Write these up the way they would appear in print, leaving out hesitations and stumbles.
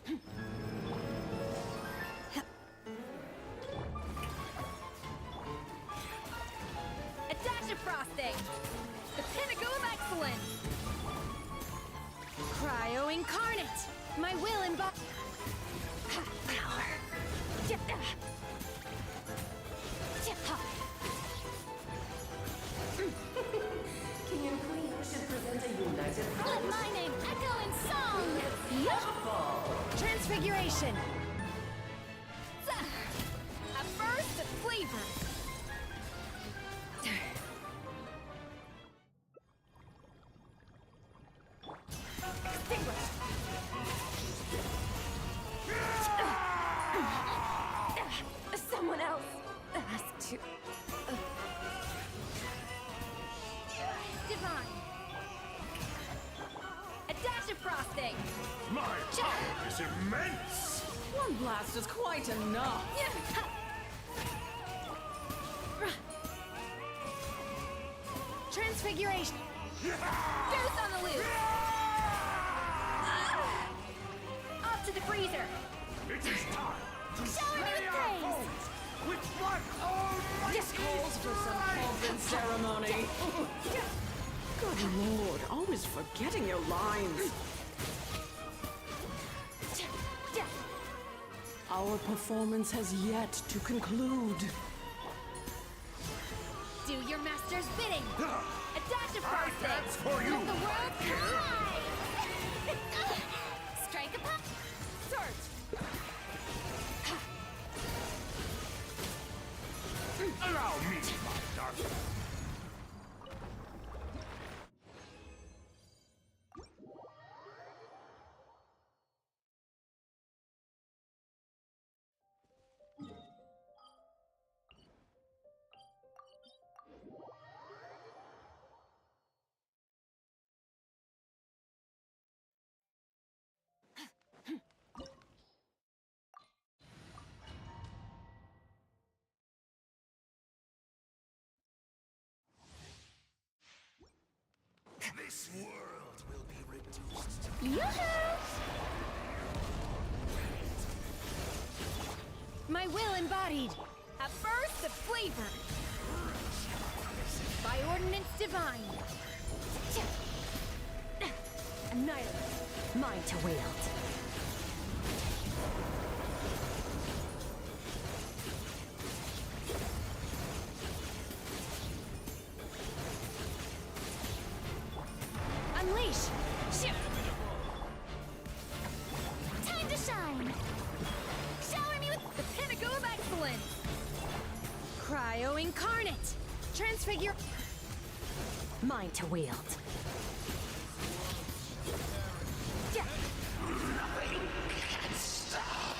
A dash of frosting! The pinnacle of excellence! Cryo incarnate! My will embody... Power! King and Queen should present a united front. Let my name echo in song! Transfiguration! A burst of flavor! Extinguished! Someone else has to... Divine! A dash of frosting! My power is immense! One blast is quite enough. Transfiguration! Goose on the loose! Off to the freezer! It is time to Shower me slay with our praise! foes with one almighty This calls for some pomp and strike! ceremony. Good lord, always forgetting your lines. Our performance has yet to conclude. Do your master's bidding! A dash of frosting! That's for you, Let the world my dear. collide! Strike a pop! Search! Allow me, my darling. This world will be reduced to Yoo-hoo! My will embodied! A burst of flavor! By ordinance divine! Annihilate! Mine to wield! Unleash! Time to shine! Shower me with the pinnacle of excellence! Cryo incarnate! Transfigure... Mine to wield. nothing can stop.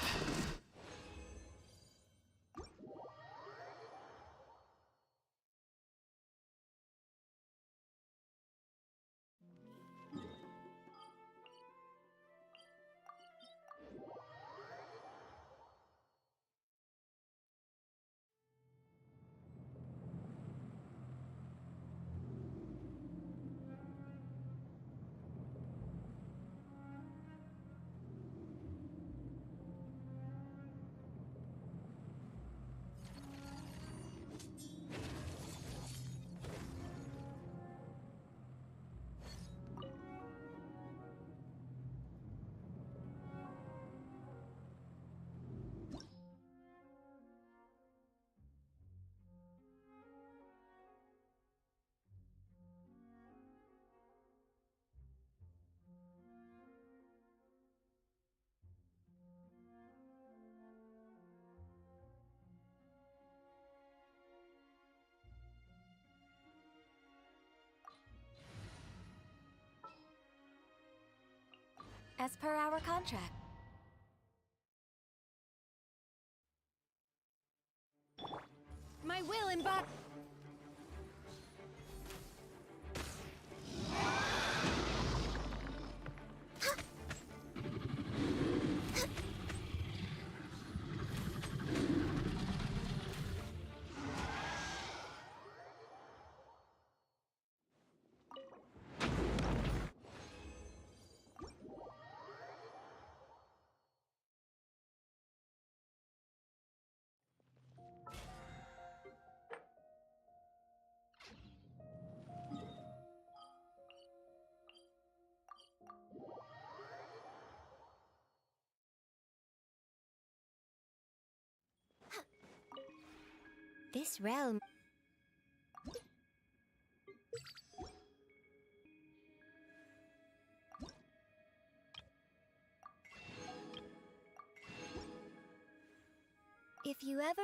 As per our contract. My will embody... This realm... If you ever...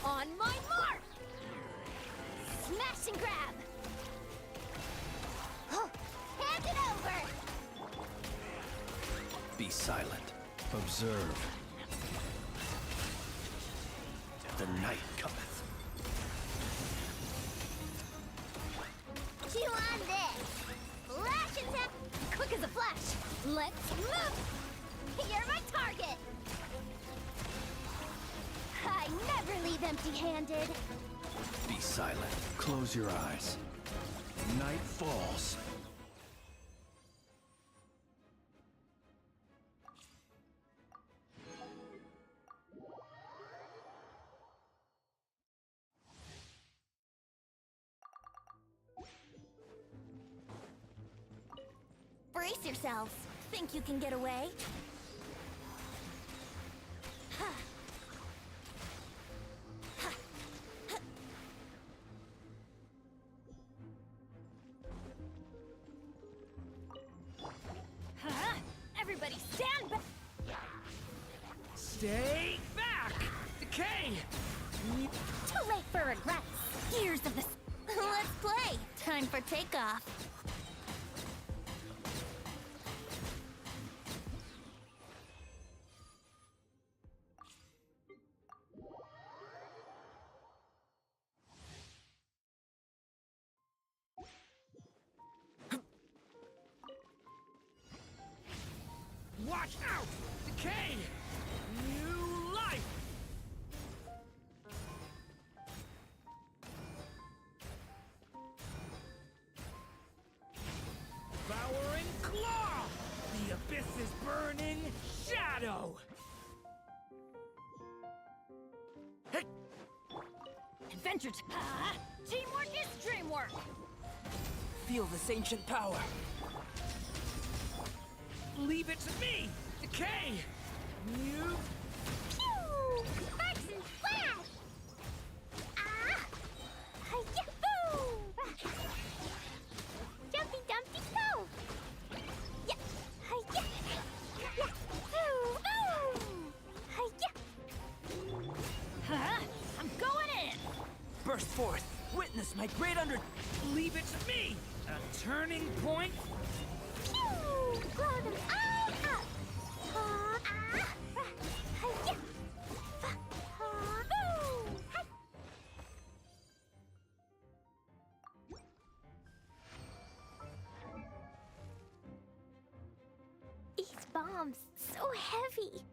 On my mark! Smash and grab! Hand it over! Be silent. Observe. The night cometh. Chew on this! Flash and tap! Quick as a flash! Let's move! You're my target! I never leave empty-handed! Be silent. Close your eyes. Night falls. Brace yourselves. Think you can get away? Everybody stand back! Stay back! Decay! Too late for regrets! Gears of the... Let's play! Time for takeoff! Watch out! Decay! New life! Devouring claw! The abyss's burning shadow! Adventure teamwork is dreamwork! Feel this ancient power. Leave it to me! Decay! New... Pew! Sparks and flash! forth. Witness my great under... Leave it to me! A turning point? Pew! Blow them all up! Ha, ah, rah, hi-ya! Fa, ha, boo! Hi. These bombs, so heavy.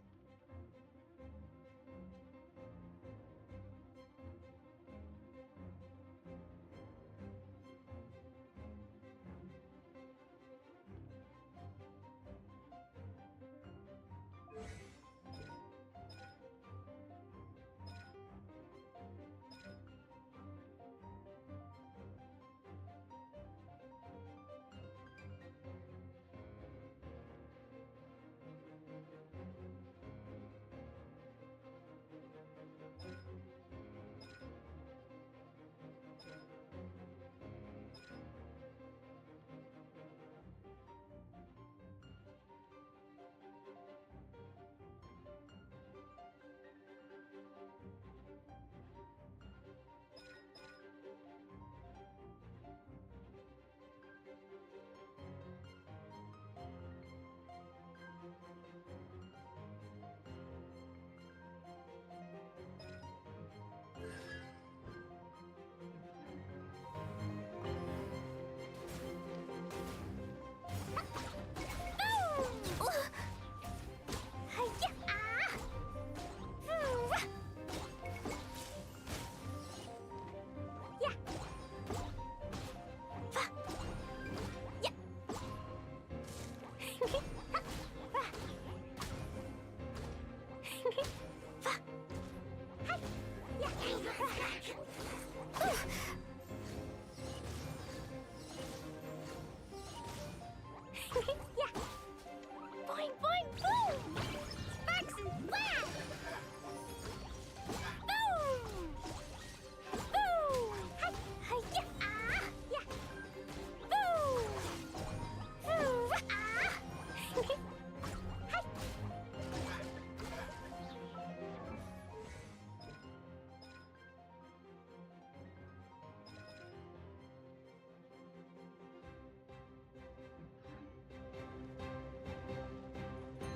Boing, boing, boom! Sparks and flash! Boom! Boom! Hi, hi, yeah, ah, yeah! Boom! Boom! Ah! Hi!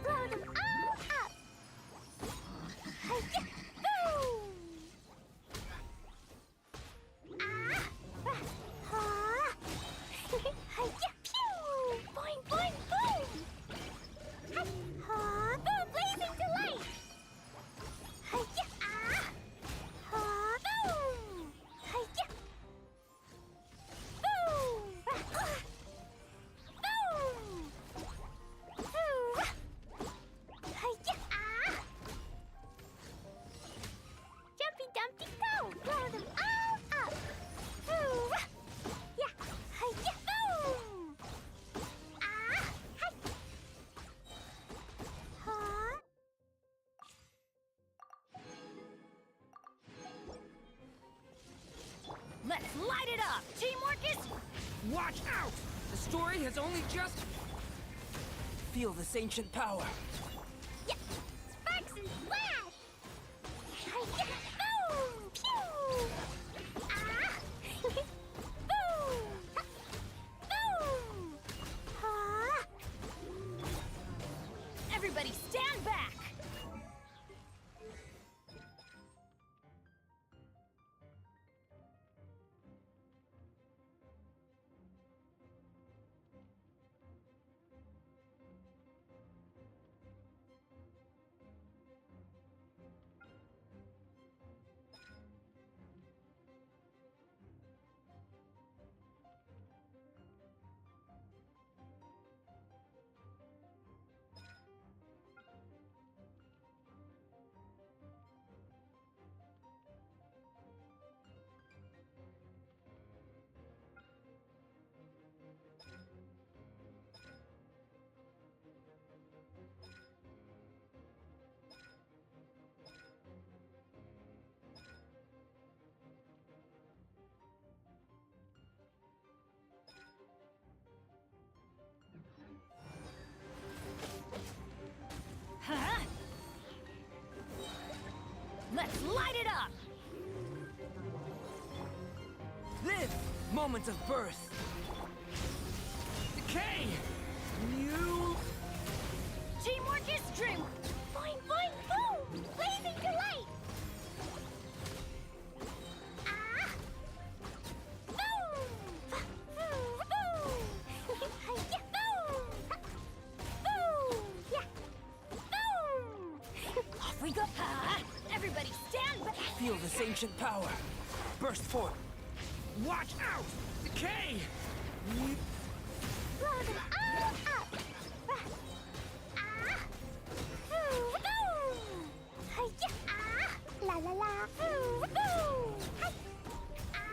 Blow them all up! Hi-ya! Boom! Ah! Rah! Ha! Hi-ya! Pew! Boing, boing, boom! Hi! Ha! Boom! Blazing delight! Hi-ya! Ah! Ha! Boom! Hi-ya! Boom! Rah! Ah! Boom! Boom! Rah! Hi-ya! Ah! Jumpy Dumpty go! Blow them all up! Boom! Rah! Yeah! Hi-ya! Boom! Ah! Hi! Ha! Let's light it up! Teamwork is... Watch out! The story has only just... Feel this ancient power. Yeah! Sparks and flash! Hi-ya! Boom! Pew! Ah! Boom! Ha! Boom! Ha! Everybody stand back! Huh? Let's light it up! moment of birth. Decay! New... Teamwork is dreamwork! Boing, boing, boom! Blazing delight! Ah! Boom! Boom! Boom! Yeah, boom! Boom! Yeah! Boom! Off we go! Ah! Everybody stand back! Feel this ancient power. Burst forth. Watch out! Decay! Blow them all up! Ah! Boom! Boom! Hi-ya! Ah! La la la! Boom! Boom! Hi!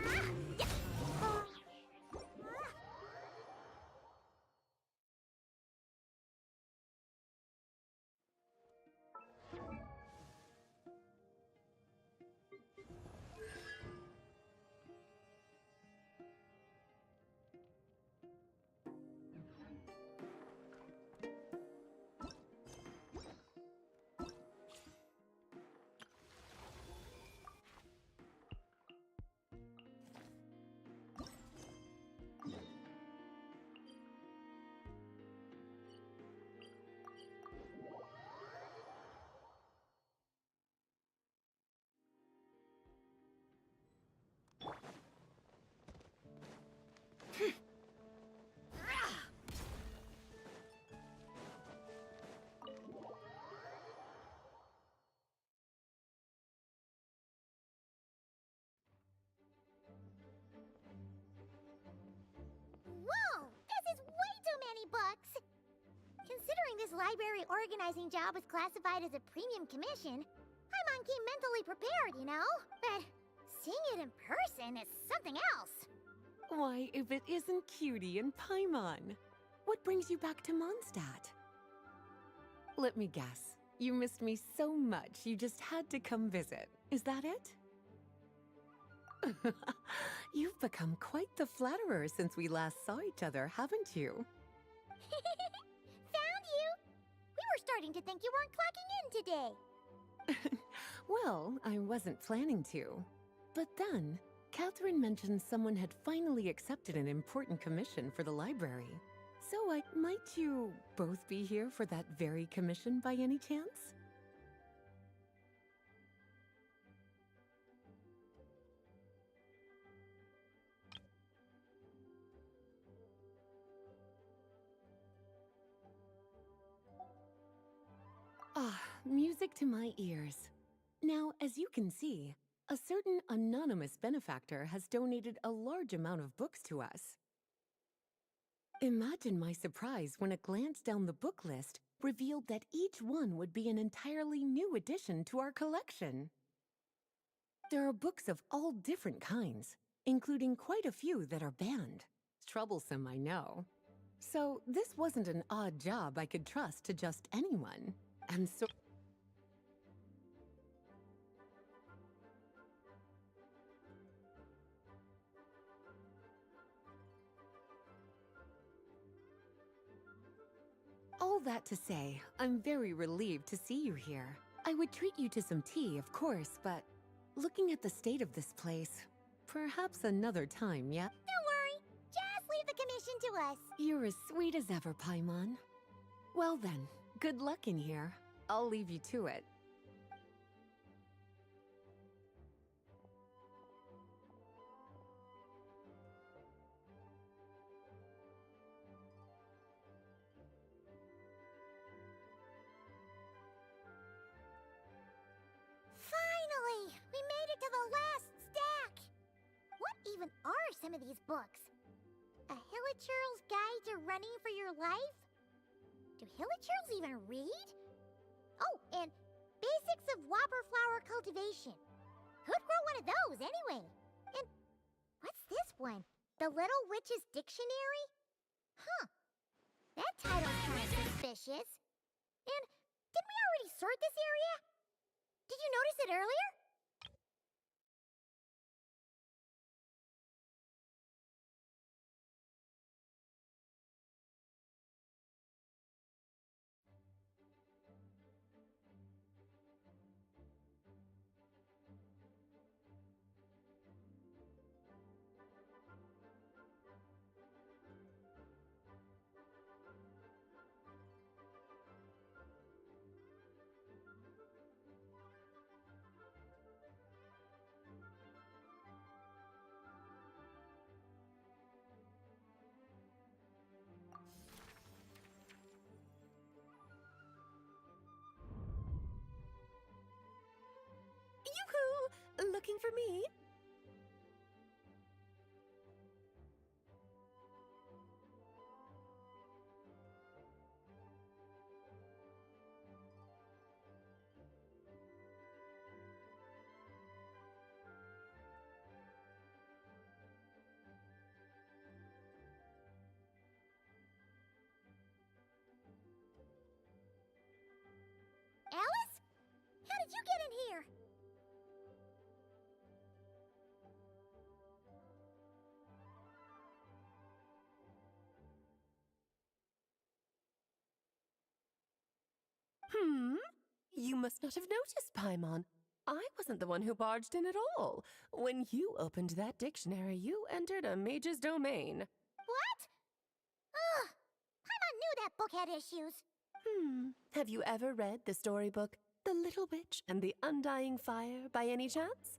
Ah! Yeah! Ah! Whoa! This is way too many books! Considering this library organizing job was classified as a premium commission, I'm on key mentally prepared, you know? But seeing it in person is something else. Why, if it isn't Cutie and Paimon. What brings you back to Mondstadt? Let me guess. You missed me so much you just had to come visit. Is that it? You've become quite the flatterer since we last saw each other, haven't you? Found you! We were starting to think you weren't clocking in today. Well, I wasn't planning to. But then, Catherine mentioned someone had finally accepted an important commission for the library. So might you both be here for that very commission by any chance? Ah, music to my ears. Now, as you can see, a certain anonymous benefactor has donated a large amount of books to us. Imagine my surprise when a glance down the book list revealed that each one would be an entirely new addition to our collection. There are books of all different kinds, including quite a few that are banned. Troublesome, I know. So this wasn't an odd job I could trust to just anyone. And so... All that to say, I'm very relieved to see you here. I would treat you to some tea, of course, but looking at the state of this place, perhaps another time, yeah? Don't worry, just leave the commission to us. You're as sweet as ever, Paimon. Well then, good luck in here. I'll leave you to it. Finally! We made it to the last stack! What even are some of these books? A Hilichurl's Guide to Running for Your Life? Do Hilichurls even read? Oh, and Basics of Whopper Flower Cultivation. Who'd grow one of those, anyway? And what's this one? The Little Witch's Dictionary? Huh. That title's kind of suspicious. And didn't we already sort this area? Did you notice it earlier? looking for me? Alice? How did you get in here? You must not have noticed, Paimon. I wasn't the one who barged in at all. When you opened that dictionary, you entered a mage's domain. What? Ugh! Paimon knew that book had issues. Have you ever read the storybook, The Little Witch and the Undying Fire, by any chance?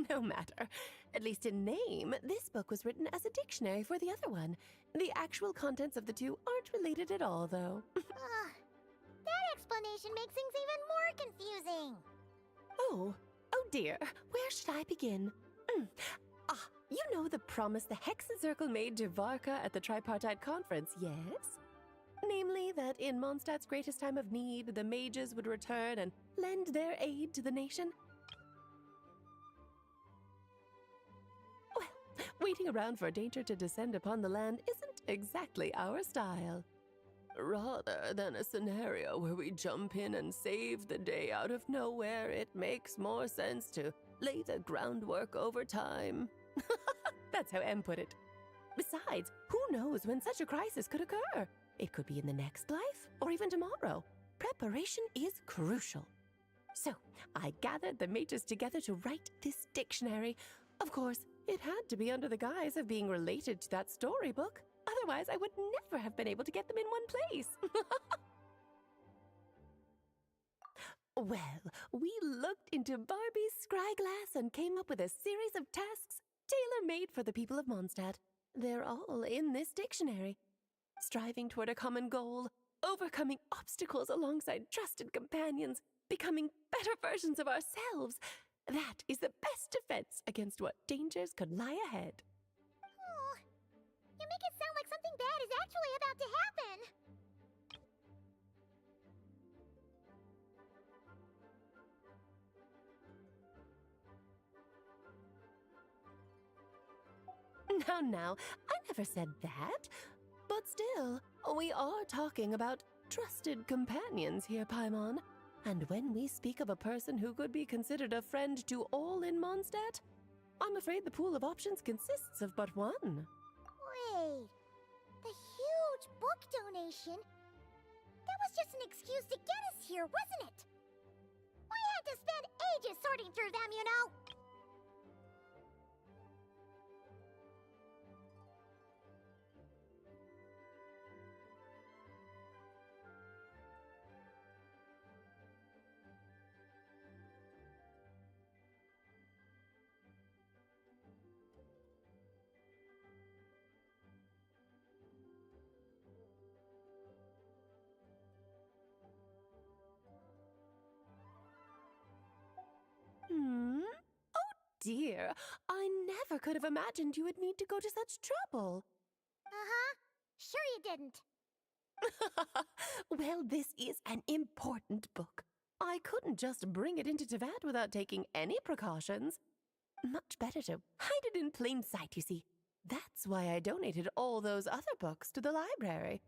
No matter. At least in name, this book was written as a dictionary for the other one. The actual contents of the two aren't related at all, though. Ugh. That explanation makes things even more confusing. Oh dear. Where should I begin? You know the promise the Hexen Circle made to Varka at the Tripartite Conference, yes? Namely, that in Mondstadt's greatest time of need, the mages would return and lend their aid to the nation? Well, waiting around for danger to descend upon the land isn't exactly our style. Rather than a scenario where we jump in and save the day out of nowhere, it makes more sense to lay the groundwork over time. That's how M put it. Besides, who knows when such a crisis could occur? It could be in the next life, or even tomorrow. Preparation is crucial. So, I gathered the mages together to write this dictionary. Of course, it had to be under the guise of being related to that storybook. Otherwise, I would never have been able to get them in one place. Well, we looked into Barbie's scryglass and came up with a series of tasks tailor-made for the people of Mondstadt. They're all in this dictionary. Striving toward a common goal, overcoming obstacles alongside trusted companions, becoming better versions of ourselves. That is the best defense against what dangers could lie ahead. Oh, you make it sound like something bad is actually about to happen. Now, I never said that. But still, we are talking about trusted companions here, Paimon. And when we speak of a person who could be considered a friend to all in Mondstadt, I'm afraid the pool of options consists of but one. Wait, the huge book donation? That was just an excuse to get us here, wasn't it? We had to spend ages sorting through them, you know. Oh dear, I never could have imagined you would need to go to such trouble. Uh-huh. Sure you didn't. Well, this is an important book. I couldn't just bring it into Tevat without taking any precautions. Much better to hide it in plain sight, you see. That's why I donated all those other books to the library.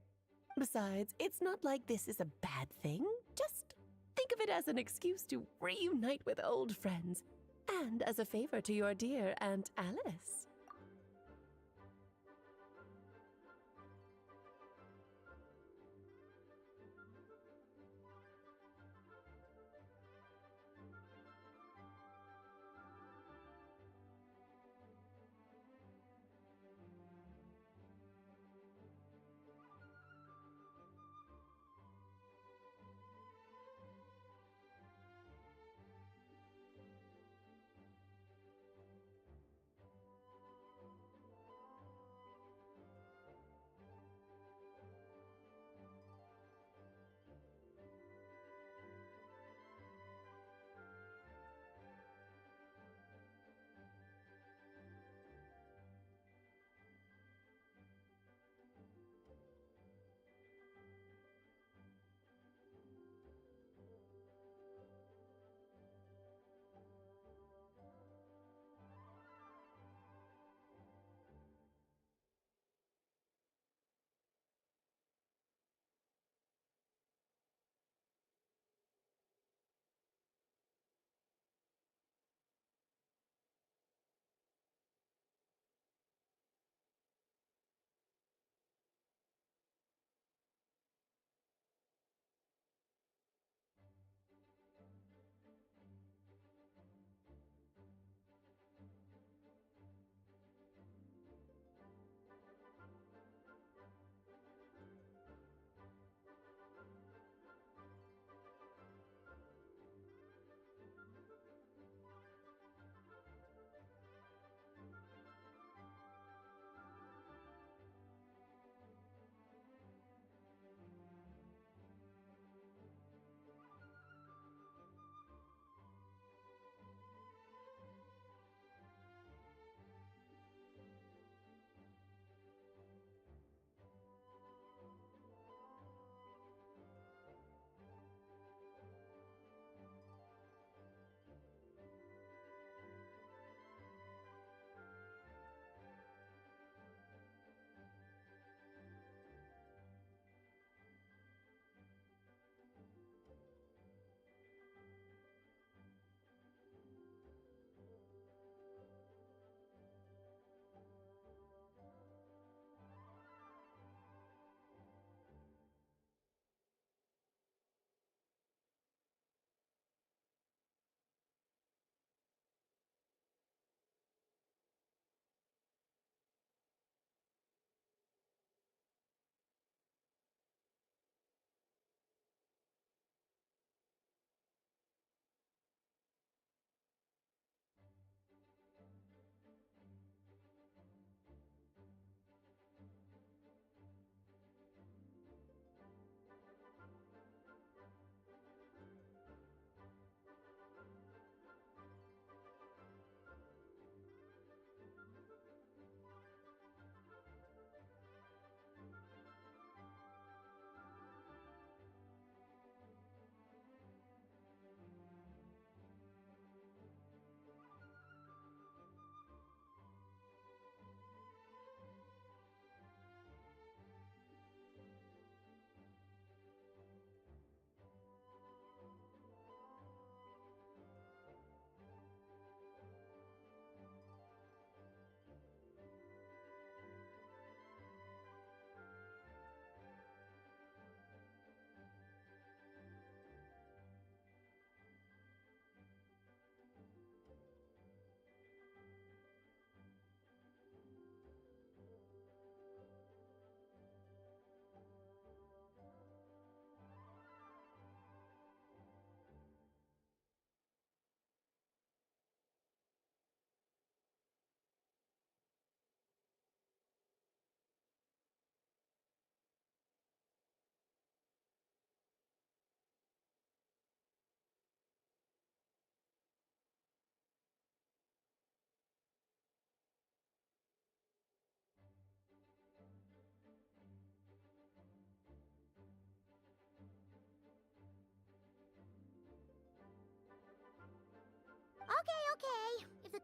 Besides, it's not like this is a bad thing. Just think of it as an excuse to reunite with old friends, and as a favor to your dear Aunt Alice.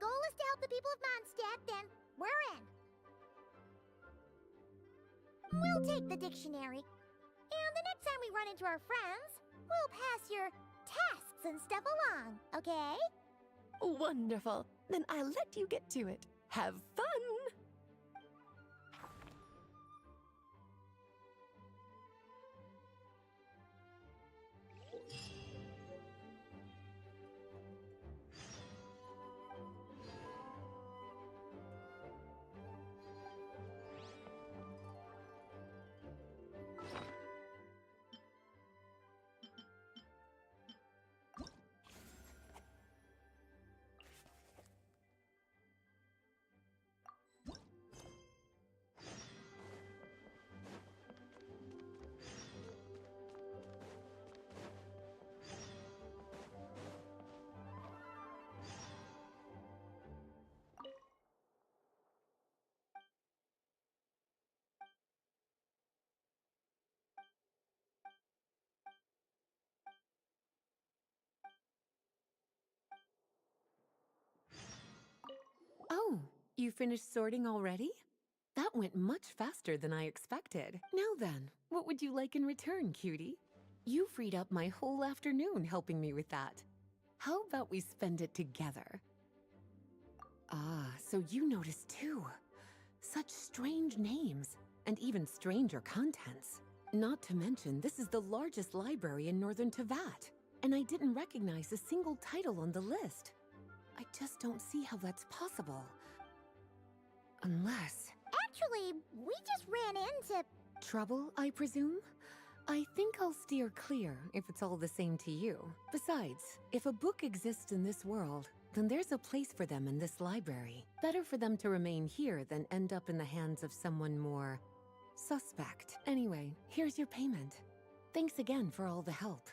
goal is to help the people of Mondstadt, then we're in. We'll take the dictionary. And the next time we run into our friends, we'll pass your tasks and stuff along, okay? Wonderful. Then I'll let you get to it. Have fun! Oh, you finished sorting already? That went much faster than I expected. Now then, what would you like in return, cutie? You freed up my whole afternoon helping me with that. How about we spend it together? Ah, so you noticed too. Such strange names, and even stranger contents. Not to mention, this is the largest library in Northern Tevat, and I didn't recognize a single title on the list. I just don't see how that's possible. Unless... Actually, we just ran into... Trouble, I presume? I think I'll steer clear if it's all the same to you. Besides, if a book exists in this world, then there's a place for them in this library. Better for them to remain here than end up in the hands of someone more... suspect. Anyway, here's your payment. Thanks again for all the help.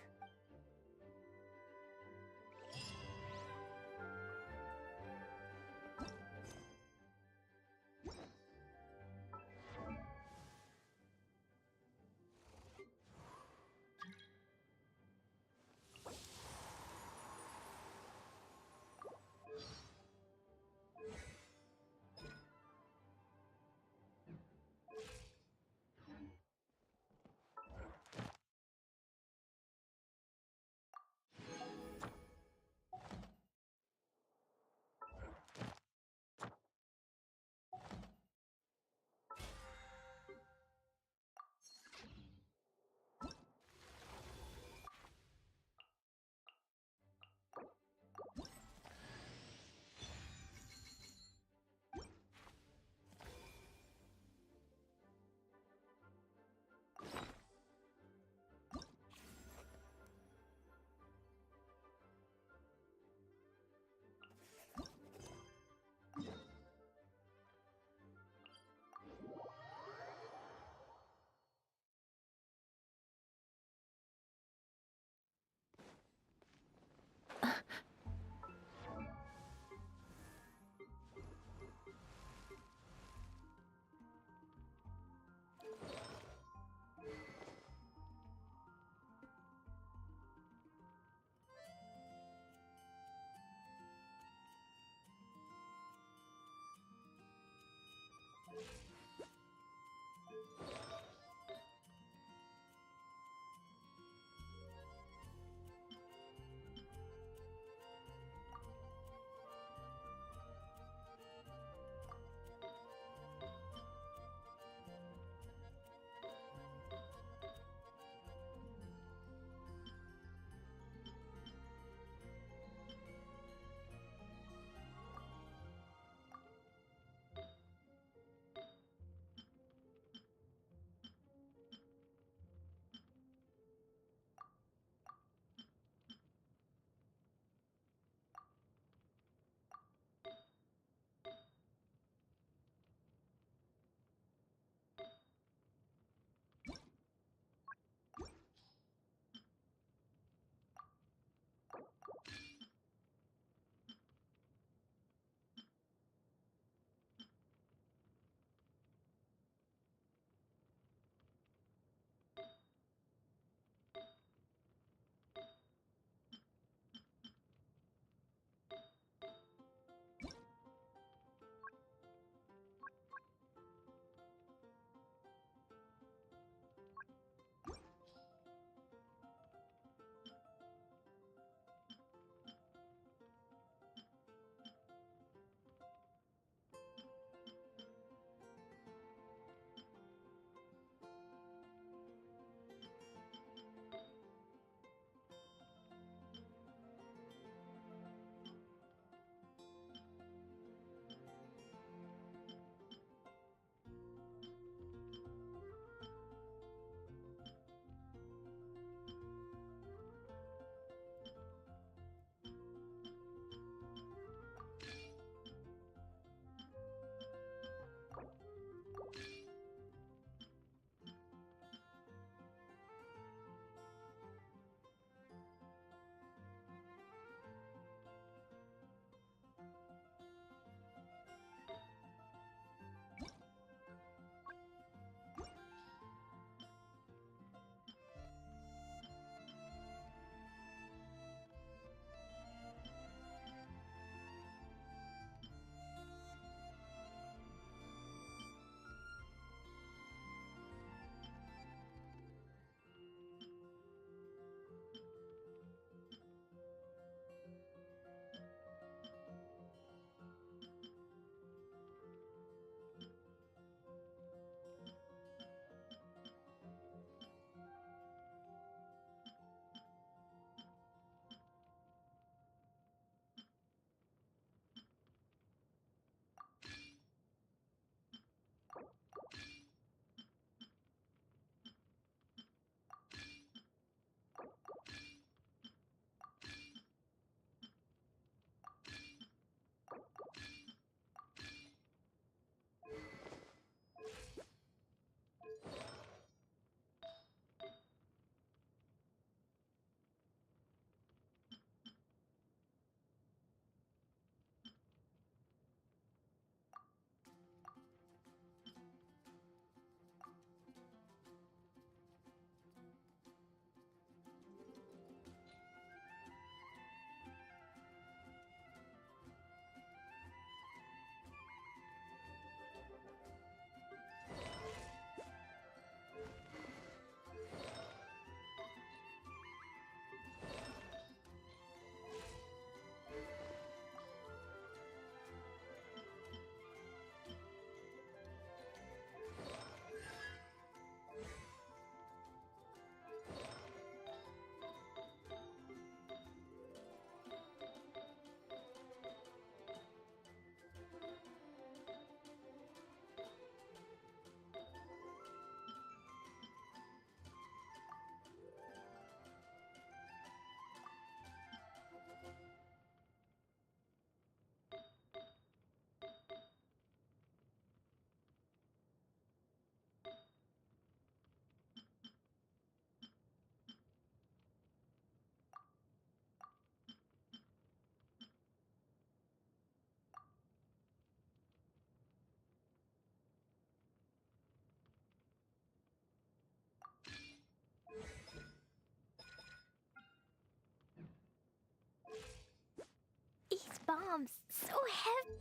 So heavy.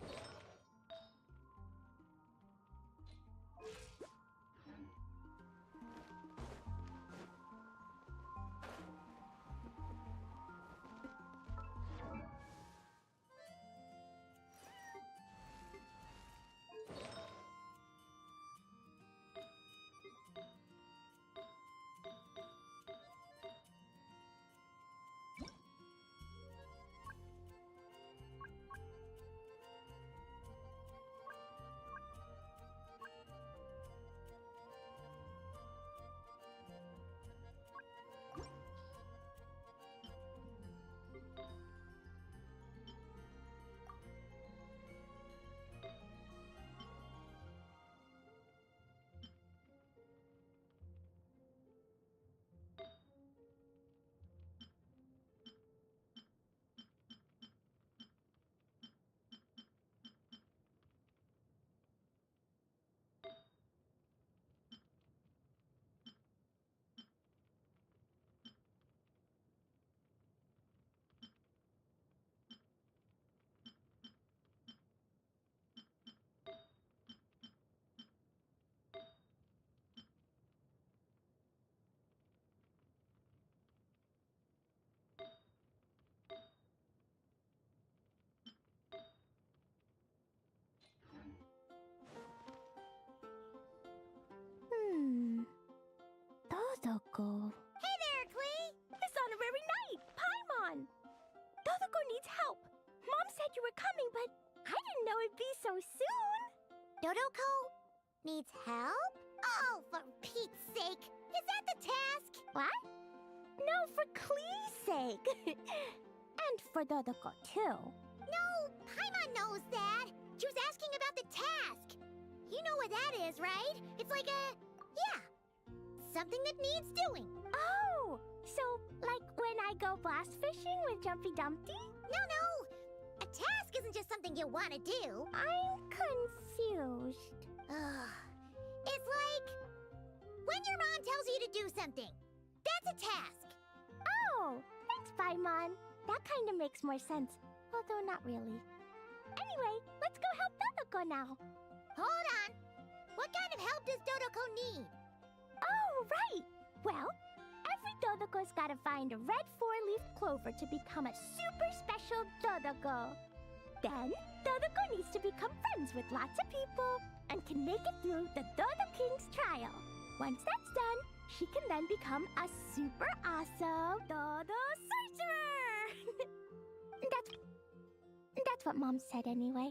Dodoko. Hey there, Klee! This honorary knight, Paimon! Dodoko needs help. Mom said you were coming, but I didn't know it'd be so soon. Dodoko needs help? Oh, for Pete's sake! Is that the task? What? No, for Klee's sake. And for Dodoko, too. No, Paimon knows that. She was asking about the task. You know what that is, right? It's like something that needs doing. Oh, so like when I go blast fishing with Jumpy Dumpty? No. A task isn't just something you want to do. I'm confused. It's like when your mom tells you to do something. That's a task. Oh, thanks, Paimon. That kind of makes more sense, although not really. Anyway, let's go help Dodoko now. Hold on. What kind of help does Dodoko need? Oh, right. Well, every Dodoko's gotta find a red four-leaf clover to become a super special Dodoko. Then, Dodoko needs to become friends with lots of people and can make it through the Dodo King's trial. Once that's done, she can then become a super awesome Dodo Sorcerer! That's what Mom said anyway.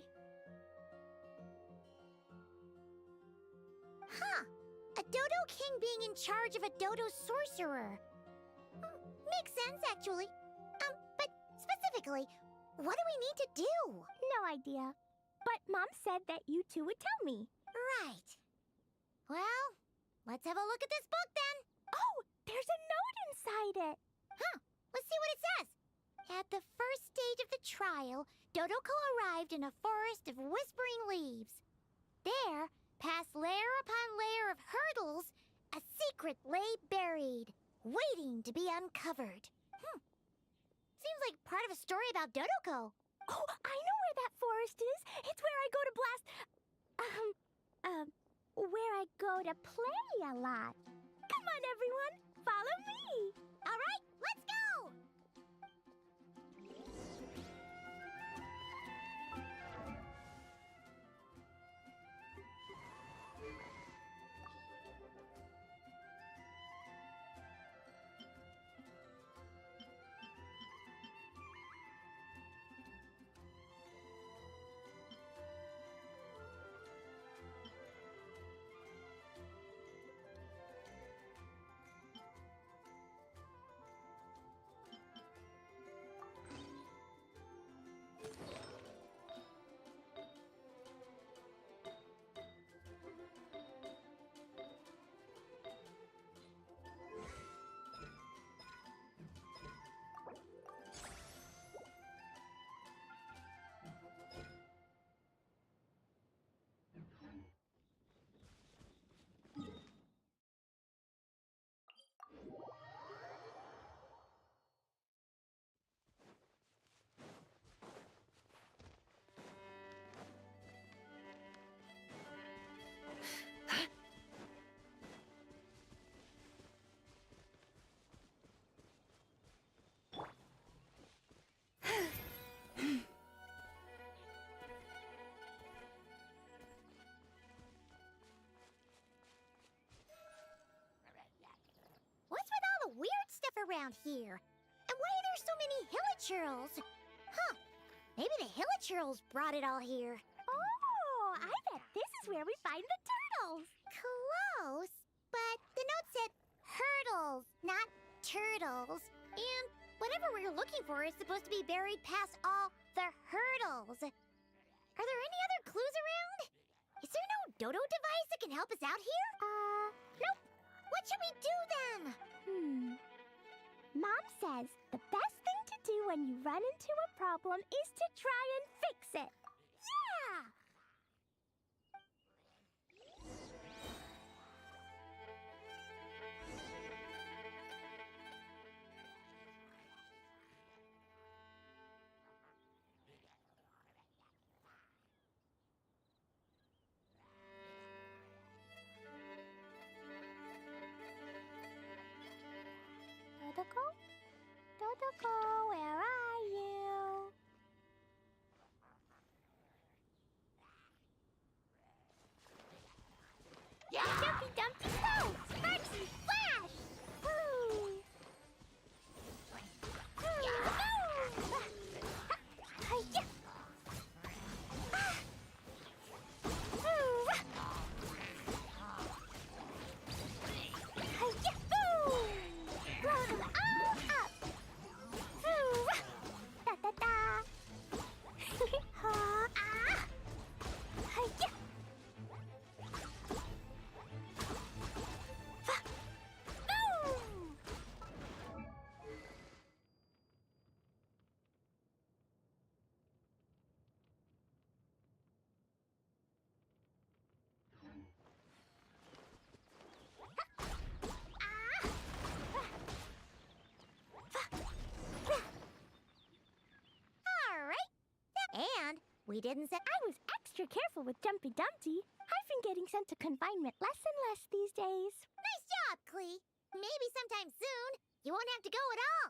Huh. A Dodo King being in charge of a Dodo Sorcerer. Makes sense, actually. But specifically, what do we need to do? No idea. But Mom said that you two would tell me. Right. Well, let's have a look at this book then. Oh, there's a note inside it. Huh. Let's see what it says. At the first stage of the trial, Dodoko arrived in a forest of whispering leaves. There, past layer upon layer of hurdles, a secret lay buried, waiting to be uncovered. Seems like part of a story about Dodoko. Oh, I know where that forest is. It's where I go to blast... where I go to play a lot. Come on, everyone. Follow me. All right, let's go! around here? And why are there so many hilichurls? Huh. Maybe the hilichurls brought it all here. Oh, I bet this is where we find the turtles. Close, but the note said hurdles, not turtles. And whatever we're looking for is supposed to be buried past all the hurdles. Are there any other clues around? Is there no dodo device that can help us out here? Nope. What should we do then? Mom says the best thing to do when you run into a problem is to try and fix it. Yeah! Dodoko? Dodoko, where are you? Jumpy Dumpty Go! Sparks and Flash! Woo! Yahoo! Hi-ya! Ah! Woo! Hi-ya! Woo! Blow them all up! Woo! Da-da-da! Ha! Ah! Hi-ya! Boom! All right. And we didn't say... I was extra careful with Jumpy Dumpty. I've been getting sent to confinement less and less these days. Nice job, Clee. Maybe sometime soon you won't have to go at all.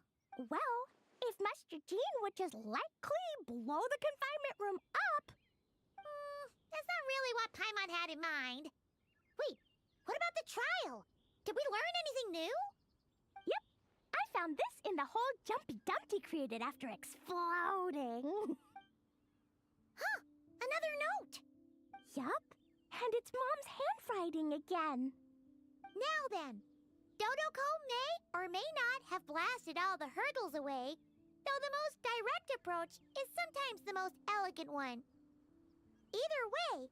Well, if Master Jean would just let Clee blow the confinement room up. That's not really what Paimon had in mind. Wait, what about the trial? Did we learn anything new? Yep, I found this in the hole Jumpy Dumpty created after exploding. Huh, another note. Yup, and it's Mom's handwriting again. Now then, Dodoko may or may not have blasted all the hurdles away, though the most direct approach is sometimes the most elegant one. Either way,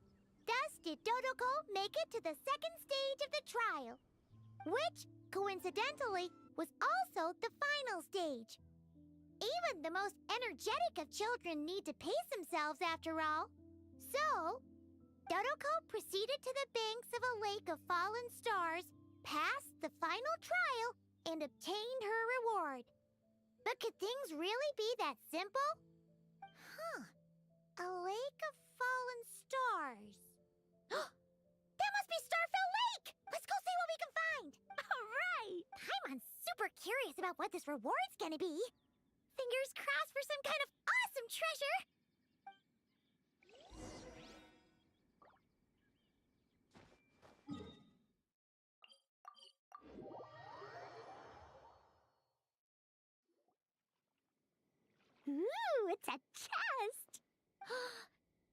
thus did Dodoko make it to the second stage of the trial, which, coincidentally, was also the final stage. Even the most energetic of children need to pace themselves after all. So, Dodoko proceeded to the banks of a lake of fallen stars, passed the final trial, and obtained her reward. But could things really be that simple? Huh. A lake of fallen stars. That must be Starfell Lake! Let's go see what we can find! All right. Paimon's super curious about what this reward's gonna be. Fingers crossed for some kind of awesome treasure! Ooh, it's a chest.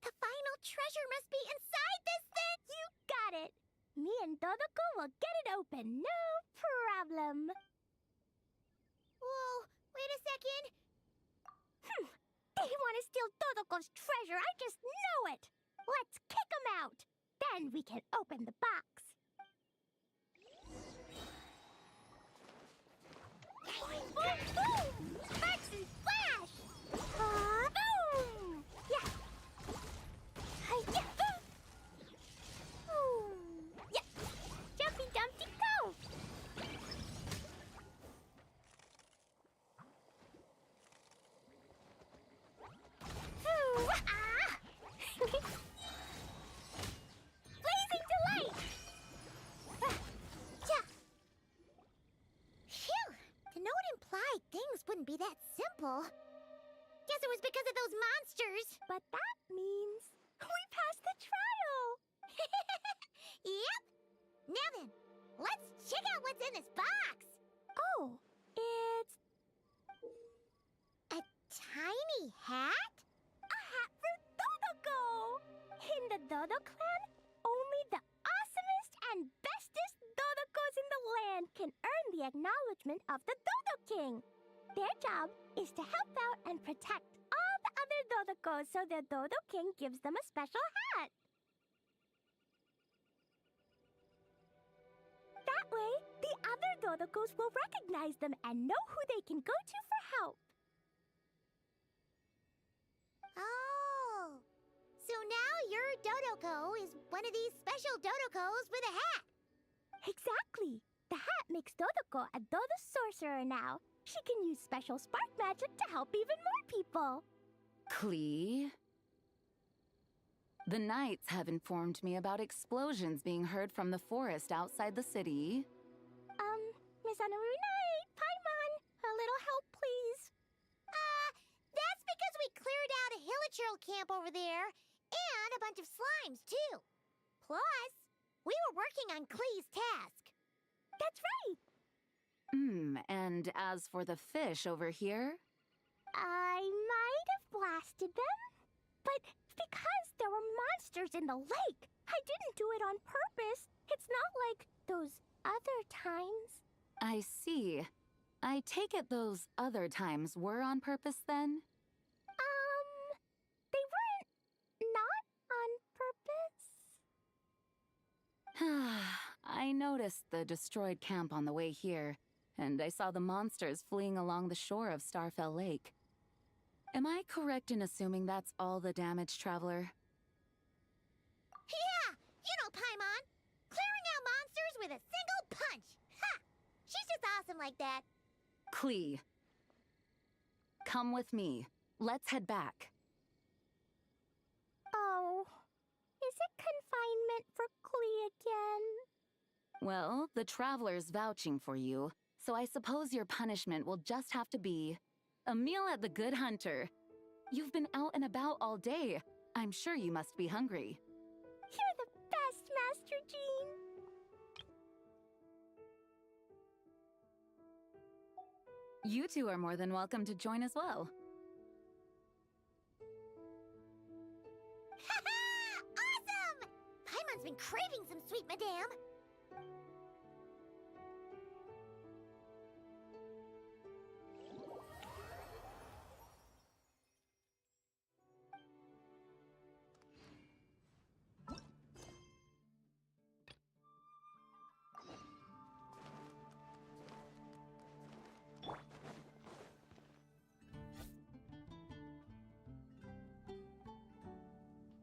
The final treasure must be inside this thing! You got it. Me and Dodoko will get it open, no problem. Whoa, wait a second. They want to steal Dodoko's treasure, I just know it. Let's kick them out. Then we can open the box. Boom, boom! Sparks and flash! Boom! Yeah. Yeah. Boom! Yeah. Jumpy Dumpty go! Blazing delight! Phew! The note implied things wouldn't be that simple. Guess it was because of those monsters. But that means we passed the trial! Yep! Now then, let's check out what's in this box. Oh, detachment of the Dodo King. Their job is to help out and protect all the other Dodocos so the Dodo King gives them a special hat. That way, the other Dodocos will recognize them and know who they can go to for help. Oh, so now your Dodoco is one of these special Dodocos with a hat. Exactly. The hat makes Dodoko a Dodo sorcerer now. She can use special spark magic to help even more people. Klee? The Knights have informed me about explosions being heard from the forest outside the city. Miss Anarunai, Paimon, a little help, please. That's because we cleared out a hilichurl camp over there, and a bunch of slimes, too. Plus, we were working on Klee's task. That's right. And as for the fish over here? I might have blasted them, but because there were monsters in the lake, I didn't do it on purpose. It's not like those other times. I see. I take it those other times were on purpose then? They weren't not on purpose. I noticed the destroyed camp on the way here, and I saw the monsters fleeing along the shore of Starfell Lake. Am I correct in assuming that's all the damage, Traveler? Yeah, you know Paimon. Clearing out monsters with a single punch. Ha! She's just awesome like that. Klee. Come with me. Let's head back. Oh, is it confinement for Klee again? Well, the Traveler's vouching for you, so I suppose your punishment will just have to be a meal at the Good Hunter. You've been out and about all day. I'm sure you must be hungry. You're the best, Master Jean. You two are more than welcome to join as well. Ha-ha! Awesome! Paimon's been craving some sweet madame.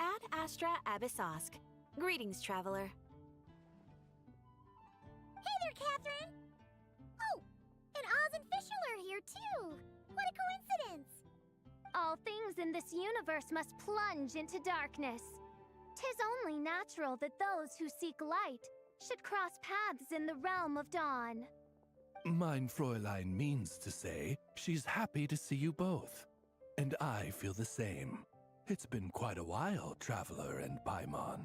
Ad Astra Abyssosk. Greetings, traveler. Hey there, Catherine! Oh, and Oz and Fischl are here, too! What a coincidence! All things in this universe must plunge into darkness. 'Tis only natural that those who seek light should cross paths in the realm of dawn. Mein Fräulein means to say she's happy to see you both. And I feel the same. It's been quite a while, Traveler and Paimon.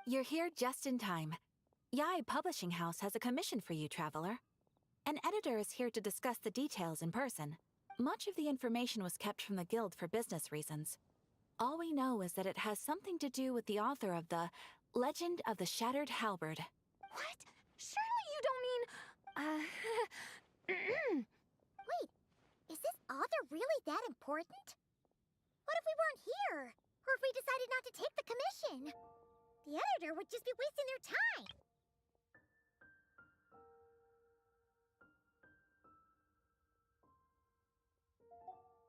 You're here just in time. Yai Publishing House has a commission for you, traveler. An editor is here to discuss the details in person. Much of the information was kept from the guild for business reasons. All we know is that it has something to do with the author of the Legend of the Shattered Halberd. What? Surely you don't mean... Wait, is this author really that important? What if we weren't here? Or if we decided not to take the commission? The editor would just be wasting their time.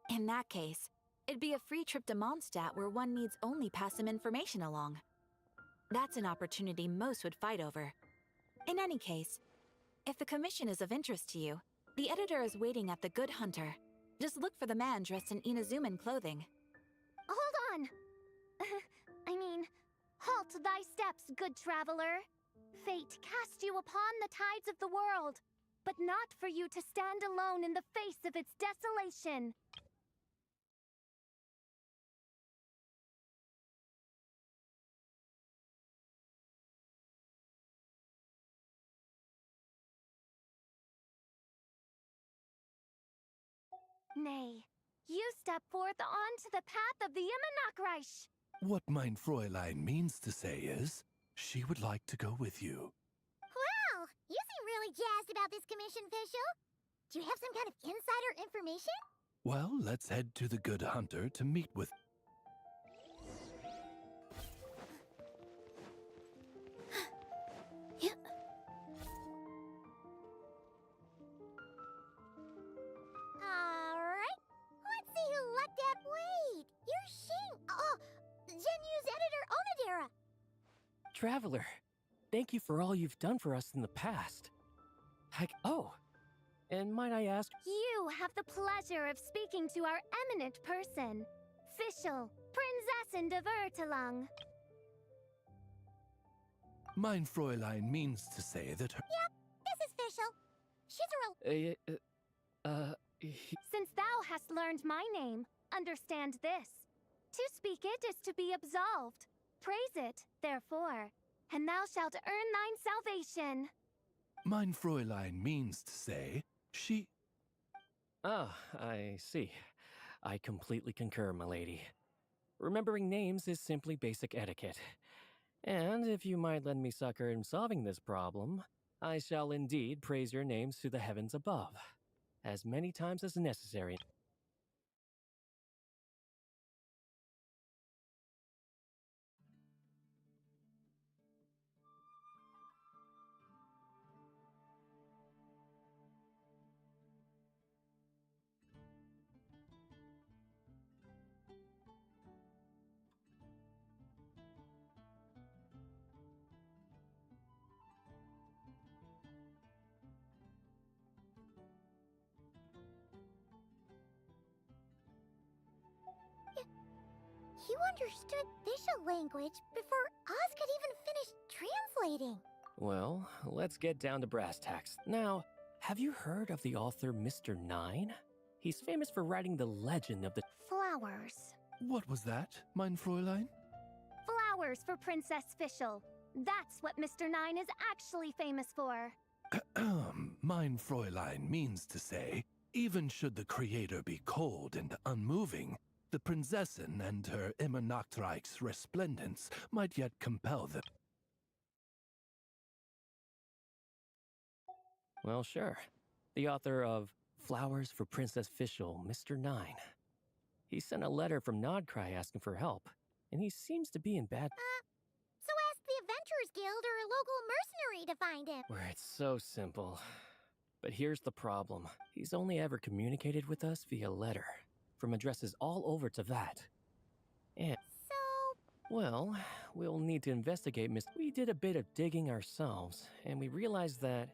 In that case, it'd be a free trip to Mondstadt where one needs only pass some information along. That's an opportunity most would fight over. In any case, if the commission is of interest to you, the editor is waiting at the Good Hunter. Just look for the man dressed in Inazuman clothing. Hold on! Halt thy steps, good traveler. Fate cast you upon the tides of the world, but not for you to stand alone in the face of its desolation. Nay, you step forth onto the path of the Immonachreich. What mein Fräulein means to say is, she would like to go with you. Wow, you seem really jazzed about this commission, Fischl. Do you have some kind of insider information? Well, let's head to the Good Hunter to meet with... Alright, let's see who lucked out. Wait, you're Shing. Oh, Genu's editor, Onodera. Traveler, thank you for all you've done for us in the past. Oh, and might I ask... You have the pleasure of speaking to our eminent person, Fischl, Prinzessin de Vertelung. Mein Fräulein means to say that her... Yep, this is Fischl. She's a real... Since thou hast learned my name, understand this. To speak it is to be absolved. Praise it, therefore, and thou shalt earn thine salvation. Mein Fräulein means to say, she... Ah, I see. I completely concur, my lady. Remembering names is simply basic etiquette. And if you might lend me succor in solving this problem, I shall indeed praise your names to the heavens above, as many times as necessary. You understood Fischl language before Oz could even finish translating. Well, let's get down to brass tacks. Now, have you heard of the author Mr. Nine? He's famous for writing the legend of the... Flowers. What was that, mein Fräulein? Flowers for Princess Fischl. That's what Mr. Nine is actually famous for. Mein Fräulein means to say, even should the creator be cold and unmoving, the Prinzessin and her Immonachreich's resplendence might yet compel them. Well, sure. The author of Flowers for Princess Fischl, Mr. Nine. He sent a letter from Nodcry asking for help, and he seems to be in bad... So ask the Adventurers Guild or a local mercenary to find him. Where it's so simple. But here's the problem. He's only ever communicated with us via letter, from addresses all over to that. And... So... Well, we'll need to investigate We did a bit of digging ourselves, and we realized that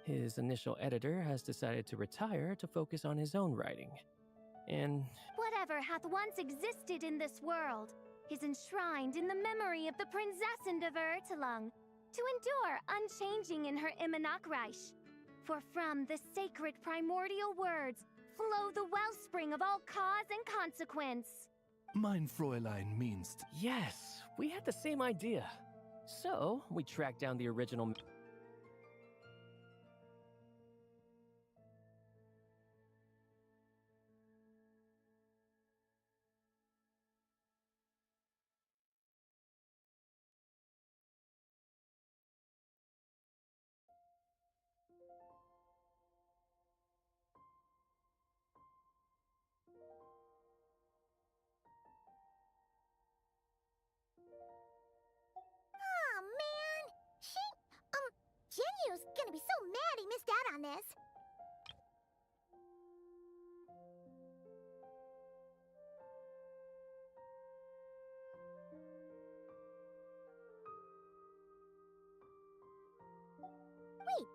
his initial editor has decided to retire to focus on his own writing. And... Whatever hath once existed in this world is enshrined in the memory of the Prinzessin de Vertelung, to endure unchanging in her Immonachreich. For from the sacred primordial words flow the wellspring of all cause and consequence. Mein Fräulein means to... Yes, we had the same idea. So, we tracked down the original... Aw, man! Genyu's gonna be so mad he missed out on this. Wait,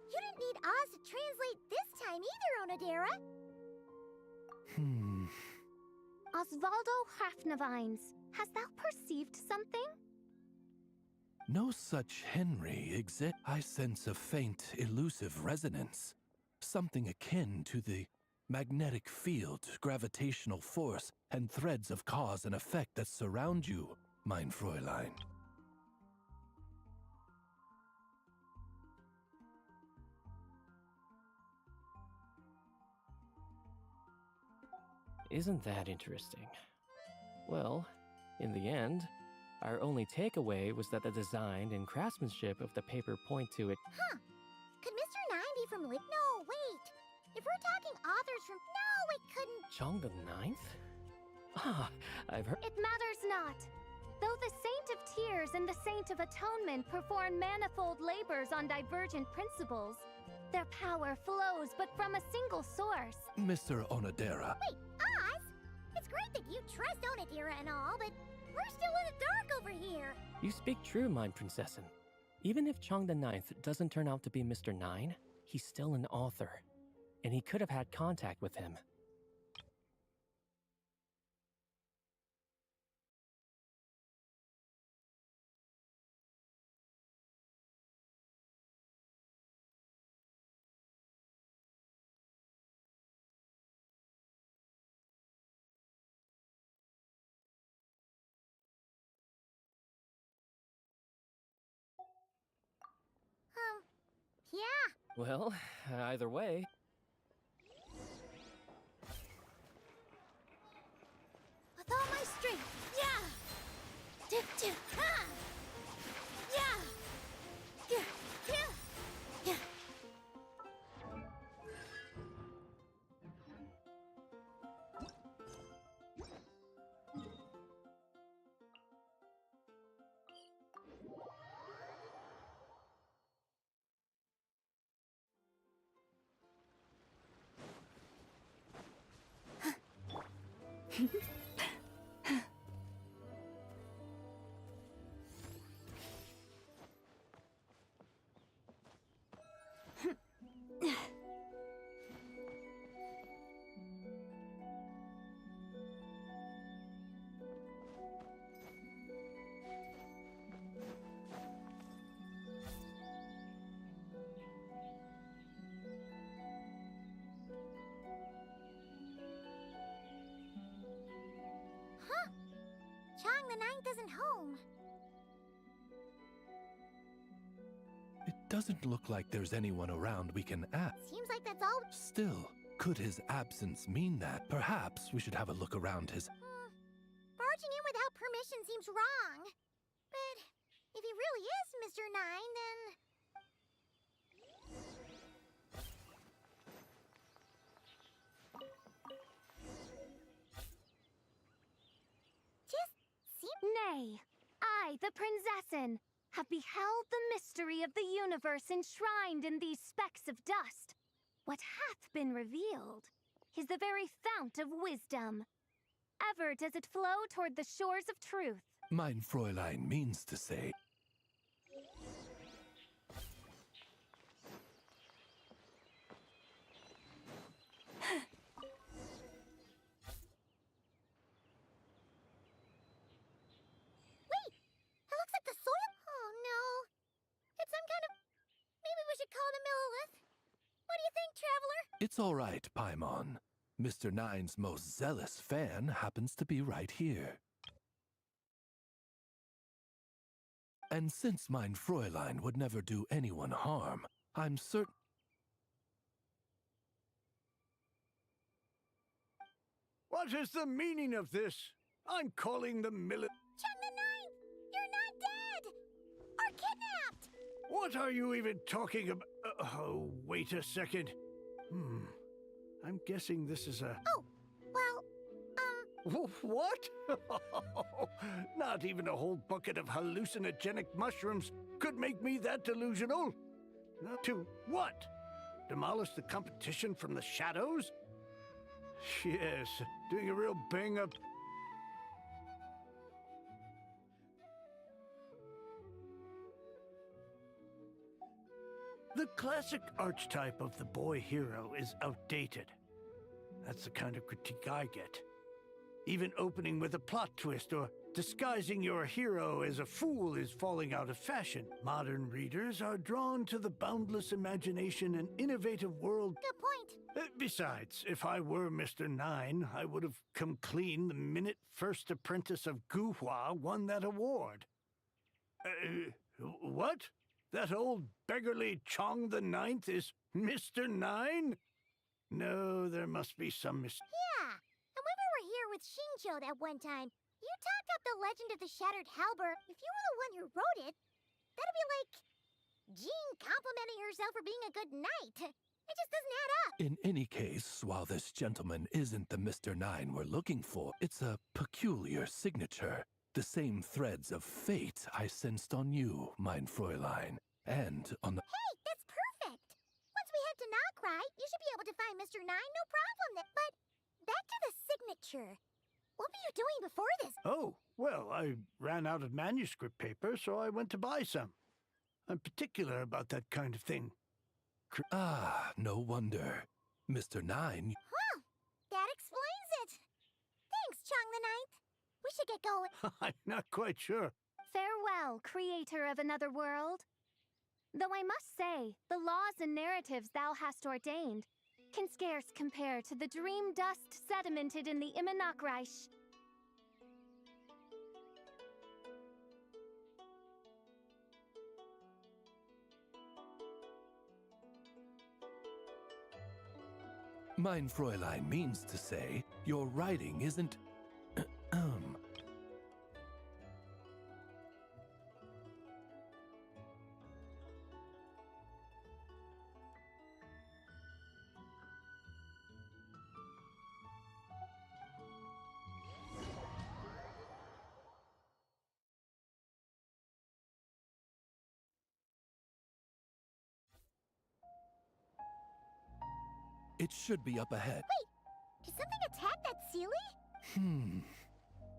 you didn't need Oz to translate this time either, Onodera. Osvaldo Hafnavines, hast thou perceived something? No such Henry exists. I sense a faint, elusive resonance. Something akin to the magnetic field, gravitational force, and threads of cause and effect that surround you, mein Fräulein. Isn't that interesting? Well, in the end, our only takeaway was that the design and craftsmanship of the paper point to it. Huh. Could Mr. 9 be from No, wait. If we're talking authors from... No, it couldn't... Chong the Ninth? Ah, I've heard... It matters not. Though the Saint of Tears and the Saint of Atonement perform manifold labors on divergent principles, their power flows but from a single source. Mr. Onodera. Wait, Oz? It's great that you trust Onodera and all, but we're still in the dark over here. You speak true, mine princessin. Even if Chong the Ninth doesn't turn out to be Mr. 9, he's still an author, and he could have had contact with him. Yeah. Well, either way... With all my strength, yeah! Tip, tip, ha! Yeah! Yeah, yeah, yeah! Chong the Ninth isn't home. It doesn't look like there's anyone around we can ask. Seems like that's all... Still, could his absence mean that perhaps we should have a look around his... Barging in without permission seems wrong. But if he really is Mr. 9, then... Just seems... Nay, I, the Princessin, have beheld the mystery of the universe enshrined in these specks of dust. What hath been revealed is the very fount of wisdom. Ever does it flow toward the shores of truth. Mein Fräulein means to say... Wait! It looks like the soil... Oh, no. It's some kind of... Maybe we should call it a millilith? What do you think, Traveler? It's all right, Paimon. Mr. Nine's most zealous fan happens to be right here. And since mein Fräulein would never do anyone harm, I'm certain... What is the meaning of this? I'm calling the Chong the Ninth! You're not dead! Or kidnapped! What are you even talking about? Oh, wait a second. I'm guessing this is a... Oh, well, What? Not even a whole bucket of hallucinogenic mushrooms could make me that delusional. To what? Demolish the competition from the shadows? Yes, doing a real bang-up... The classic archetype of the boy hero is outdated. That's the kind of critique I get. Even opening with a plot twist or disguising your hero as a fool is falling out of fashion. Modern readers are drawn to the boundless imagination and innovative world. good point. Besides, if I were Mr. 9, I would have come clean the minute First Apprentice of Guhua won that award. What? That old beggarly Chong the Ninth is Mr. 9? No, there must be some mistake. Yeah, and when we with Shinjo that one time. You talked up the legend of the Shattered Halberd. If you were the one who wrote it, that'd be like Jean complimenting herself for being a good knight. It just doesn't add up. In any case, while this gentleman isn't the Mr. Nine we're looking for, it's a peculiar signature. The same threads of fate I sensed on you, mein Fräulein, and on the... Hey, that's perfect. Once we head to Nokrai, you should be able to find Mr. Nine, no problem. But back to the signature. What were you doing before this? Oh, well, I ran out of manuscript paper, so I went to buy some. I'm particular about that kind of thing. No wonder. Mr. Nine... Well, that explains it. Thanks, Chong the Ninth. We should get going. I'm not quite sure. Farewell, creator of another world. Though I must say, the laws and narratives thou hast ordained can scarce compare to the dream dust sedimented in the Immanokreich. Mein Fräulein means to say, your writing isn't... It should be up ahead. Wait, did something attack that Sealy?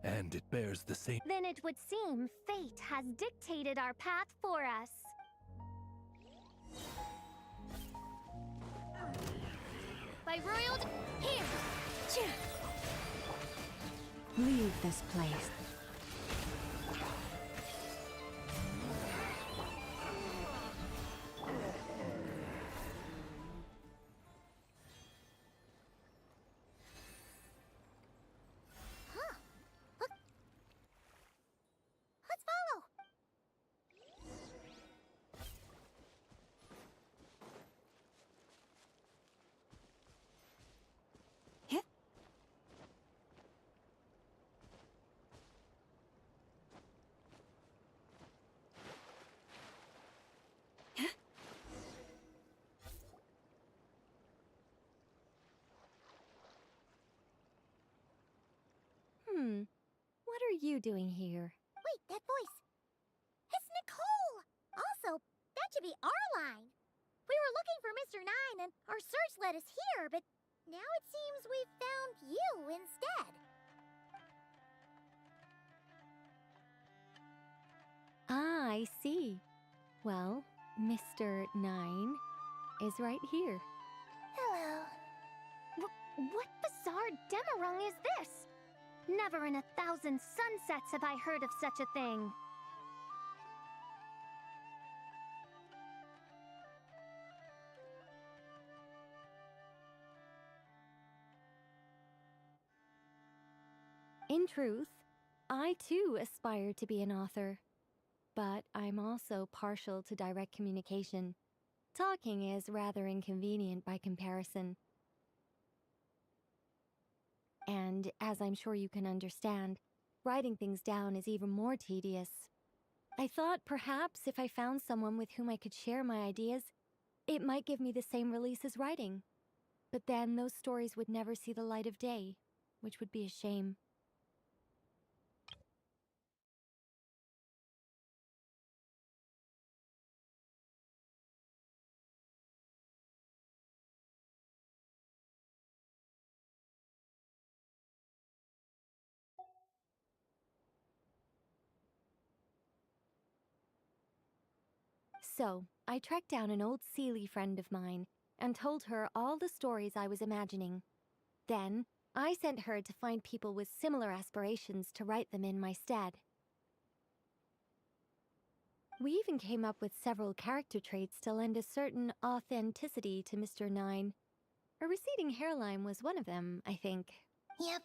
And it bears the same... Then it would seem fate has dictated our path for us. By royal... Here! Leave this place. Let's follow. What are you doing here? Wait, that voice. It's Nicole! Also, that should be our line. We were looking for Mr. Nine, and our search led us here, but now it seems we've found you instead. Ah, I see. Well, Mr. Nine is right here. Hello. What bizarre Demerung is this? Never in 1,000 sunsets have I heard of such a thing. In truth, I too aspire to be an author. But I'm also partial to direct communication. Talking is rather inconvenient by comparison. And as I'm sure you can understand, writing things down is even more tedious. I thought perhaps if I found someone with whom I could share my ideas, it might give me the same release as writing. But then those stories would never see the light of day, which would be a shame. So, I tracked down an old Sealy friend of mine and told her all the stories I was imagining. Then, I sent her to find people with similar aspirations to write them in my stead. We even came up with several character traits to lend a certain authenticity to Mr. Nine. A receding hairline was one of them, I think. Yep,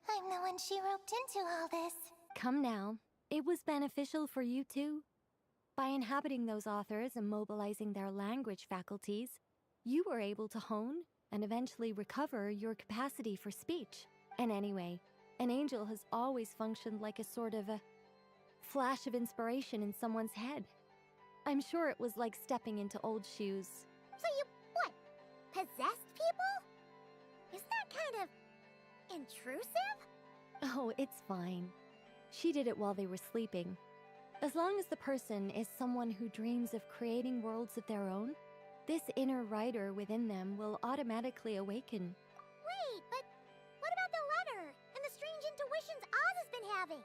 I'm the one she roped into all this. Come now, it was beneficial for you too. By inhabiting those authors and mobilizing their language faculties, you were able to hone and eventually recover your capacity for speech. And anyway, An angel has always functioned like a sort of a flash of inspiration in someone's head. I'm sure it was like stepping into old shoes. So you, what, possessed people? Isn't that kind of intrusive? Oh, it's fine. She did it while they were sleeping. As long as the person is someone who dreams of creating worlds of their own, this inner writer within them will automatically awaken. Wait, but what about the letter and the strange intuitions Oz has been having?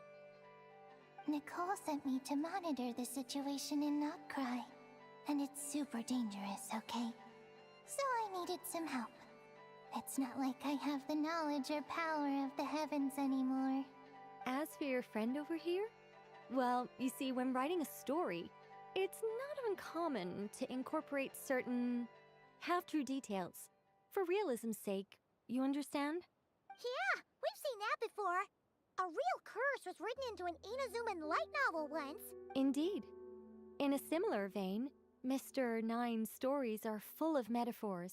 Nicole sent me to monitor the situation and not cry. And it's super dangerous, okay? So I needed some help. It's not like I have the knowledge or power of the heavens anymore. As for your friend over here, well, you see, when writing a story, it's not uncommon to incorporate certain half-true details. For realism's sake, you understand? Yeah, we've seen that before. A real curse was written into an Inazuman light novel once. Indeed. In a similar vein, Mr. Nine's stories are full of metaphors,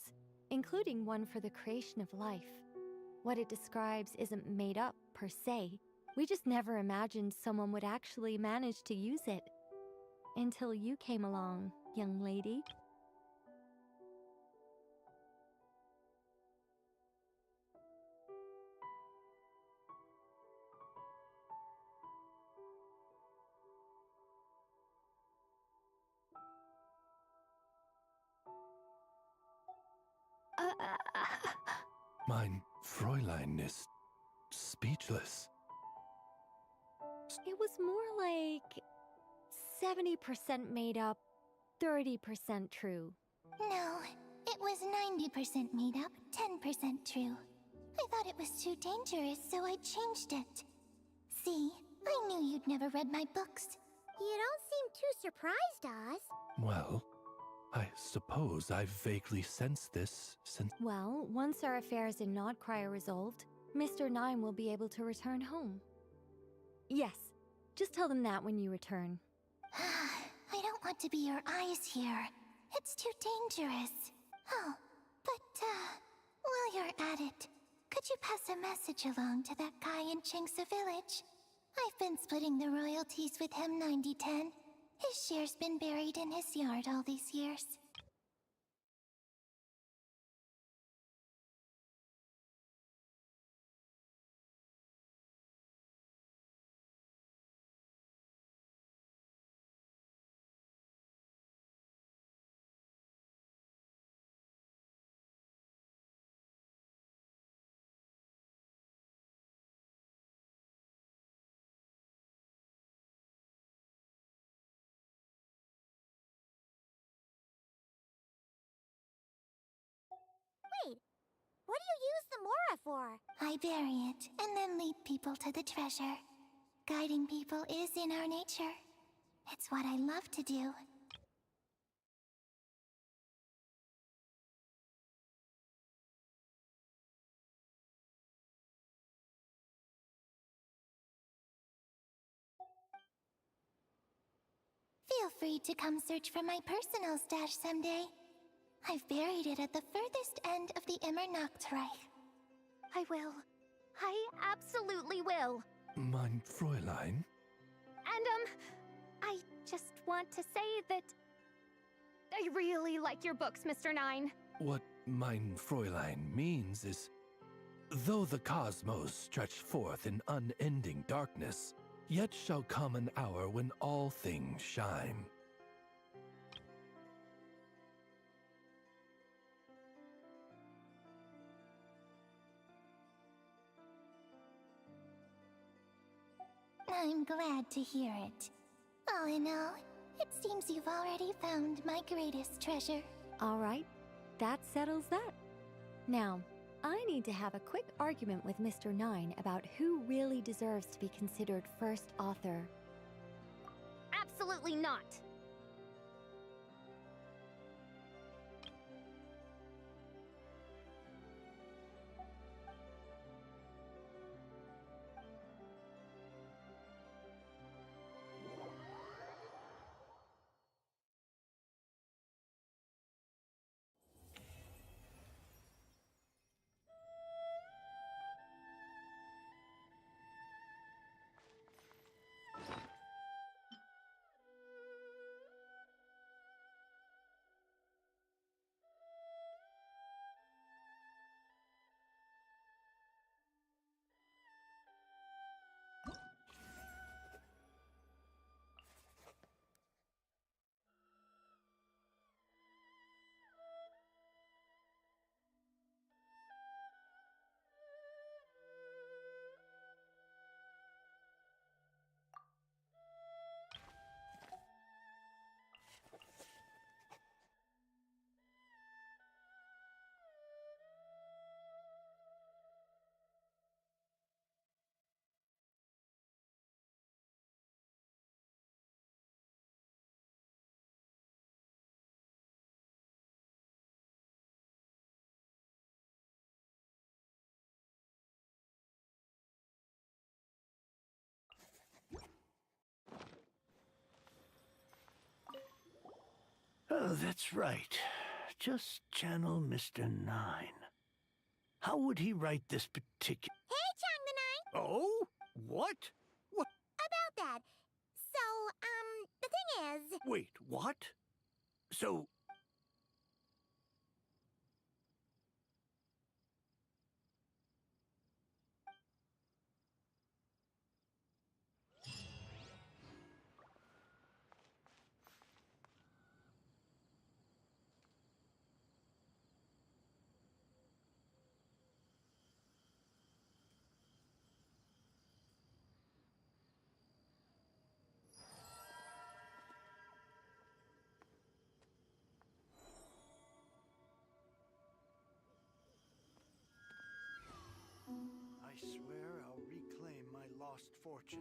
including one for the creation of life. What it describes isn't made up, per se. We just never imagined someone would actually manage to use it. Until you came along, young lady. Mein Fräulein is speechless. It was more like 70% made up, 30% true. No, it was 90% made up, 10% true. I thought it was too dangerous, so I changed it. See, I knew you'd never read my books. You don't seem too surprised, Oz. Well, I suppose I've vaguely sensed this since... Well, once our affairs in Nodcry are resolved, Mr. Nine will be able to return home. Yes, just tell them that when you return. I don't want to be your eyes here. It's too dangerous. Oh, but, while you're at it, could you pass a message along to that guy in Chingsa Village? I've been splitting the royalties with him 90-10. His share's been buried in his yard all these years. Wait, what do you use the Mora for? I bury it, and then lead people to the treasure. Guiding people is in our nature. It's what I love to do. Feel free to come search for my personal stash someday. I've buried it at the furthest end of the Immer Nachtreich. I will. I absolutely will. Mein Fräulein? And, I just want to say that I really like your books, Mr. Nine. What mein Fräulein means is, though the cosmos stretch forth in unending darkness, yet shall come an hour when all things shine. I'm glad to hear it. All in all, it seems you've already found my greatest treasure. All right, that settles that. Now, I need to have a quick argument with Mr. Nine about who really deserves to be considered first author. Absolutely not. That's right. Just channel Mr. Nine. How would he write this particular... Hey, Chang the Nine! Oh? What? What? About that. So, the thing is... Wait, what? So... I swear I'll reclaim my lost fortune.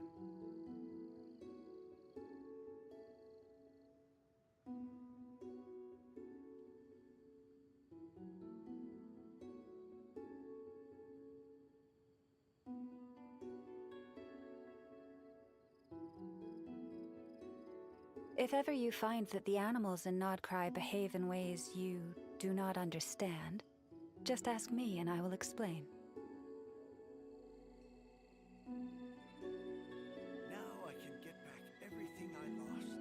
If ever you find that the animals in Nodcry behave in ways you do not understand, just ask me and I will explain. Now I can get back everything I lost.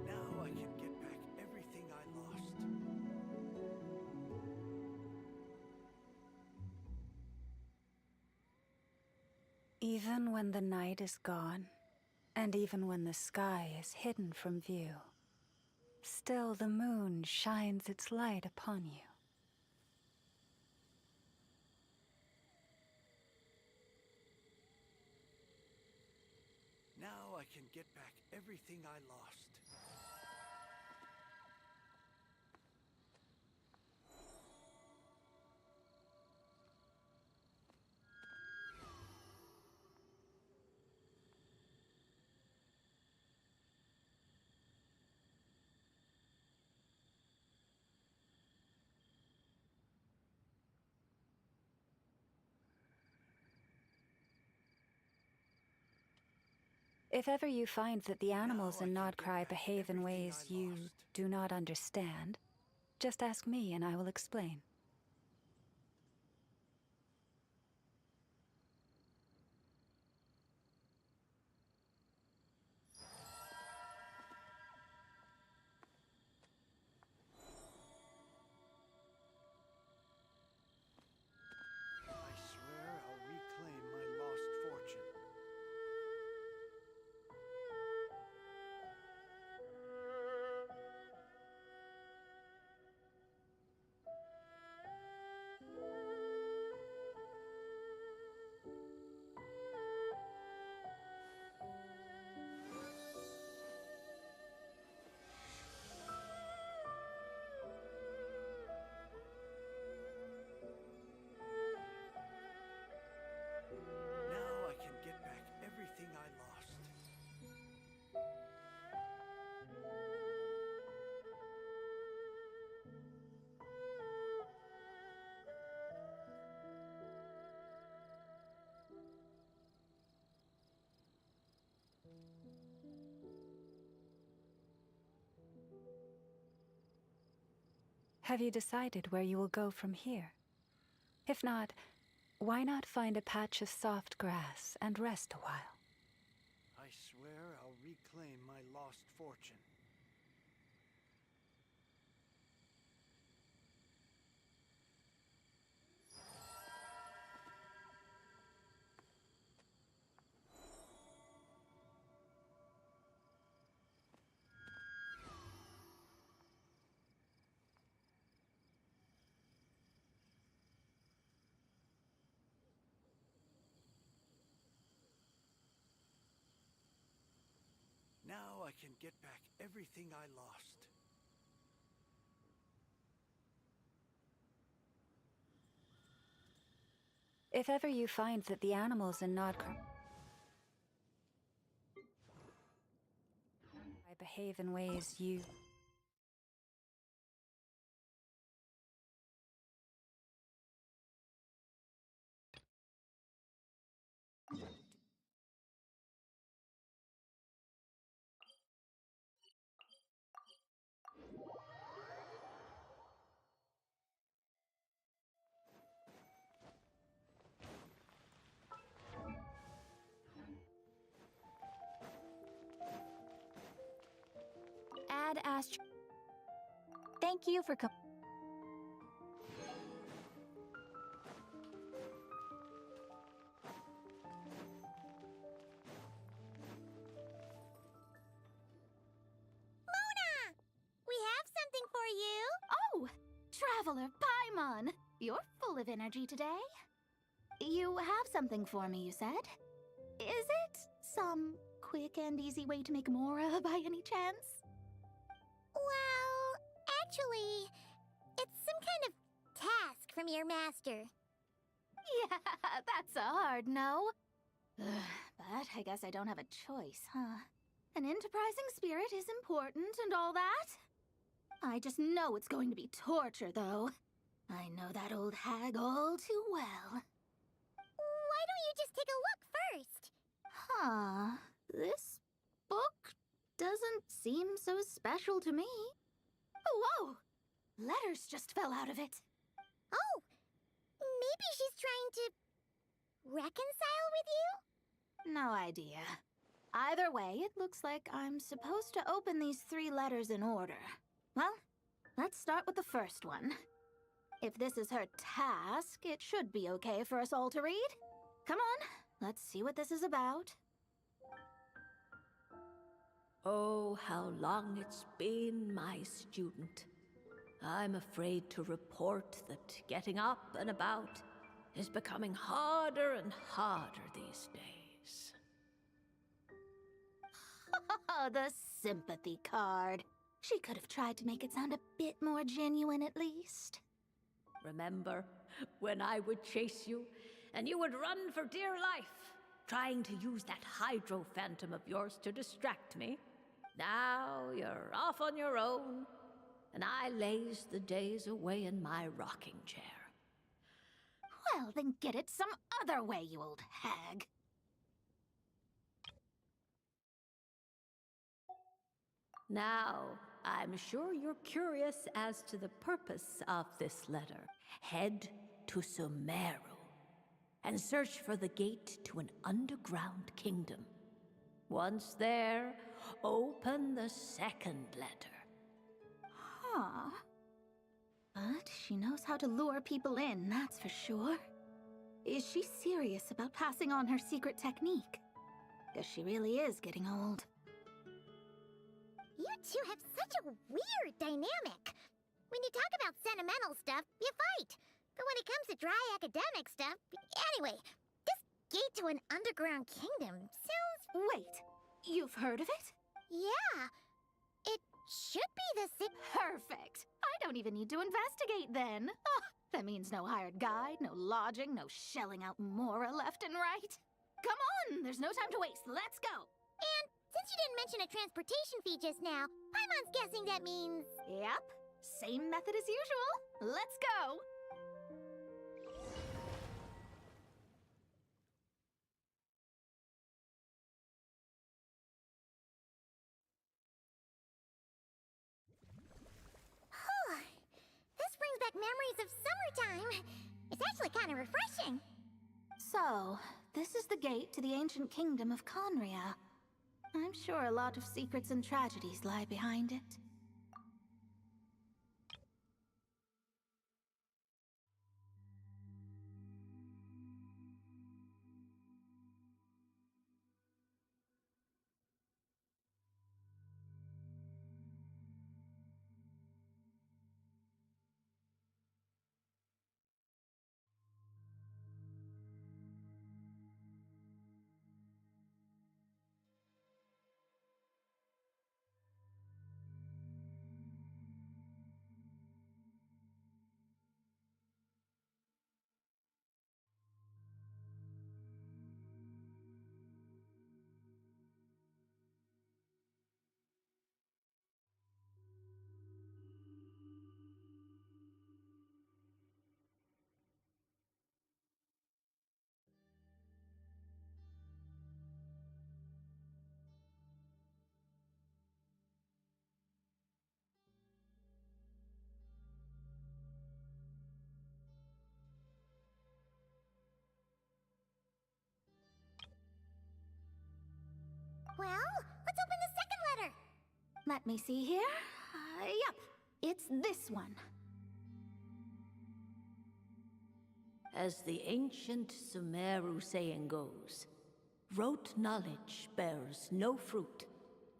Now I can get back everything I lost. Even when the night is gone, and even when the sky is hidden from view, still the moon shines its light upon you. Now I can get back everything I lost. If ever you find that the animals Now I in can get Nodcry back behave in everything ways I you lost. do not understand, just ask me and I will explain. I swear I'll reclaim my lost fortune. Now I can get back everything I lost. Have you decided where you will go from here? If not, why not find a patch of soft grass and rest a while? I swear I'll reclaim my lost fortune. Now I can get back everything I lost. If ever you find that the animals in Nodcry... behave in ways you... Add Astro. Thank you for Mona! We have something for you! Oh! Traveler Paimon! You're full of energy today. You have something for me, you said? Is it some quick and easy way to make Mora by any chance? Well, actually, it's some kind of task from your master. Yeah, that's a hard no. But I guess I don't have a choice, huh? An enterprising spirit is important and all that. I just know it's going to be torture, though. I know that old hag all too well. Why don't you just take a look first? Huh. This book doesn't seem so special to me. Oh, whoa! Letters just fell out of it. Oh! Maybe she's trying to reconcile with you? No idea. Either way, it looks like I'm supposed to open these 3 letters in order. Well, let's start with the first one. If this is her task, it should be okay for us all to read. Come on, let's see what this is about. Oh, how long it's been, my student. I'm afraid to report that getting up and about is becoming harder and harder these days. The sympathy card. She could have tried to make it sound a bit more genuine at least. Remember when I would chase you and you would run for dear life, trying to use that hydro phantom of yours to distract me? Now you're off on your own, and I laze the days away in my rocking chair. Well, then get it some other way, you old hag. Now, I'm sure you're curious as to the purpose of this letter. Head to Sumeru and search for the gate to an underground kingdom. Once there, open the second letter. Huh. But she knows how to lure people in, that's for sure. Is she serious about passing on her secret technique? Because she really is getting old. You two have such a weird dynamic. When you talk about sentimental stuff, you fight. But when it comes to dry academic stuff... Anyway, this gate to an underground kingdom sounds... Wait, you've heard of it? Yeah. It should be the Perfect. I don't even need to investigate then. Oh, that means no hired guide, no lodging, no shelling out Mora left and right. Come on, there's no time to waste. Let's go. And since you didn't mention a transportation fee just now, Paimon's guessing that means... Yep, same method as usual. Let's go. This brings back memories of summertime. It's actually kind of refreshing. So, this is the gate to the ancient kingdom of Conria. I'm sure a lot of secrets and tragedies lie behind it. Let me see here. Yep, it's this one. As the ancient Sumeru saying goes, rote knowledge bears no fruit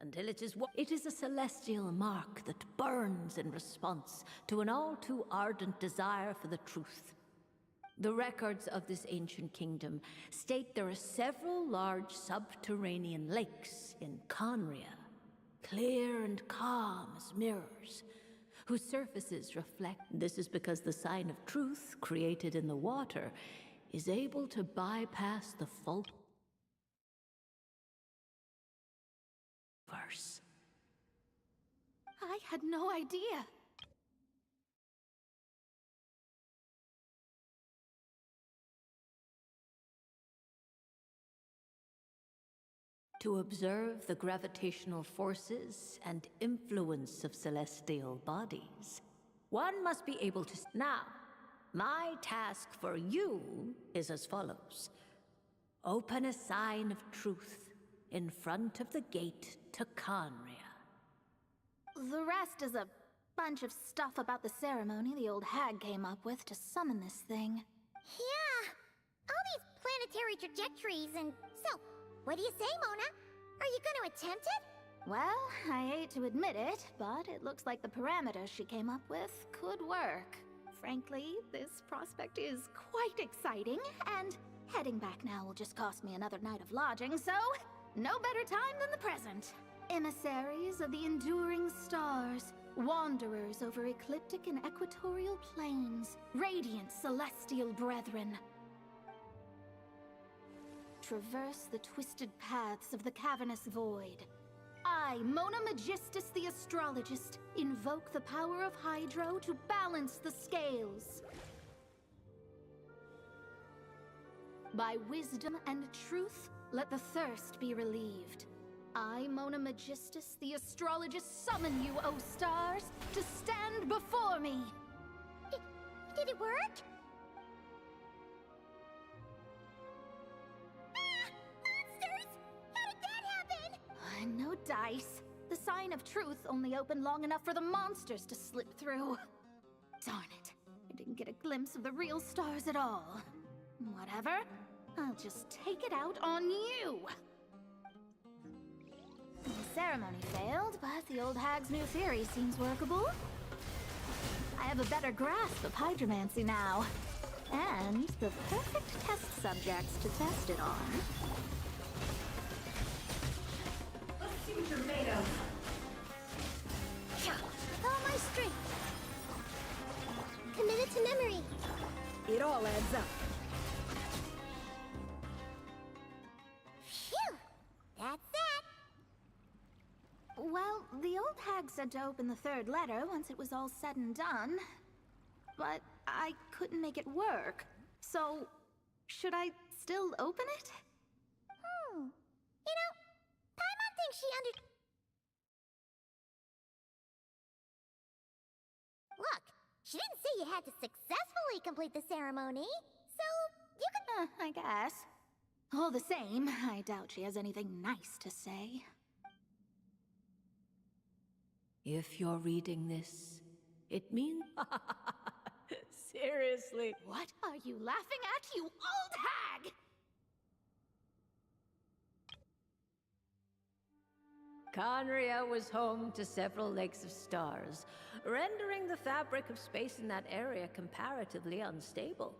until it is it is a celestial mark that burns in response to an all too ardent desire for the truth. The records of this ancient kingdom state there are several large subterranean lakes in Conria, clear and calm as mirrors, whose surfaces reflect. This is because the sign of truth created in the water is able to bypass the fault. Verse. I had no idea. To observe the gravitational forces and influence of celestial bodies, one must be able to... Now, my task for you is as follows. Open a sign of truth in front of the gate to Conria. The rest is a bunch of stuff about the ceremony the old hag came up with to summon this thing. Yeah, all these planetary trajectories and... So, what do you say, Mona? Are you going to attempt it? Well, I hate to admit it, but it looks like the parameters she came up with could work. Frankly, this prospect is quite exciting, and heading back now will just cost me another night of lodging, so no better time than the present. Emissaries of the enduring stars, wanderers over ecliptic and equatorial plains, radiant celestial brethren. Traverse the twisted paths of the cavernous void. I, Mona Magistus the Astrologist, invoke the power of Hydro to balance the scales. By wisdom and truth, let the thirst be relieved. I, Mona Magistus the Astrologist, summon you, O stars, to stand before me! Did it work? No dice. The sign of truth only opened long enough for the monsters to slip through. Darn it. I didn't get a glimpse of the real stars at all. Whatever. I'll just take it out on you. The ceremony failed, but the old hag's new theory seems workable. I have a better grasp of hydromancy now. And the perfect test subjects to test it on. See what you're made of. With all my strength. Committed to memory. It all adds up. Phew! That's that. Well, the old hag said to open the third letter once it was all said and done. But I couldn't make it work. So, should I still open it? You know, Paimon thinks she Look, she didn't say you had to successfully complete the ceremony, so you could... I guess. All the same, I doubt she has anything nice to say. If you're reading this, it means... Seriously. What are you laughing at, you old hag? Conria was home to several lakes of stars, rendering the fabric of space in that area comparatively unstable.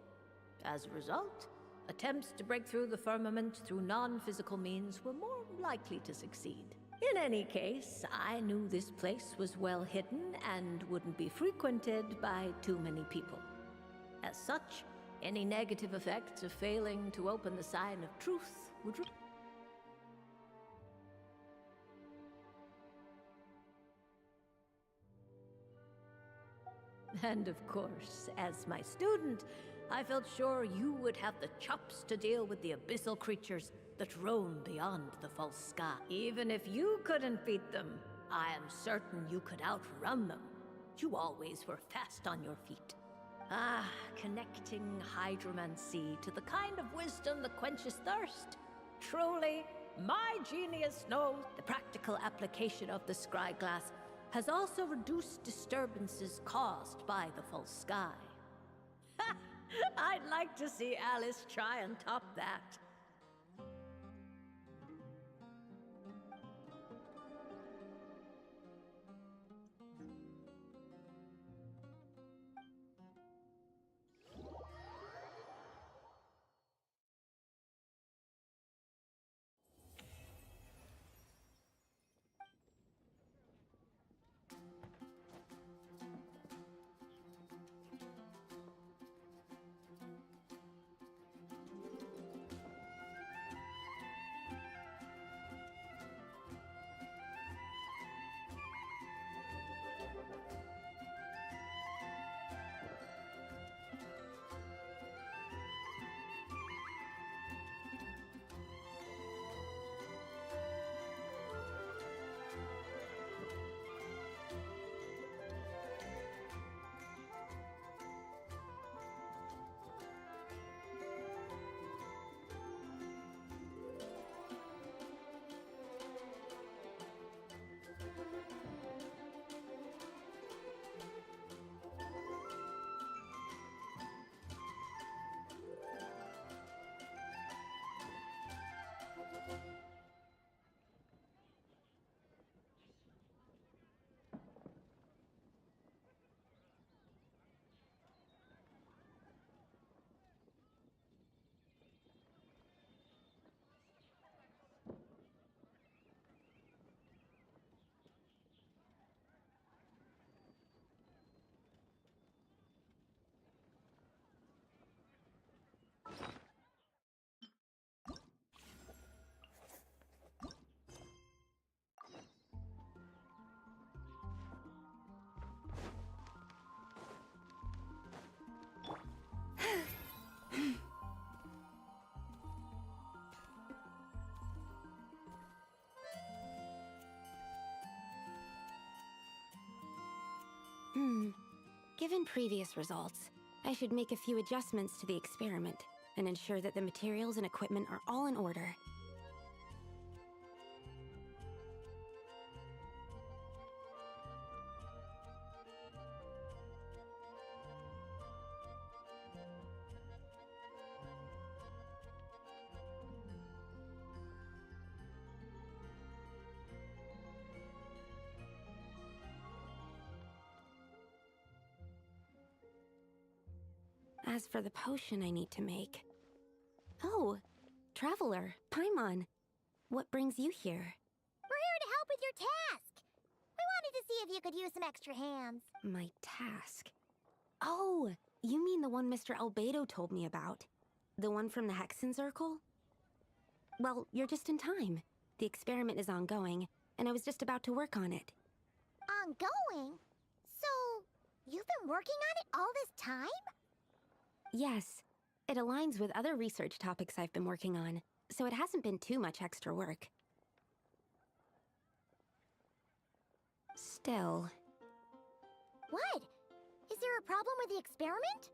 As a result, attempts to break through the firmament through non-physical means were more likely to succeed. In any case, I knew this place was well hidden and wouldn't be frequented by too many people. As such, any negative effects of failing to open the sign of truth would... And of course, as my student, I felt sure you would have the chops to deal with the abyssal creatures that roam beyond the false sky. Even if you couldn't beat them, I am certain you could outrun them. You always were fast on your feet. Ah, connecting hydromancy to the kind of wisdom that quenches thirst. Truly, My genius knows the practical application of the scryglass has also reduced disturbances caused by the false sky. I'd like to see Alice try and top that. Given previous results, I should make a few adjustments to the experiment and ensure that the materials and equipment are all in order. As for the potion I need to make... Oh, Traveler, Paimon, what brings you here? We're here to help with your task. We wanted to see if you could use some extra hands. My task? Oh, you mean the one Mr. Albedo told me about? The one from the Hexen Circle? Well, you're just in time. The experiment is ongoing, and I was just about to work on it. Ongoing? So, you've been working on it all this time? Yes. It aligns with other research topics I've been working on, so it hasn't been too much extra work. Still... What? Is there a problem with the experiment?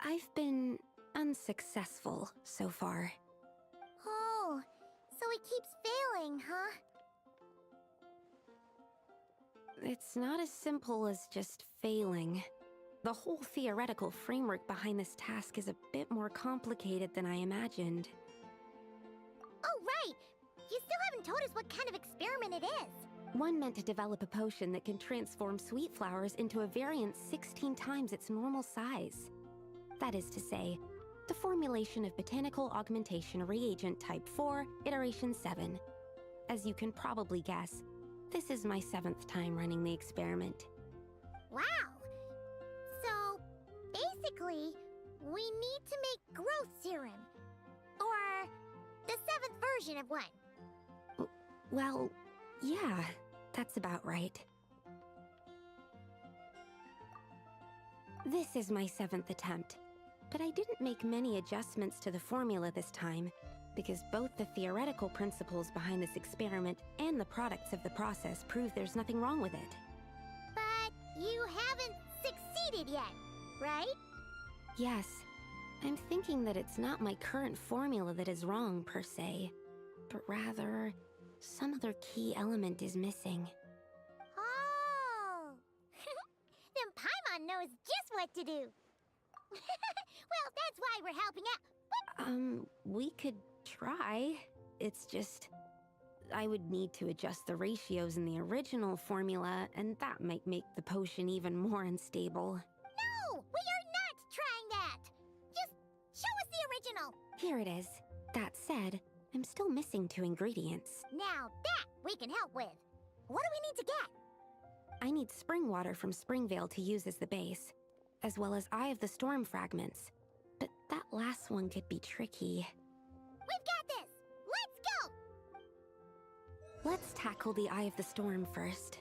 I've been unsuccessful so far. Oh, so it keeps failing, huh? It's not as simple as just failing. The whole theoretical framework behind this task is a bit more complicated than I imagined. Oh, right! You still haven't told us what kind of experiment it is. One meant to develop a potion that can transform sweet flowers into a variant 16 times its normal size. That is to say, the formulation of botanical augmentation reagent type 4, iteration 7. As you can probably guess, this is my 7th time running the experiment. Wow! So, basically, we need to make growth serum. Or the 7th version of one. Well, yeah, that's about right. This is my 7th attempt, but I didn't make many adjustments to the formula this time, because both the theoretical principles behind this experiment and the products of the process prove there's nothing wrong with it. But you haven't succeeded yet, right? Yes. I'm thinking that it's not my current formula that is wrong, per se. but rather some other key element is missing. Oh! Then Paimon knows just what to do. Well, that's why we're helping out. We could try. It's just, I would need to adjust the ratios in the original formula, and that might make the potion even more unstable. No! We are not trying that! Just show us the original! Here it is. That said, I'm still missing 2 ingredients. Now that we can help with. What do we need to get? I need spring water from Springvale to use as the base, as well as Eye of the Storm fragments. But that last one could be tricky. We've got this! Let's go! Let's tackle the Eye of the Storm first.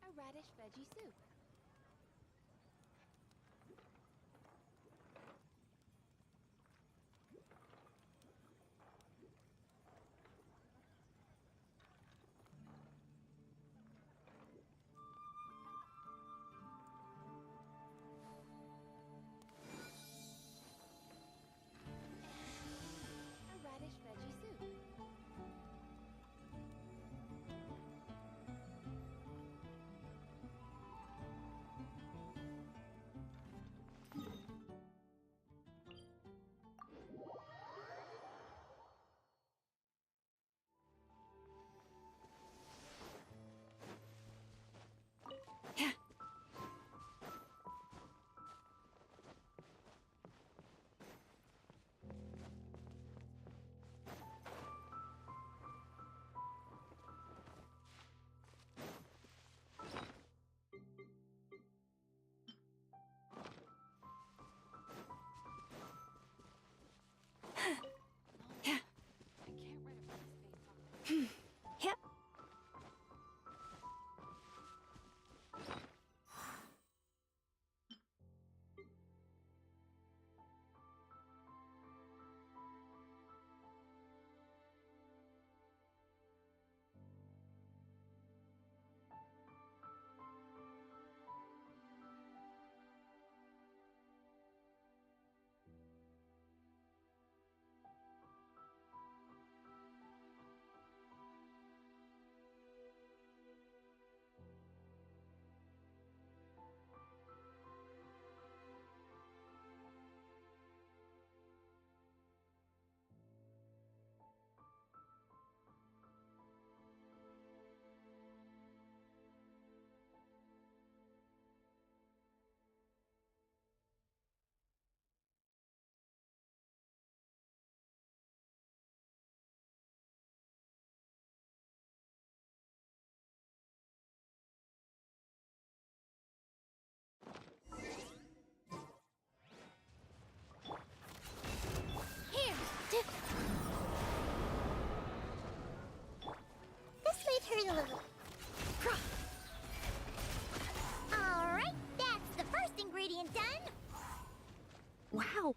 A radish veggie soup. A radish veggie soup. Yep. Here, dip. This way through the little. Alright, that's the first ingredient done. Wow.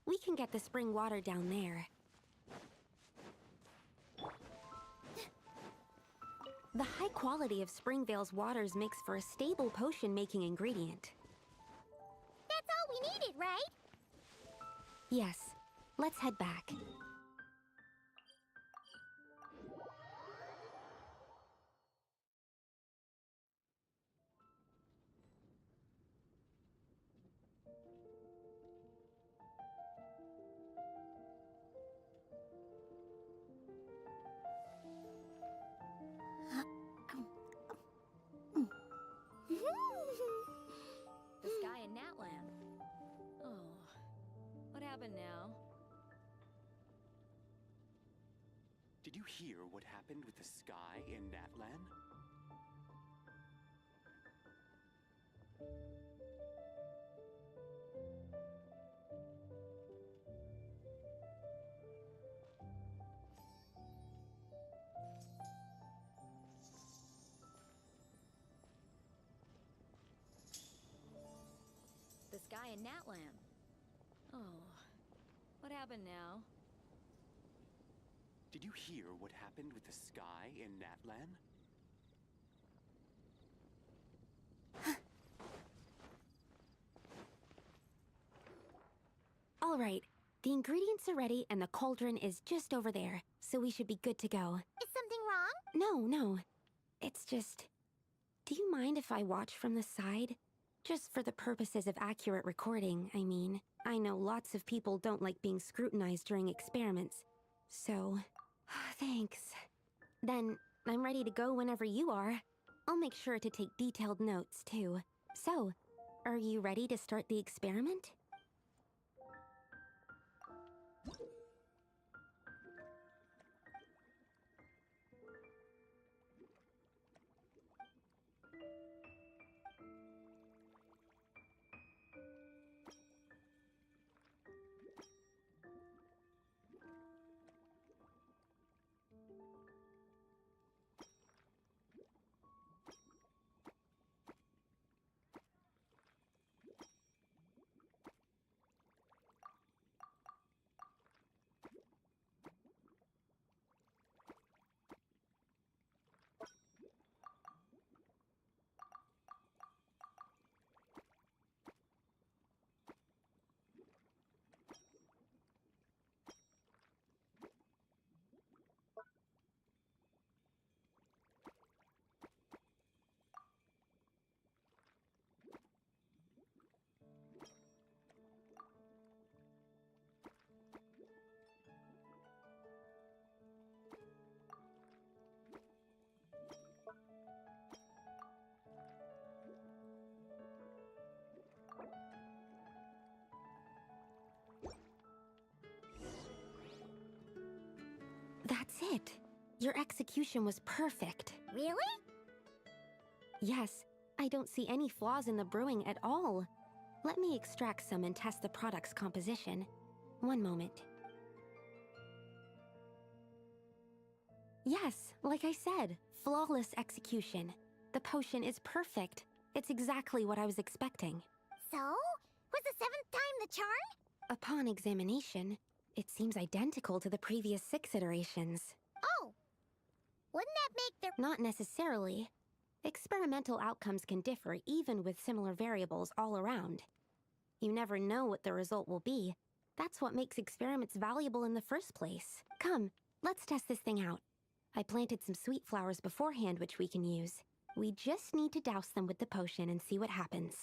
We can get the spring water down there. The high quality of Springvale's waters makes for a stable potion-making ingredient. That's all we needed, right? Yes, let's head back. The sky in Natland. Oh, what happened now? Did you hear what happened with the sky in Natlan? The sky in Natland. Oh, what happened now? Did you hear what happened with the sky in Natlan? All right, the ingredients are ready and the cauldron is just over there, so we should be good to go. Is something wrong? No. It's just... Do you mind if I watch from the side? Just for the purposes of accurate recording, I mean. I know lots of people don't like being scrutinized during experiments, so... Thanks. Then, I'm ready to go whenever you are. I'll make sure to take detailed notes, too. So, are you ready to start the experiment? That's it. Your execution was perfect. Really? Yes, I don't see any flaws in the brewing at all. Let me extract some and test the product's composition. One moment. Yes, like I said, flawless execution. The potion is perfect. It's exactly what I was expecting. So? Was the 7th time the charm? Upon examination, it seems identical to the previous 6 iterations. Oh! Wouldn't that make their... Not necessarily. Experimental outcomes can differ even with similar variables all around. You never know what the result will be. That's what makes experiments valuable in the first place. Come, let's test this thing out. I planted some sweet flowers beforehand which we can use. We just need to douse them with the potion and see what happens.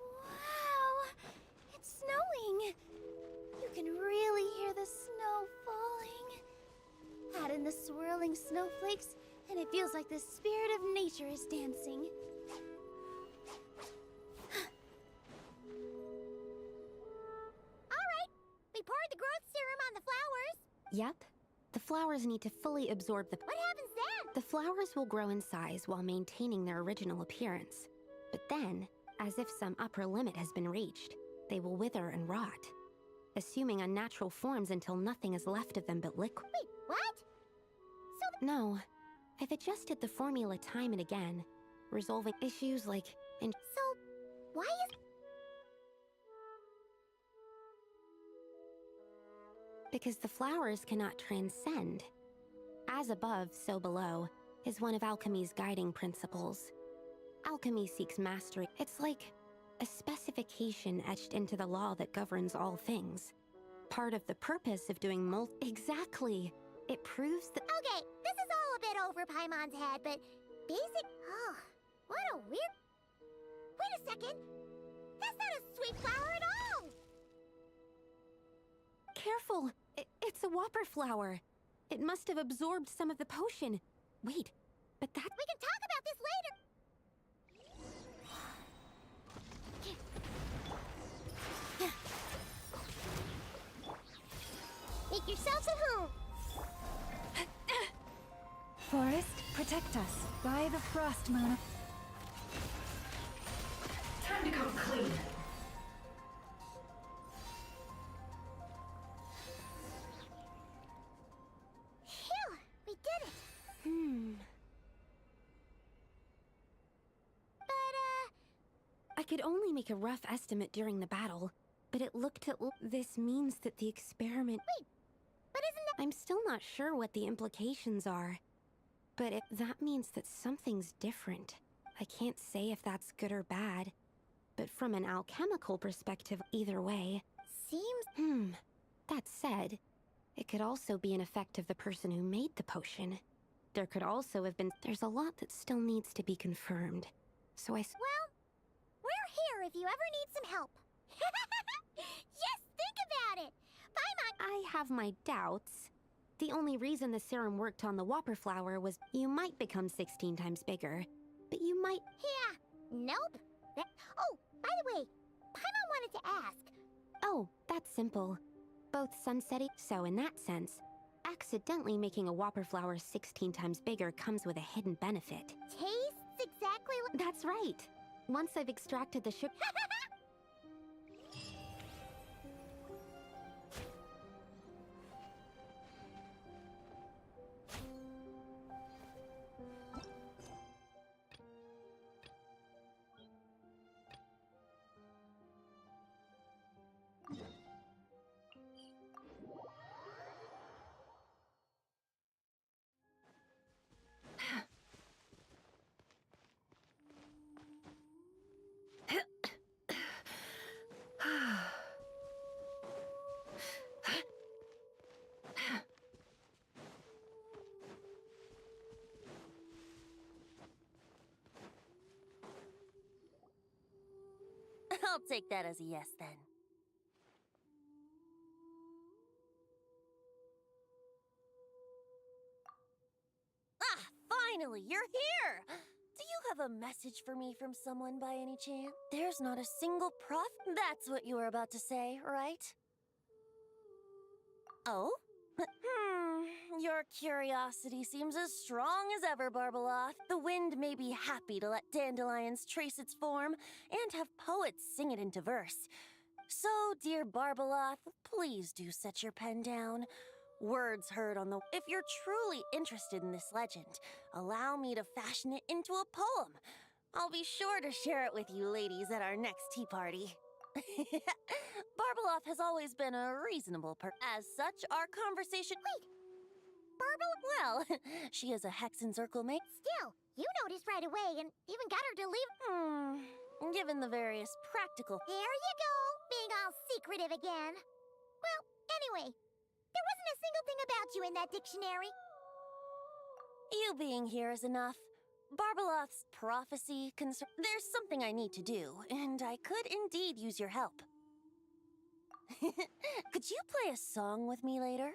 Wow! It's snowing! You can really hear the snow falling. Add in the swirling snowflakes, and it feels like the spirit of nature is dancing. Alright! We poured the growth serum on the flowers. Yep. The flowers need to fully absorb the... What happens then? The flowers will grow in size while maintaining their original appearance. But then, as if some upper limit has been reached, they will wither and rot, assuming unnatural forms until nothing is left of them but liquid. Wait, what? So No. I've adjusted the formula time and again, resolving issues like... So, why is... because the flowers cannot transcend. As above, so below is one of alchemy's guiding principles. Alchemy seeks mastery. It's like a specification etched into the law that governs all things. Part of the purpose of doing Exactly. It proves that— Okay, this is all a bit over Paimon's head, but basic— Oh, what a weird— Wait a second! That's not a sweet flower at all! Careful! It's a whopper flower. It must have absorbed some of the potion. Wait, but that— We can talk about this later! Make yourselves at home! Forest, protect us by the frost moon. Time to come clean. Phew! We did it! I could only make a rough estimate during the battle, but it looked at— This means that the experiment— Wait, but isn't that— I'm still not sure what the implications are, but that means that something's different. I can't say if that's good or bad, but from an alchemical perspective, either way— Seems— That said, it could also be an effect of the person who made the potion. There could also have been— There's a lot that still needs to be confirmed, so Well, we're here if you ever need some help. Yes, think about it! Paimon— I have my doubts. The only reason the serum worked on the whopper flower was you might become 16 times bigger, but you might— Yeah, nope. Oh, by the way, Paimon wanted to ask. Oh, that's simple. Both sunsetting— So in that sense, accidentally making a whopper flower 16 times bigger comes with a hidden benefit. Tastes exactly like— That's right. Once I've extracted the sugar— I'll take that as a yes, then. Ah, finally, you're here! Do you have a message for me from someone by any chance? There's not a single That's what you were about to say, right? Oh? Your curiosity seems as strong as ever, Barbeloth. The wind may be happy to let dandelions trace its form and have poets sing it into verse. So, dear Barbeloth, please do set your pen down. Words heard on the— If you're truly interested in this legend, allow me to fashion it into a poem. I'll be sure to share it with you ladies at our next tea party. Barbeloth has always been a reasonable As such, our conversation— Wait! Barbeloth— Well, she is a Hexenzirkel mate. Still, you noticed right away and even got her to leave— Given the various practical— There you go, being all secretive again. Well, anyway, there wasn't a single thing about you in that dictionary. You being here is enough. Barbeloth's prophecy There's something I need to do, and I could indeed use your help. Could you play a song with me later?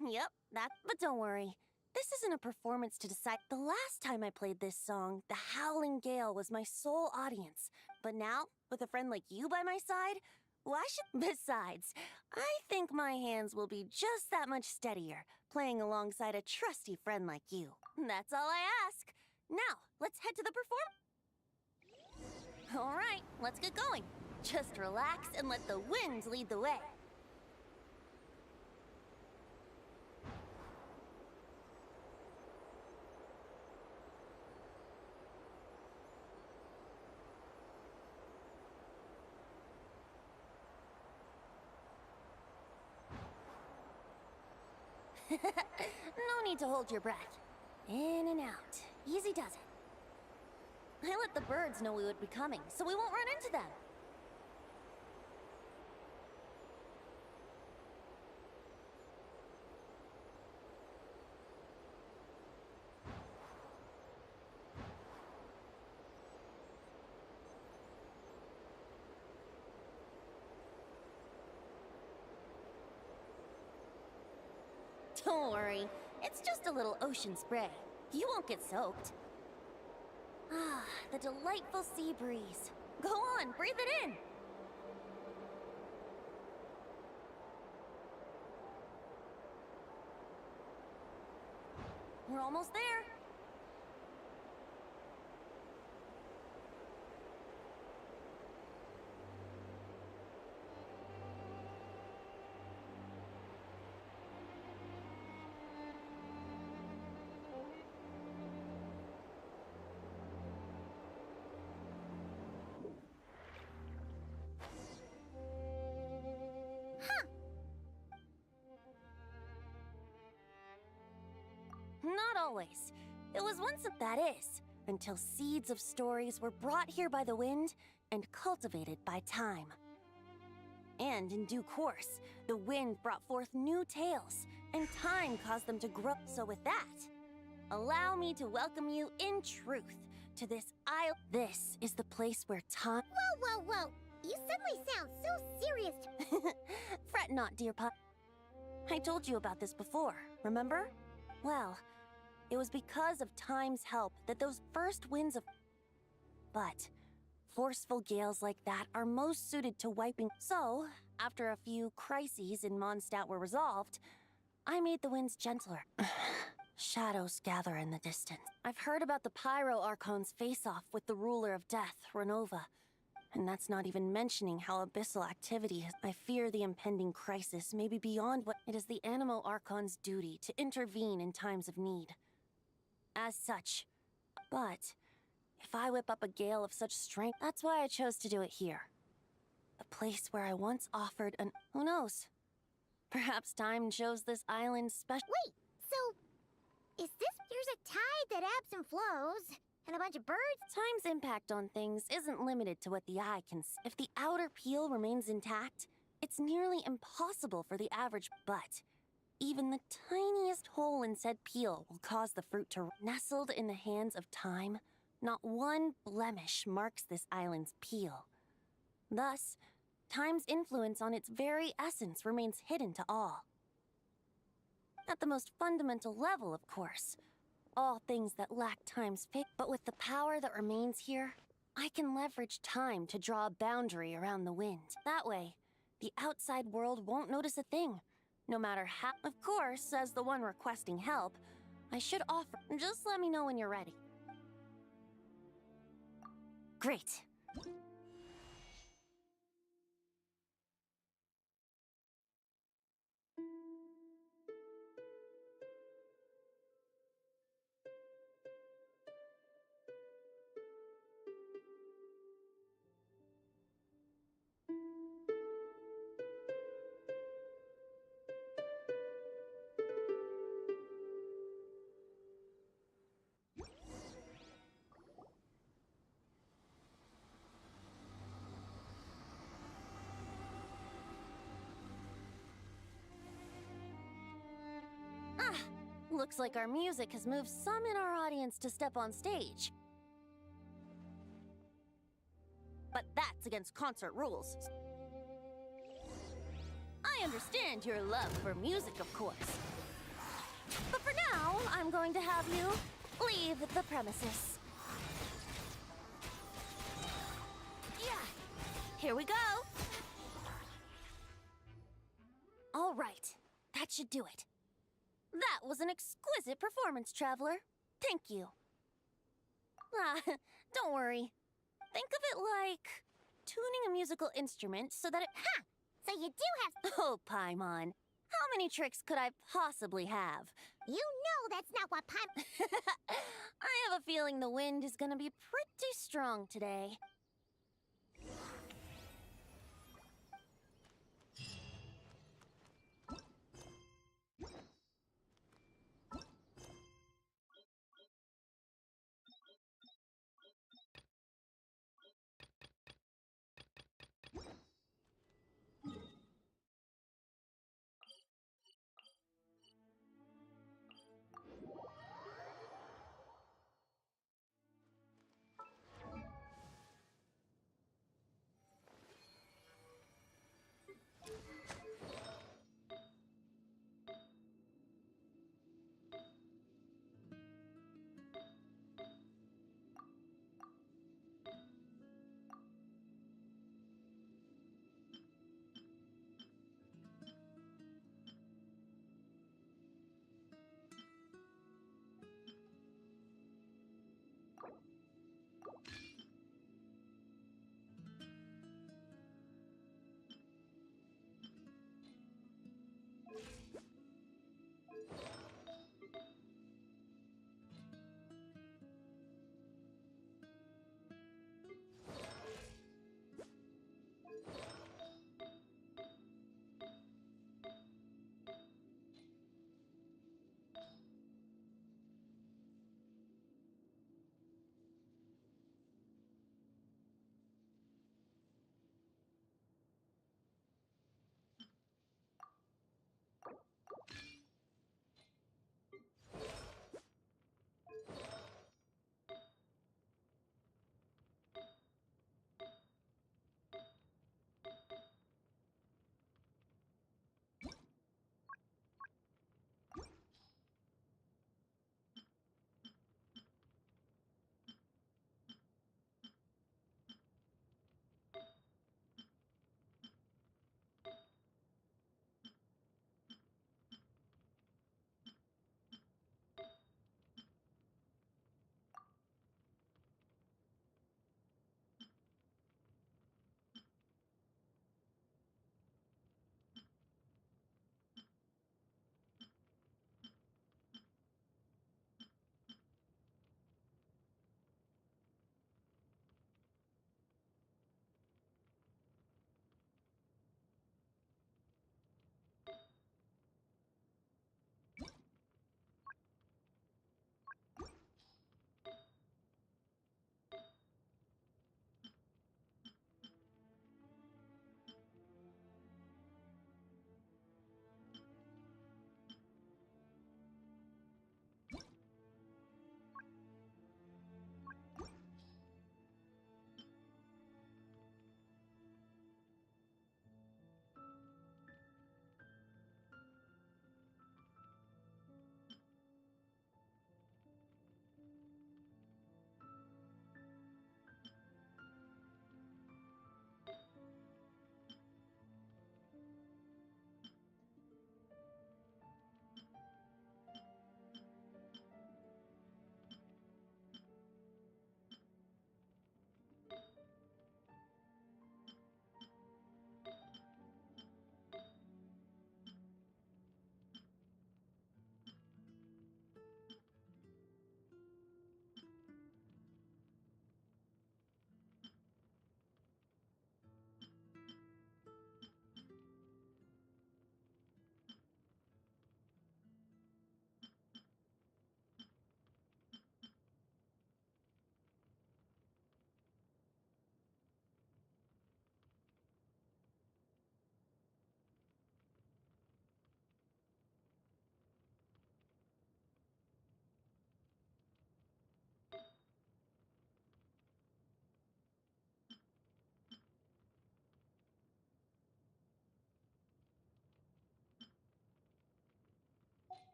Yep, but don't worry. This isn't a performance to decide. The last time I played this song, the Howling Gale was my sole audience. But now, with a friend like you by my side, why should— Besides, I think my hands will be just that much steadier, playing alongside a trusty friend like you. That's all I ask. Now, let's head to the All right, let's get going. Just relax and let the winds lead the way. No need to hold your breath. In and out. Easy does it. I let the birds know we would be coming, so we won't run into them. Don't worry, it's just a little ocean spray. You won't get soaked. Ah, the delightful sea breeze. Go on, breathe it in. We're almost there. Not always. It was once that is, until seeds of stories were brought here by the wind and cultivated by time. And in due course, the wind brought forth new tales, and time caused them to grow. So with that, allow me to welcome you in truth to this isle. This is the place where time— Whoa! You suddenly sound so serious. Fret not, dear pup. I told you about this before, remember? Well, it was because of time's help that those first winds of— But forceful gales like that are most suited to wiping. So, after a few crises in Mondstadt were resolved, I made the winds gentler. Shadows gather in the distance. I've heard about the Pyro Archon's face-off with the ruler of death, Renova. And that's not even mentioning how abyssal activity is. I fear the impending crisis may be beyond what— It is the Animo Archon's duty to intervene in times of need. As such. But if I whip up a gale of such strength, that's why I chose to do it here. The place where I once offered an— Who knows? Perhaps time chose this island special— Wait, so is this— There's a tide that ebbs and flows, and a bunch of birds? Time's impact on things isn't limited to what the eye can see. If the outer peel remains intact, it's nearly impossible for the average— But even the tiniest hole in said peel will cause the fruit to— Nestled in the hands of time, not one blemish marks this island's peel. Thus, time's influence on its very essence remains hidden to all. At the most fundamental level, of course. All things that lack time's fate. But with the power that remains here, I can leverage time to draw a boundary around the wind. That way, the outside world won't notice a thing, no matter how— Of course, as the one requesting help, I should offer— Just let me know when you're ready. Great. Looks like our music has moved some in our audience to step on stage. But that's against concert rules. I understand your love for music, of course. But for now, I'm going to have you leave the premises. Yeah, here we go. All right, that should do it. That was an exquisite performance, Traveler. Thank you. Don't worry. Think of it like tuning a musical instrument so that it— Ha! So you do have— Oh, Paimon. How many tricks could I possibly have? You know that's not what I have a feeling the wind is gonna be pretty strong today.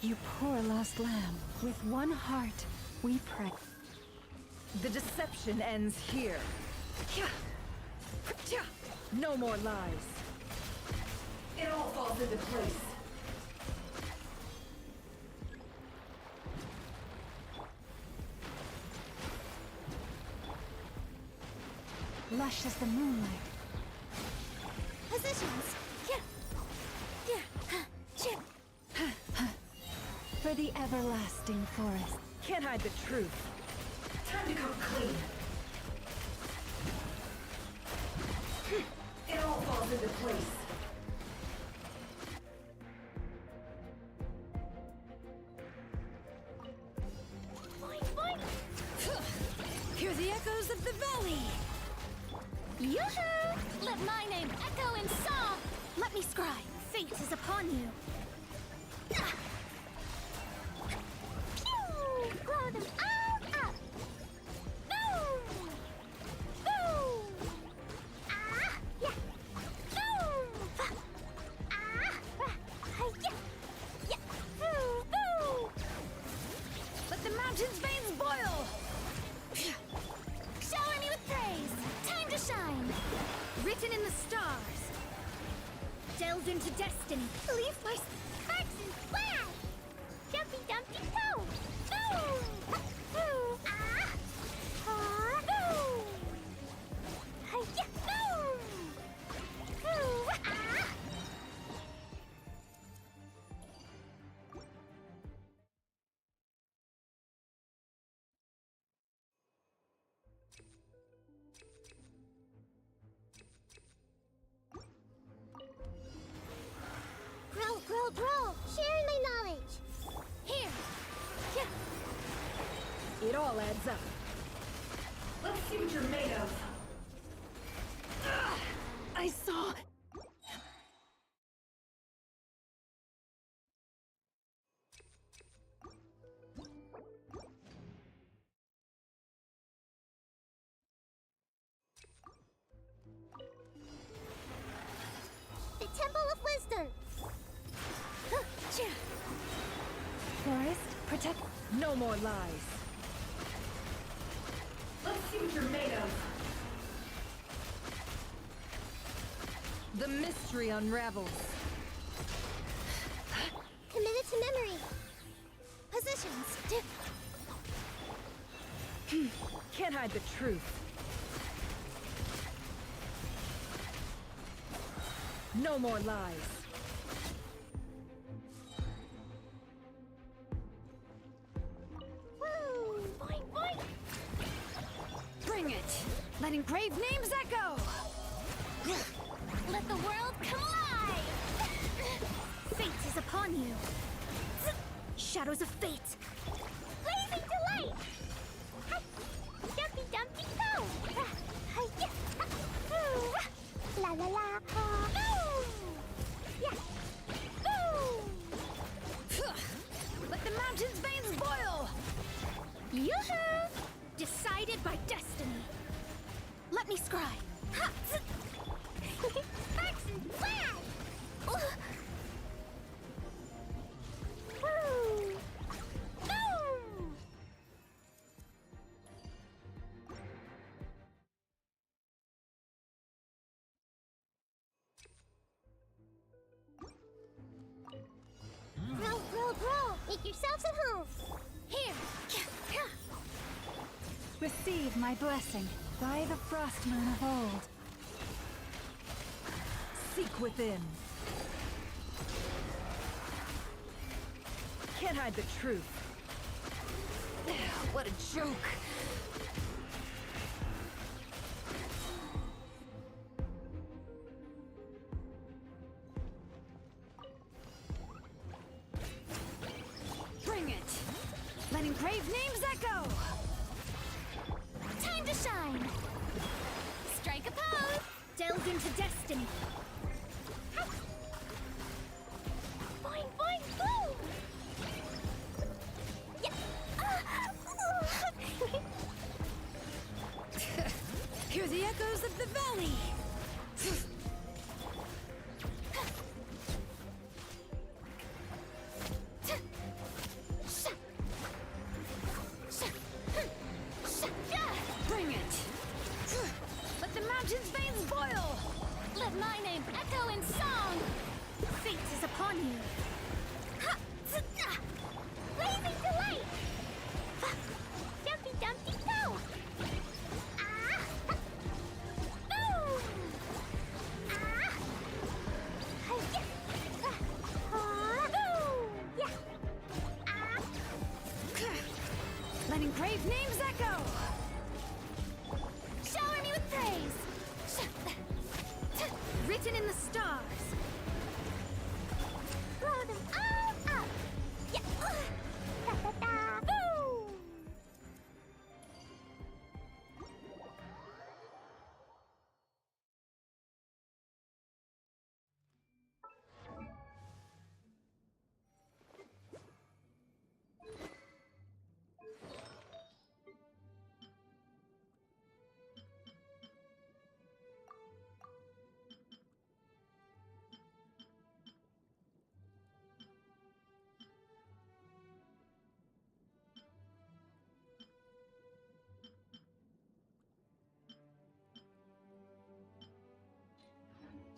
You poor lost lamb. With one heart, we pray. The deception ends here. No more lies. It all falls into place. Lush as the moonlight. Positions. For the everlasting forest. Can't hide the truth. Time to come clean. It all falls into place. Hear the echoes of the valley! Yoo-hoo! Let my name echo in song! Let me scry. Fate is upon you. Pew! Blow them all up! Boom! Boom! Ah! Yeah! Boom! Ah! Yeah! Yeah! Boo! Boo! Let the mountain's veins boil! Shower me with praise! Time to shine! Written in the stars! Delved into destiny! Leave my sparks and fly! Jumpy Dumpty Go! Boom! Boom! Ah! Ah! Boom! Hi-ya! Boom! Boom! Ah! Grow! Sharing my knowledge! Here! Yeah! It all adds up. Let's see what you're made of. I saw... The Temple of Wisdom. Forest, protect. No more lies. Let's see what you're made of. The mystery unravels. Committed to memory. Positions. Can't hide the truth. No more lies. Woo! Boing, boing! Bring it! Let engraved names echo! Let the world come alive! Fate is upon you. Shadows of fate. Blazing delight! Dumpy Dumpty Go! La la la! Boom! Yeah! Boom! Let the mountain's veins boil! Yoo-hoo! Decided by destiny. Let me scry. Ha! Sparks and flag! Woo! Boom! Grow! Make yourselves at home. Here. Receive my blessing by the frost moon of old. Seek within. Can't hide the truth. What a joke! Bring it! Let engraved names echo! Time to shine. Strike a pose. Delved into destiny. Boing, boing, boom! Yeah. Hear the echoes of the valley! letting brave names echo! Shower me with praise! Written in the stars! Blow them all up! Yeah! Da-da-da! Woo!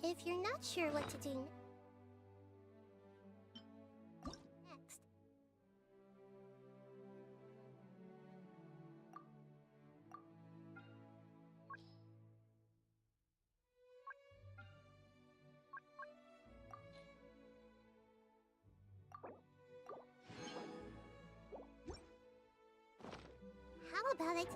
If you're not sure what to do next, how about it?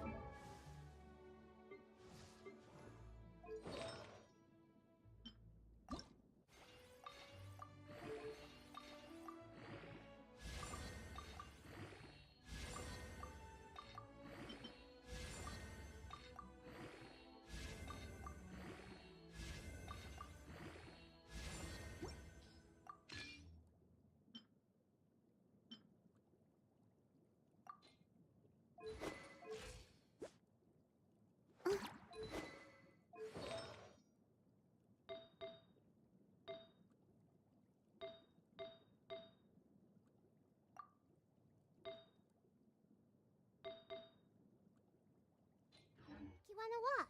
You wanna walk?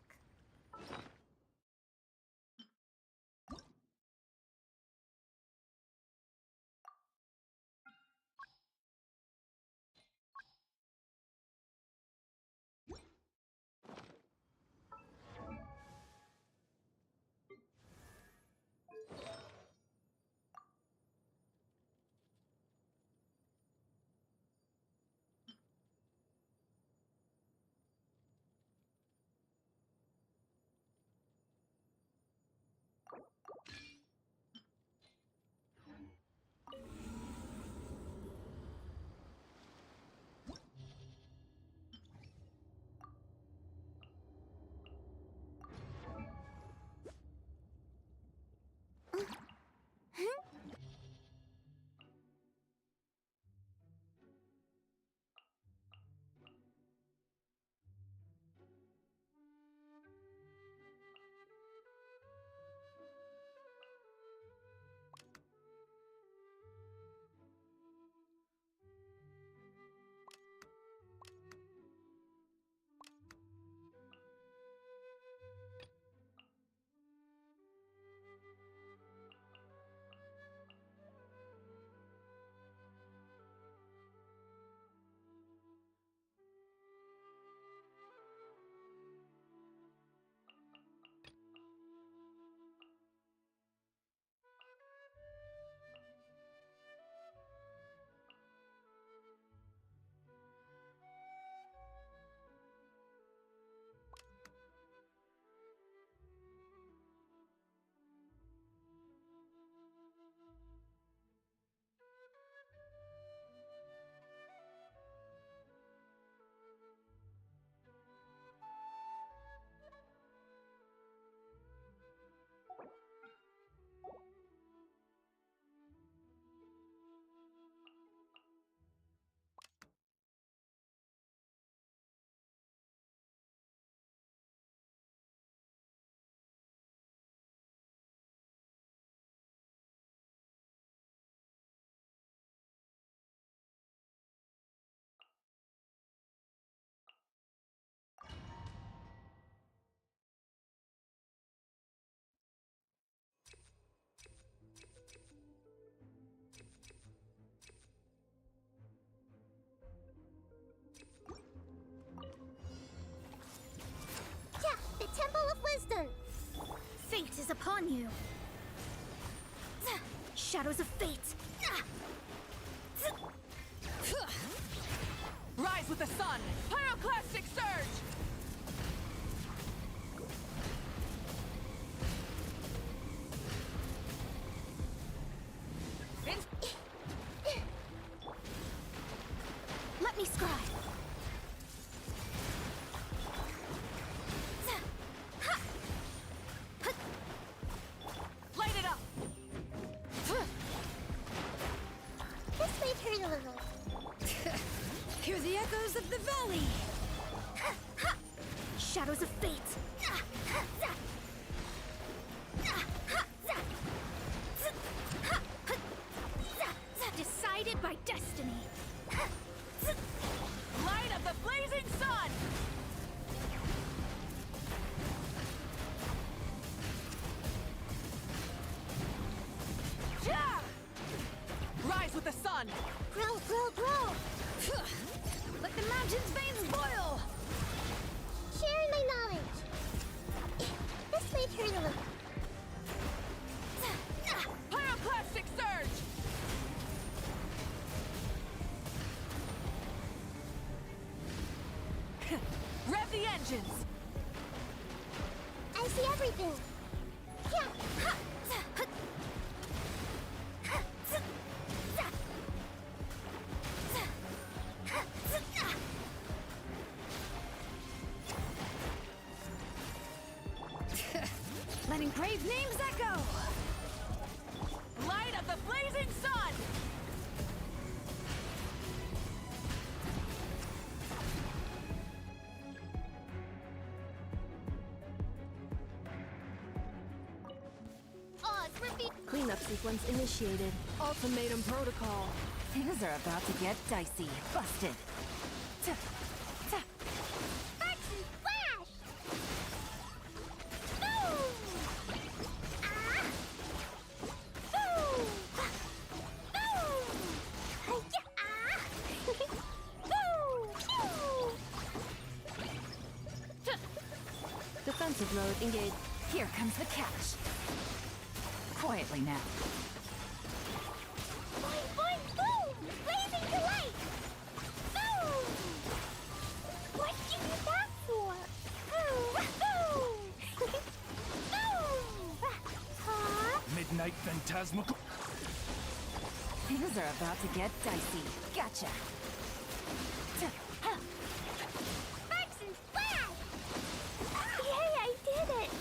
Wisdom! Fate is upon you. Shadows of fate. Rise Rise with the sun! Pyroclastic surge! Let me scribe. Light it up! This may turn a little. Hear the echoes of the valley! Shadows of fate. Decided by destiny. Light of the blazing sun! Yeah! Rise with the sun! Grow, grow, grow! Let the mountain's veins boil! Sharing my knowledge. This may turn a little. Pyroclastic surge! Rev the engines! I see everything. Letting brave names echo! Light of the blazing sun! Oz, repeat. Cleanup sequence initiated. Ultimatum protocol. Things are about to get dicey. Busted. Sparks and flash! Boom! Ah! Boom! Boom! Hi-ya! Ah! Boom! Pew! Defensive mode engaged. Here comes the catch. Quietly now. Boing, boing, boom! Blazing to light! Boom! What did you do that for? Boom! Boom! Boom! Huh? Midnight Phantasmical. Things are about to get dicey. Gotcha. Sparks and flash! Yay, I did it!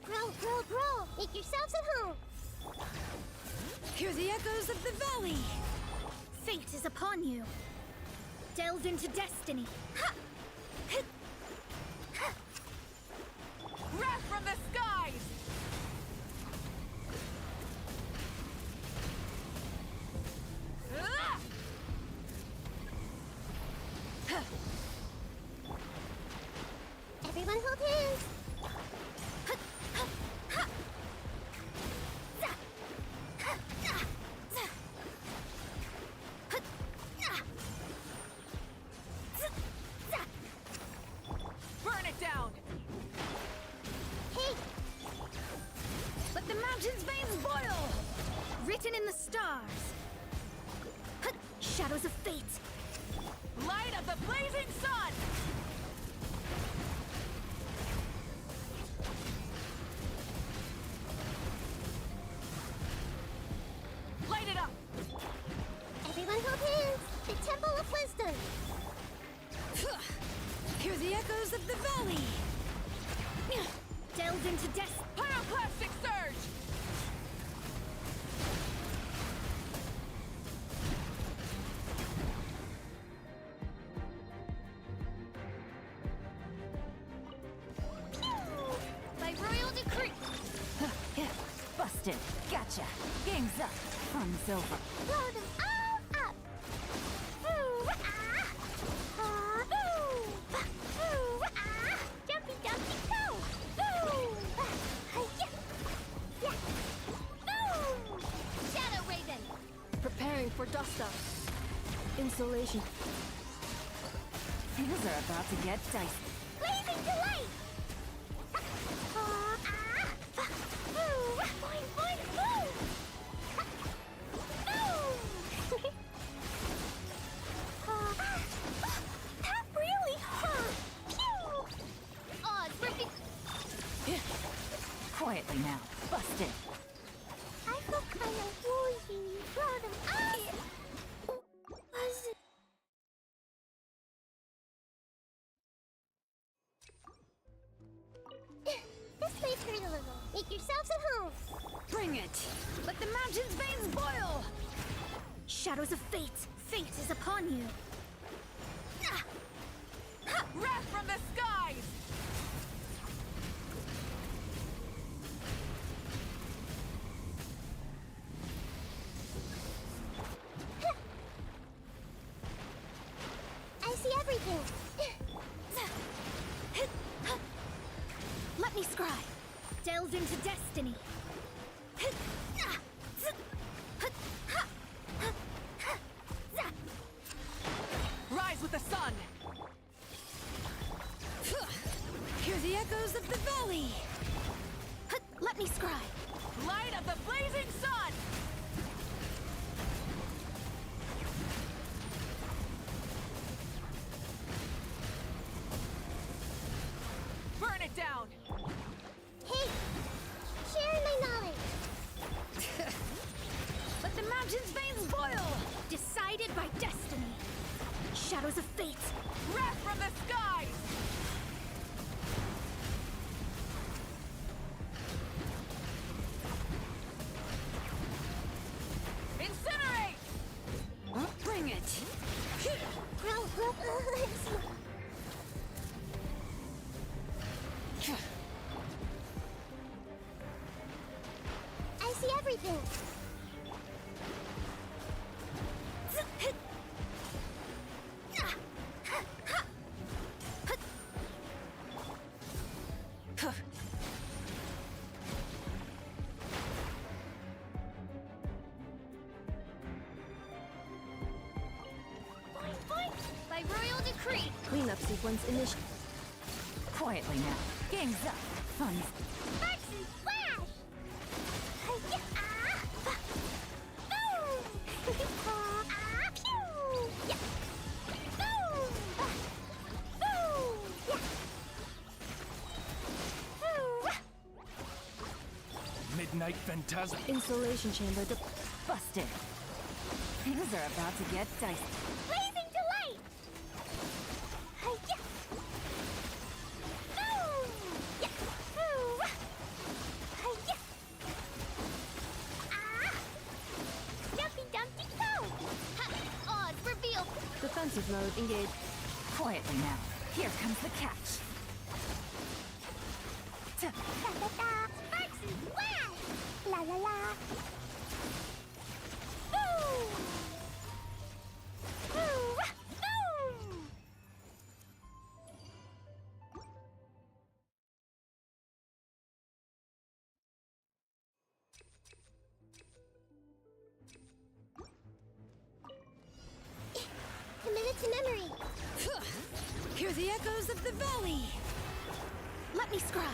Grow, grow, grow! Make yourselves at home! Hear the echoes of the valley! Fate is upon you. Delve into destiny. Breath from the skies! Ah! Everyone hold hands! Burn it down! Hey! Let the mountain's veins boil! Written in the stars. Shadows of fate. Light of the blazing sun! Light it up! Everyone hold hands! The Temple of Wisdom! Hear the echoes of the valley! Delve into destiny. Pyroclastic surge! By royal decree! Gotcha. Game's up. Fun's over. Blow them all up! Ooh, ah! Ooh! Ooh, ah! Jumpy, jumpy, go! Ooh! Yeah! Yeah! Ooh! Shadow Raven! Preparing for dust up. Insulation. Things are about to get dicey. Blazing delight! Ooh! Boing, boing, boom! Ooh! That really hurt! Pew! Odds, Ricky! Quietly now. Busted. I feel kind of woozy. Blow them up! Was it? This place hurt a little. Make yourselves at home. Bring it! Let the mountain's veins boil! Shadows of fate! Fate is upon you! Wrath from the skies! I see everything. Let me scry! Delve into destiny! Rise with the sun! Hear the echoes of the valley! Let me scry! Light of the blazing sun! Burn it down! Hey! Sharing my knowledge. Let the mountain's veins boil! Decided by destiny! Shadows of fate! Wrath from the skies! Incinerate! Bring it! I see everything. Boing, boing. By royal decree. Cleanup sequence initial. Quietly now. Game's up. Fun's Sparks and flash! Hi-ya, ah! Boom! Ah, pew! Yeah! Boom! Boom! Yeah! Ooh! Midnight Phantasm. Insulation chamber. busted. Things are about to get dicey. Blazing delight! Hi-ya! Boom! Yeah! Ooh! Hi-ya! Ah! Jumpy Dumpty Go! Ha! Odds revealed! Defensive mode engaged. Quietly now. Here comes the catch. Ta-ta-ta! Sparks and flash! La-la-la! Boom! Ooh! Boom! Committed to memory. Hear the echoes of the valley! Let me scry!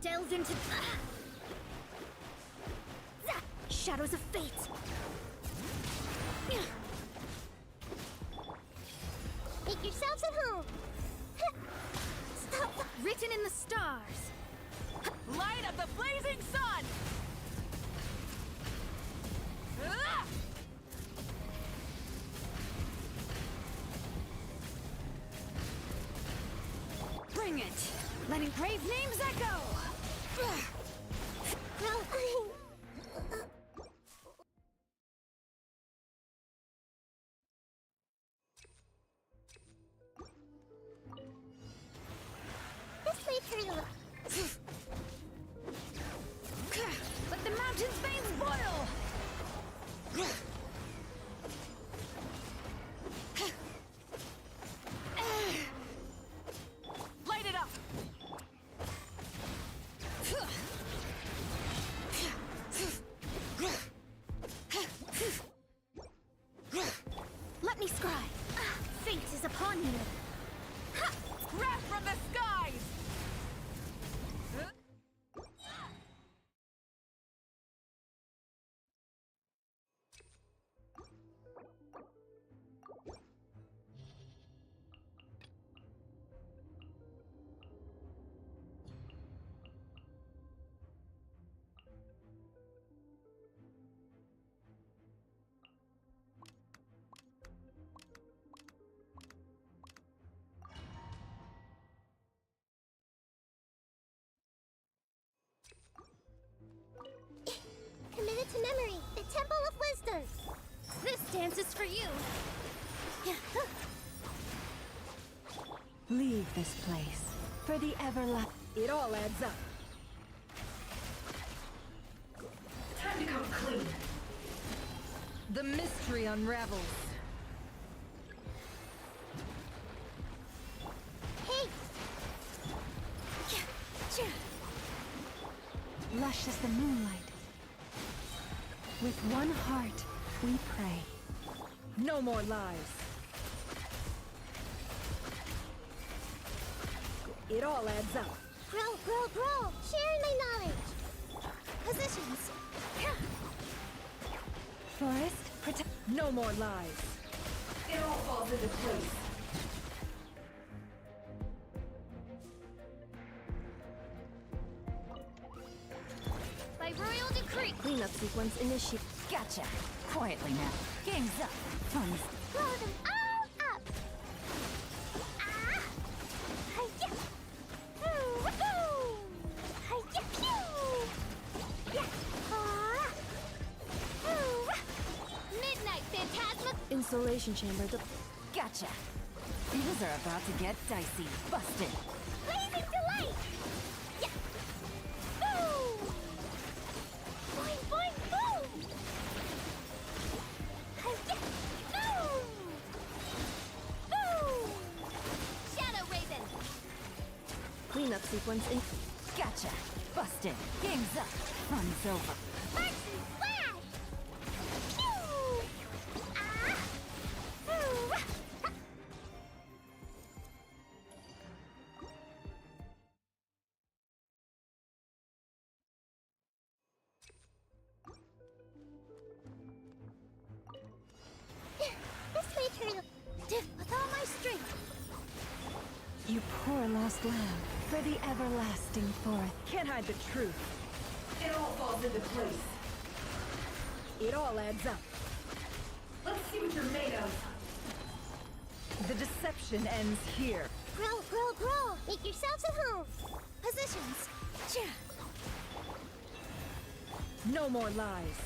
Delve into shadows of fate. Make yourselves at home. Stop. Written in the stars. Light of the blazing sun! Ah! Bring it! Letting brave names echo! Well, dance is for you. Leave this place for the everlasting. It all adds up. Time to come clean. The mystery unravels. Hey! Lush as the moonlight. With one heart, we pray. No more lies. It all adds up. Grow! Sharing my knowledge! Positions! Forest, protect. No more lies. It all falls into place. By royal decree. Cleanup sequence initiated. Gotcha. Quietly now. Game's up. Fun's Blow them all up! Ah! Hi-ya! Ooh, woohoo! Hi-ya, pew! Yeah! Ah! Ooh, wah! Midnight Phantasma. Insulation chamber. Gotcha. Things are about to get dicey. Busted. Blazing delight! Yeah! Boom! Boing, boing, boom! Hi-ya! Boom! Boom! Shadow Raven. Cleanup sequence in. Gotcha. Busted. Game's up. Fun's over. Sparks and flash! Pew! Ah! Ooh, wah! This way, turtle. With all my strength. You poor lost lamb. For the everlasting forest. Can't hide the truth. It all falls into place. It all adds up. Let's see what you're made of. The deception ends here. Grow! Make yourselves at home. Positions. Cha. No more lies.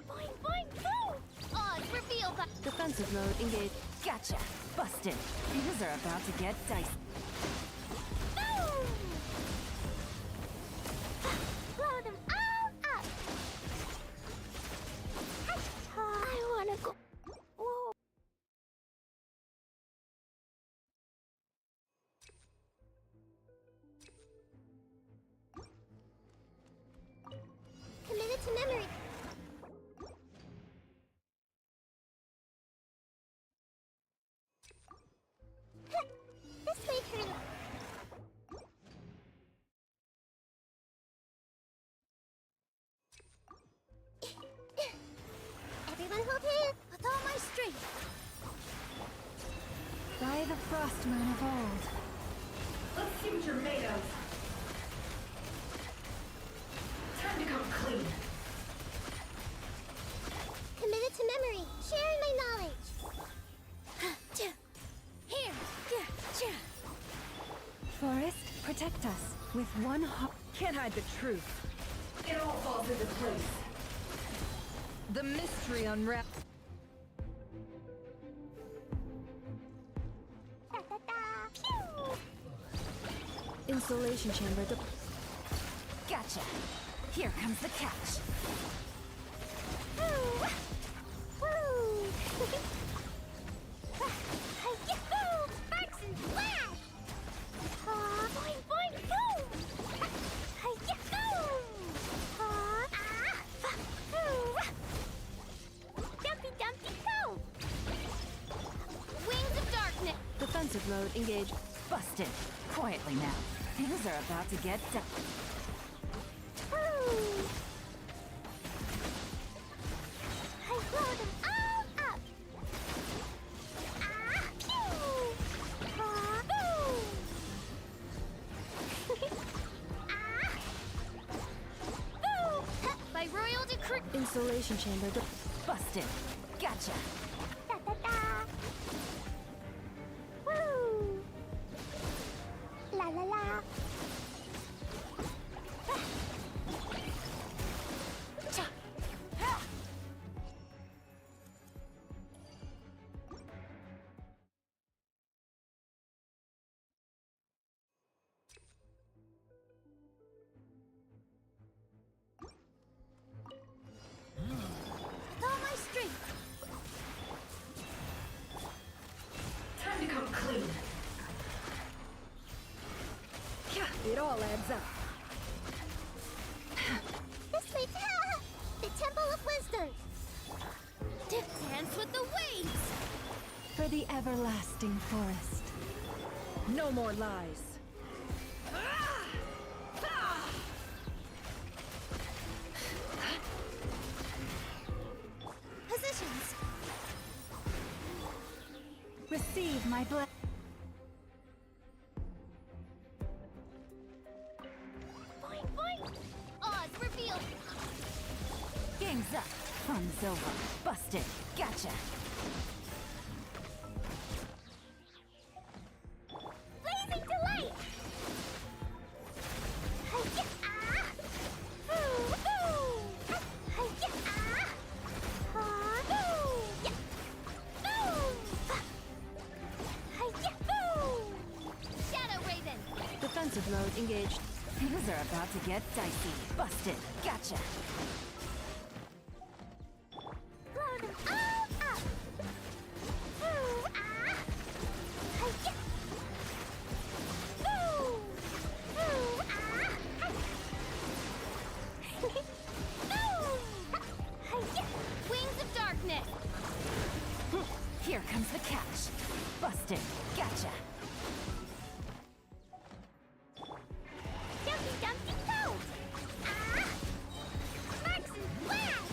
Boing, boing, boom! Odds revealed by. Defensive mode engaged. Gotcha. Busted. Things are about to get dicey. Boom! Blow them all up. I wanna go. Whoa. Committed to memory. This way, turtle. Everyone hold hands with all my strength. By the frostman of old. Let's see what you're made of. Time to come clean. Committed to memory, sharing my knowledge. Here. Forest, protect us. With one heart. Can't hide the truth. It all falls into place. The mystery unwrapped. Pew! Insulation chamber. Gotcha. Here comes the catch. Woo! Woo! Hi-ya! Boom! Sparks and flash! Boing, boing, boom! Hi-ya! Boom! Dumpy, dumpy, go! Wings of darkness. Defensive mode engaged. Busted. Quietly now. Things are about to get dicey. Woo! I blow them all up! Pew! Boom! Boom! By royal decree. Insulation chamber. Busted. Gotcha. Woo! La la la! all adds up. This way. The Temple of Wisdom. Dance with the waves! For the everlasting forest. No more lies. Positions. Receive my blessing. Boing, boing. Oz revealed. Game's up. Fun's over. Busted. Gotcha. Blazing delight. Hi-ya, ah. Ooh, ooh. Hi-ya, ah. Ah, ooh. Yeah. Ooh. Hi-ya, ooh. Shadow Raven. Defensive mode engaged. Things are about to get dicey. Busted. Gotcha. Blow them all up. Ooh, ah. Hi-ya. Ooh. Ooh, ah. Ooh. Hi-ya. Wings of darkness! Here comes the catch. Busted. Gotcha. Dumpty Dumpty Go! Ah! Sparks and flash!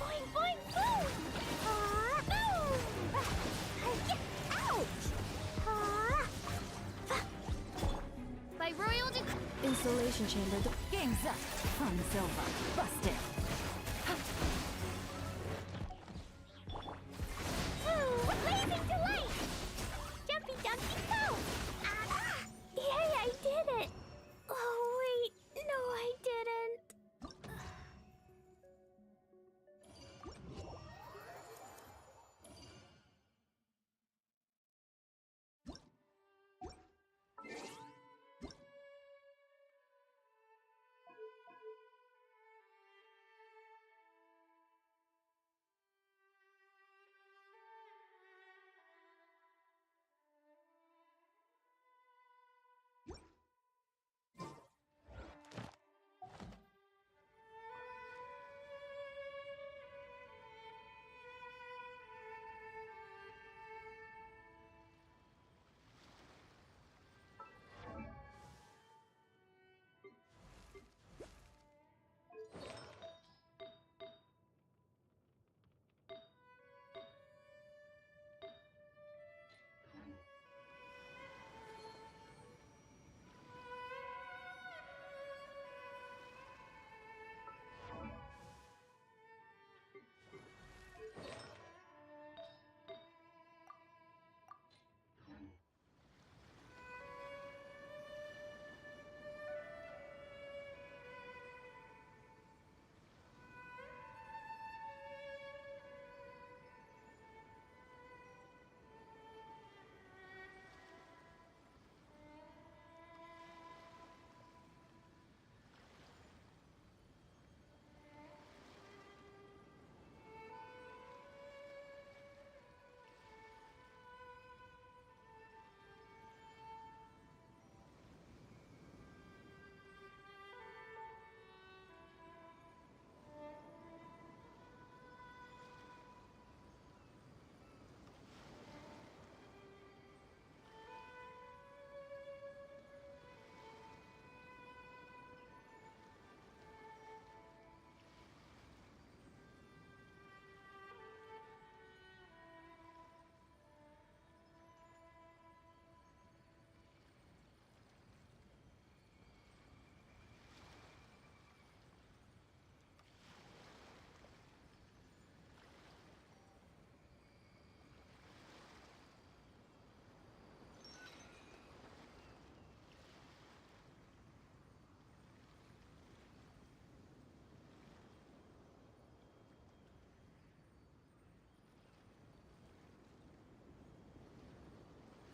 Boing boing boom! Ah! Boom! Hi-ya! Ouch! Ah! By royal Installation chamber. Game's up. Fun's over. Busted. Ooh, blazing delight! Jumpy Dumpty Go! Ah! Yay, I did it! Oh, wait. No, I didn't.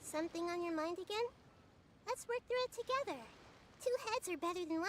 Something on your mind again? Let's work through it together. 2 heads are better than 1.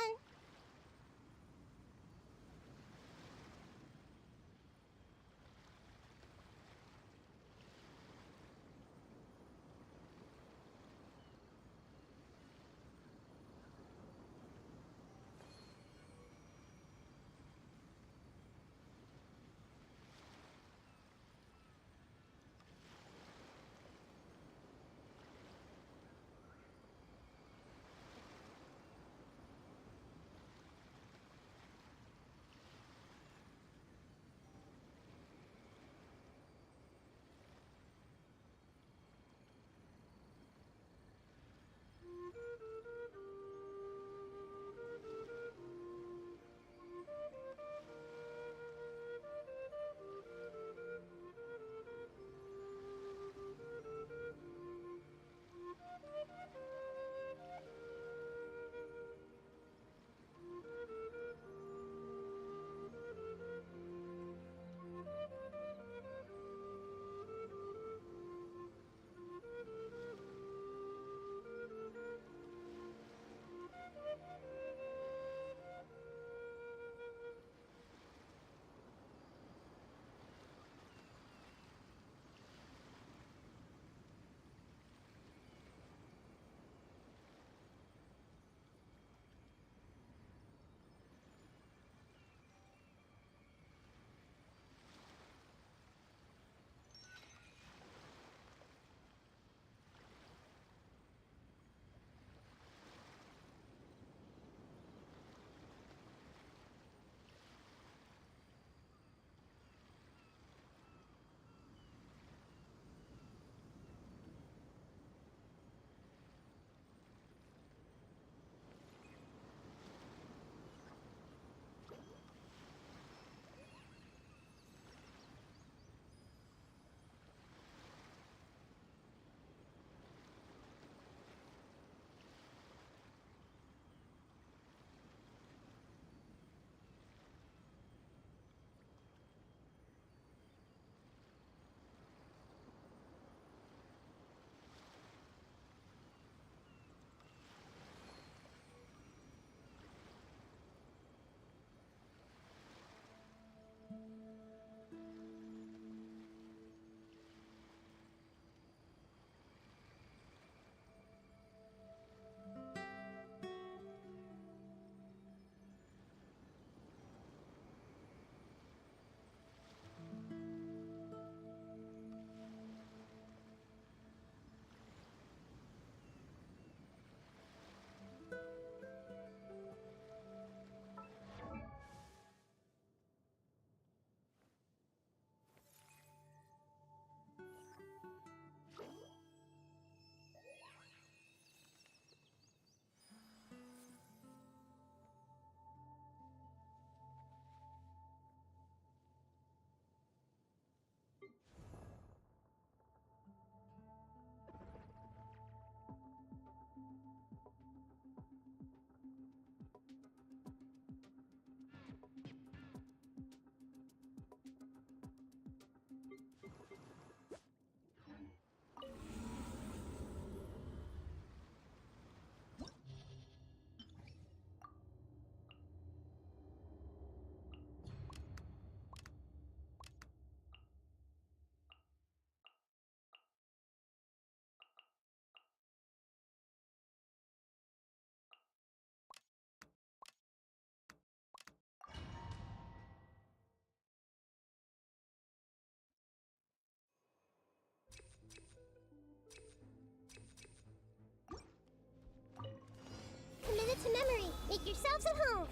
yourselves at home.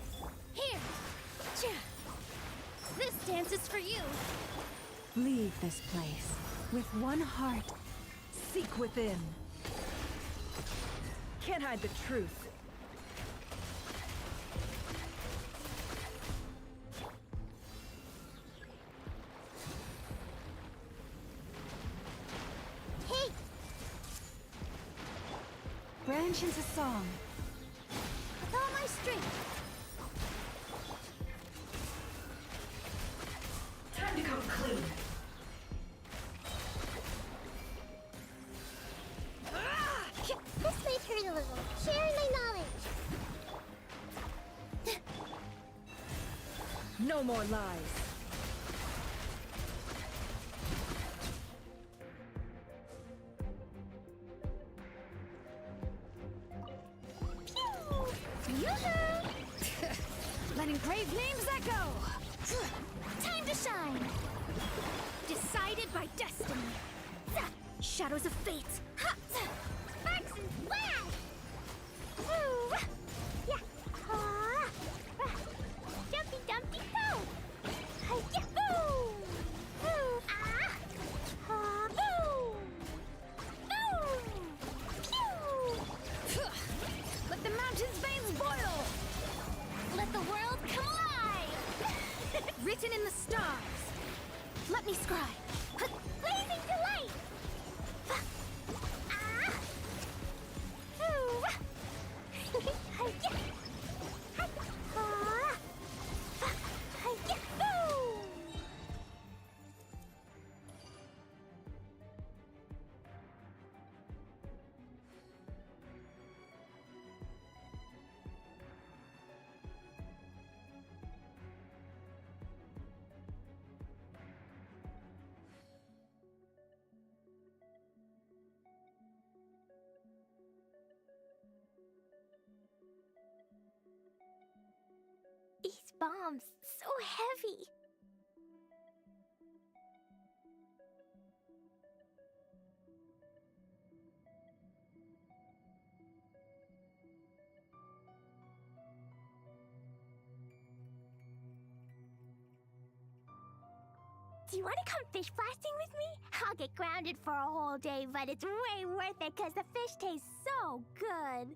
Here! This dance is for you! Leave this place with one heart. Seek within. Can't hide the truth. Hey! Branch into song. With all my strength. Time to come clean. This might hurt a little. Sharing my knowledge. No more lies. Letting brave names echo! Time to shine! Decided by destiny! Shadows of fate! Sparks and flash! Yeah! Jumpy Dumpty Go! Yeah! Boom! Boom! Pew! Let the mountain's veins boil! Let the world come alive! Written in the stars! Let me scribe! Blazing delight! These bombs, so heavy. Do you want to come fish blasting with me? I'll get grounded for a whole day, but it's way worth it because the fish tastes so good.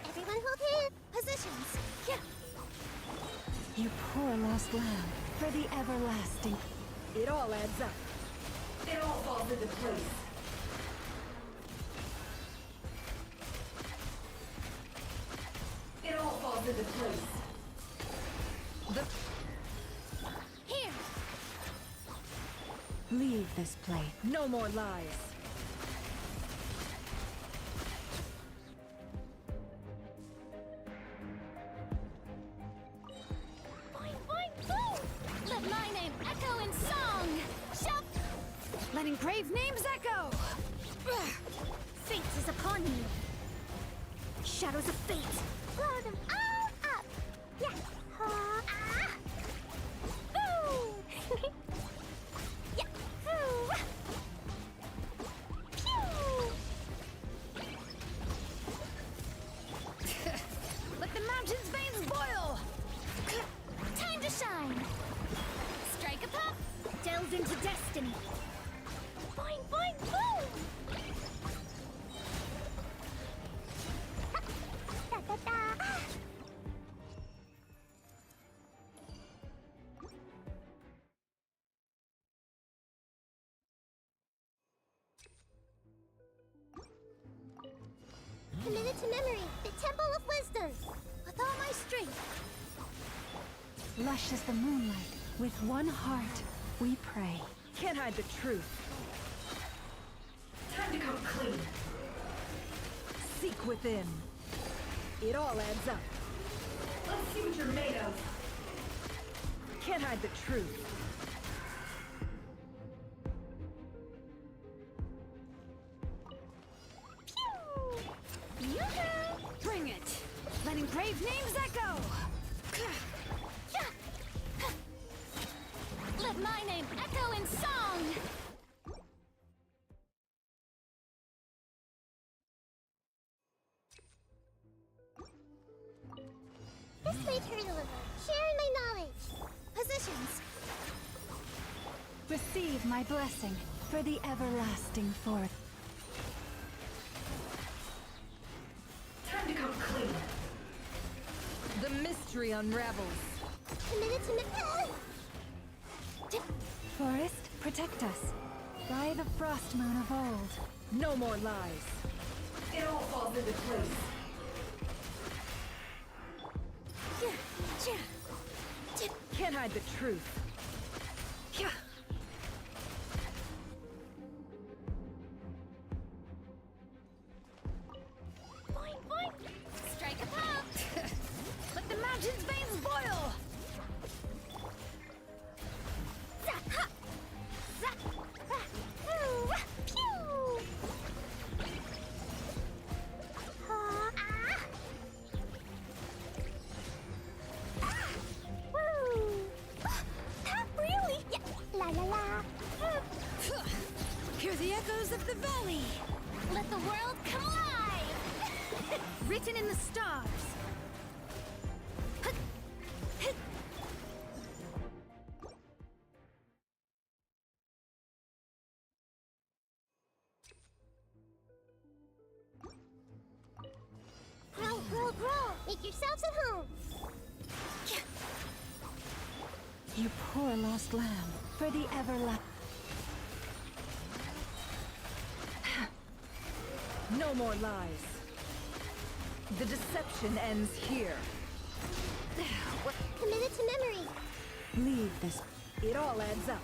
Everyone hold hands. Positions. Yeah. You poor lost lamb. For the everlasting. It all adds up. It all falls into place. It all falls into place. Here! Leave this place. No more lies. Boing, boing, boom! Let my name echo in song! Shout! Letting brave names echo. Fate is upon you. Shadows of fate. Blow them all up! Yeah! Boo! Yeah! Boo! Pew! Let the mountain's veins boil! Time to shine! Strike a pop! Delve into destiny! Boing, boing, boom! Da, da, da. Committed to memory, the Temple of Wisdom. With all my strength. Lush as the moonlight. With one heart, we pray. Can't hide the truth. Time to come clean. Seek within. It all adds up. Let's see what you're made of. Can't hide the truth. Bring it! Letting brave names echo! Let my name echo in song! This way, Turtle. Sharing my knowledge. Positions. Receive my blessing for the everlasting forth. Time to come clean. The mystery unravels. Committed to Forest, protect us. By the frost moon of old. No more lies. It all falls into place. Can't hide the truth. Boing, boing. Strike a pose. Let the mountain's veins boil! Hear the echoes of the valley! Let the world come alive! Written in the stars! Grow, grow, grow! Make yourselves at home! You poor lost lamb, for the everlasting. No more lies. The deception ends here. Committed to memory. Leave this. It all adds up.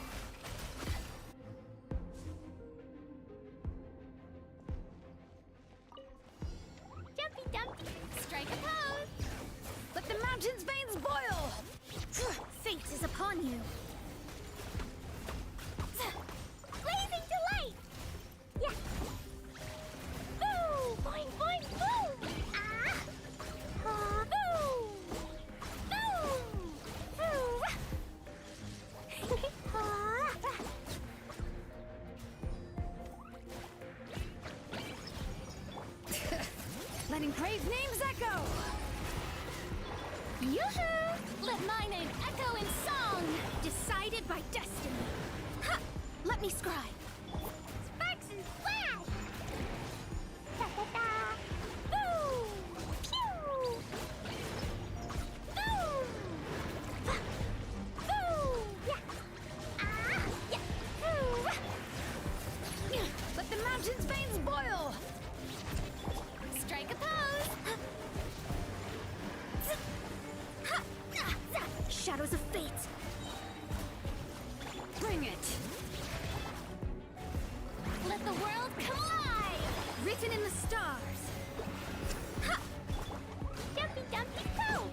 Jumpy dumpy. Strike a pose. Let the mountain's veins boil! Fate is upon you. Blazing delight! Yeah. Boo! Boing, boing, boo! Ah! Boo! Boo! Boo! Letting brave names echo! Yoo-hoo! Let my name echo in song! Decided by destiny. Ha! Let me scribe. Sparks and flash! Da-da-da! Boo! Pew! Boo! Boo! Yeah! Ah! Yeah! Boo! Let the mountain's veins boil! Strike a pose! Shadows of fate! Bring it! Let the world come alive! Written in the stars! Ha! Dumpy dumpy go!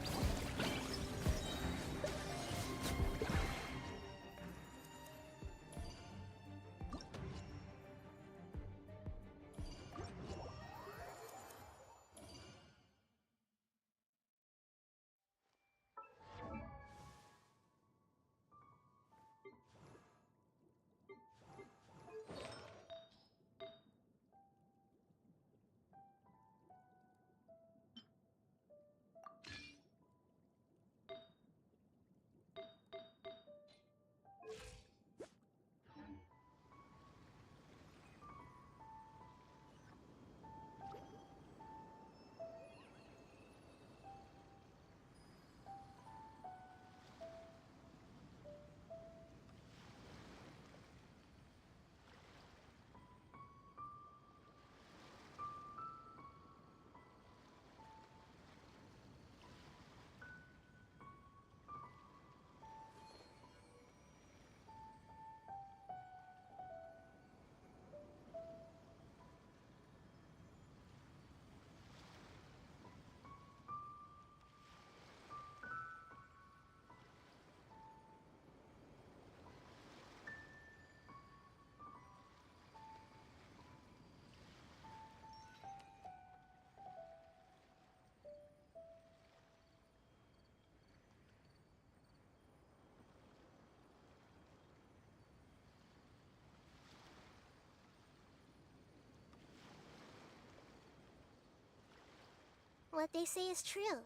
what they say is true.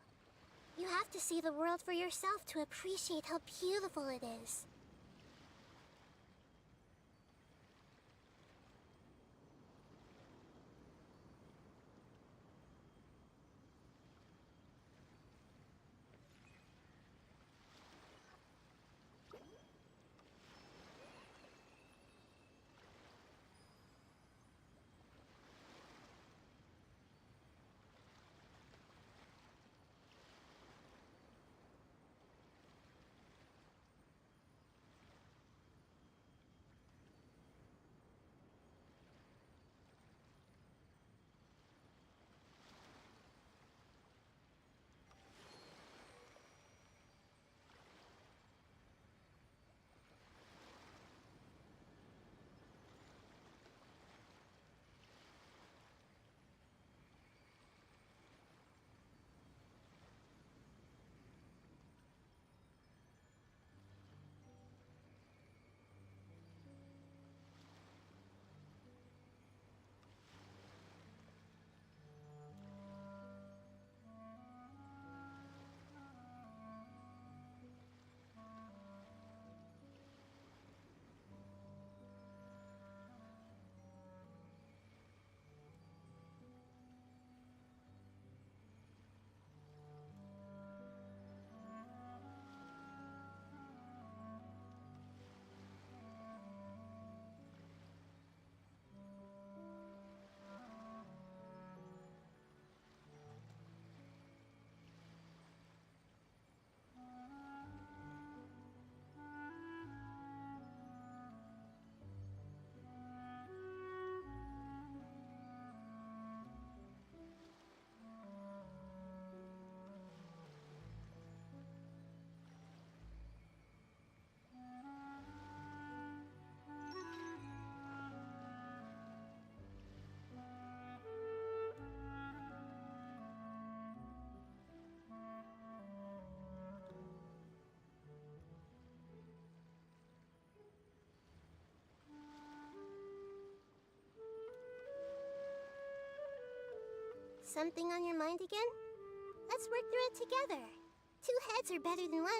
You have to see the world for yourself to appreciate how beautiful it is. Something on your mind again? Let's work through it together. 2 heads are better than 1.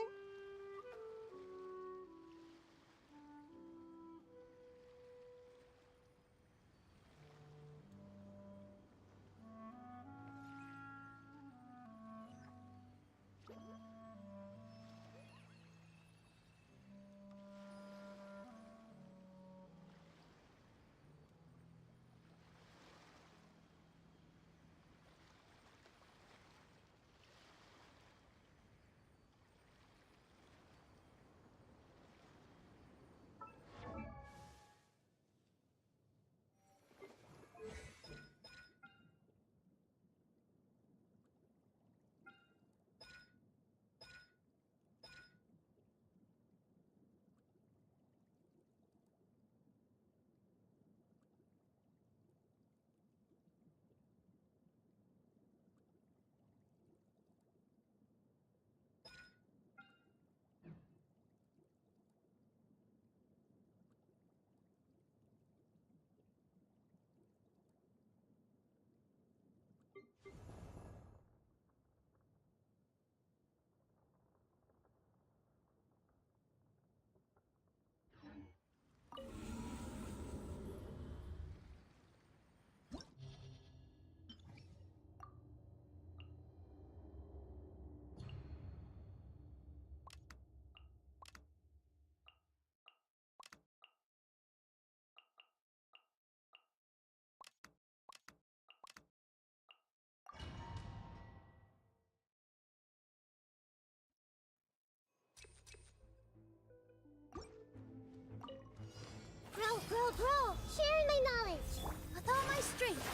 Grow! Sharing my knowledge! With all my strength!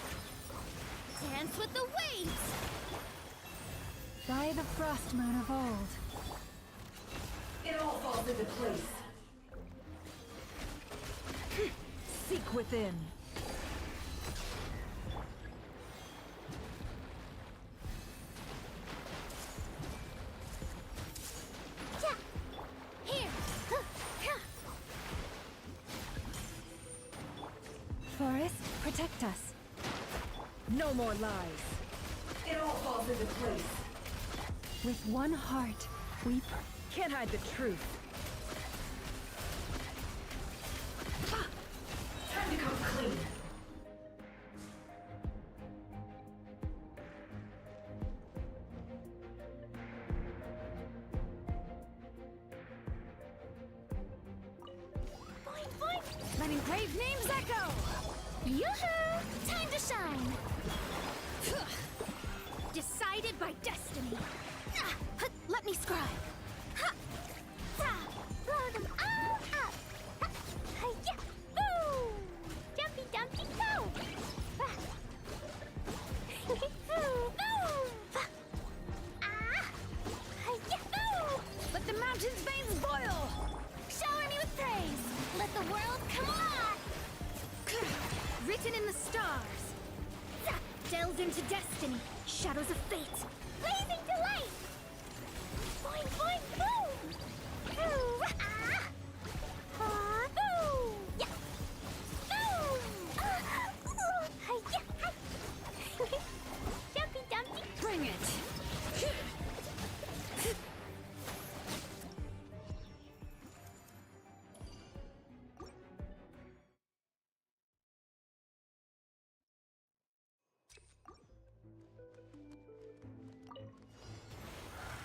Dance with the waves! By the frost moon of old. It all falls into place. Seek within. Forest, protect us. No more lies. It It all falls into place. With one heart, we can't hide the truth. Time to come clean. Let engraved names echo! Yoo-hoo! Time to shine! Decided by destiny! Let me scribe! Blow them all up! Hi-ya! Boo! Jumpy dumpty go! Hi-ya! Boo! Let the mountain's veins boil! Shower me with praise! Let the world come alive! Written in the stars! Delved into destiny! Shadows of fate! Blazing delight! Boing, boing, boom! Boo! Boo! Yeah! Boom! Hi-ya! Hi! Jumpy dumpty! Bring it!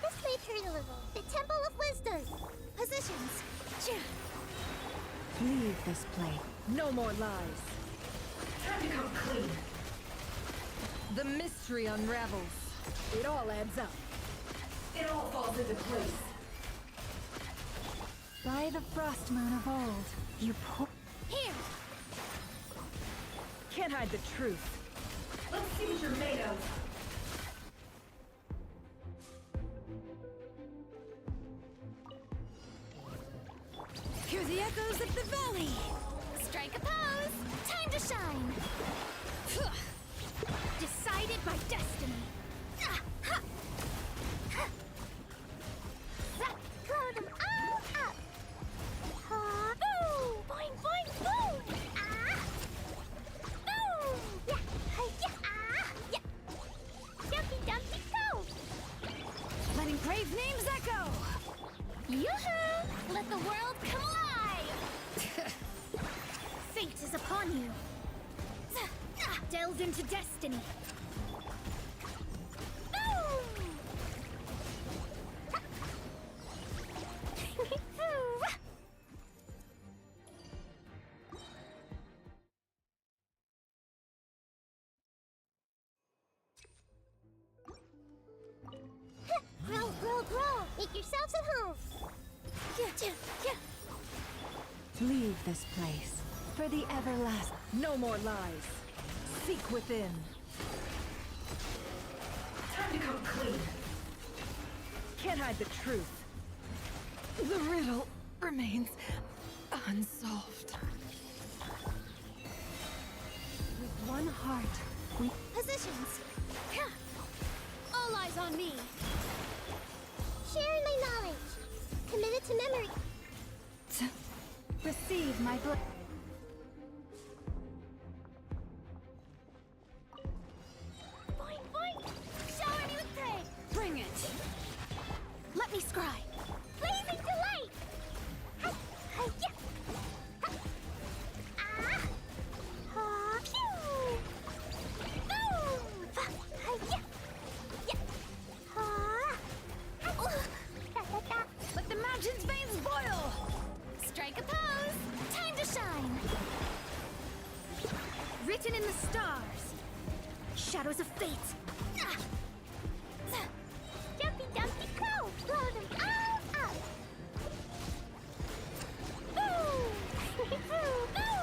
This may hurt a little. The Temple of Wisdom. Positions. Leave this place. No more lies. Time to come clean. The mystery unravels. It all adds up. It all falls into place. By the frost moon of old, you pour. Here! Can't hide the truth. Let's see what you're made of. Hear the echoes of the valley! Strike a pose! Time to shine! Decided by destiny! Blow them all up! Boo! Boing, boing, boom! Boom! Yeah! Hi-ya! Yeah! Jumpy, dumpty, go! Let engraved names echo! Yoo-hoo! Let the world come alive! Fate is upon you. Delved into destiny. Boom! Grow, grow, grow. Make yourselves at home. Leave this place. For the everlasting. No more lies. Seek within. Time to come clean. Can't hide the truth. The riddle remains unsolved. With one heart, we... Positions. All eyes on me. Sharing my knowledge. Committed to memory. Receive my blood. Boing, boing! Shower me with praise! Bring it! Let me scribe! Blazing delight! Hi-ya! Pew! Boom! Hi-ya! Yeah! Let the mountain's veins boil! Strike a pose! Time to shine! Written in the stars! Shadows of fate! Jumpy, dumpty, go! Blow them all up! Boo! Boo!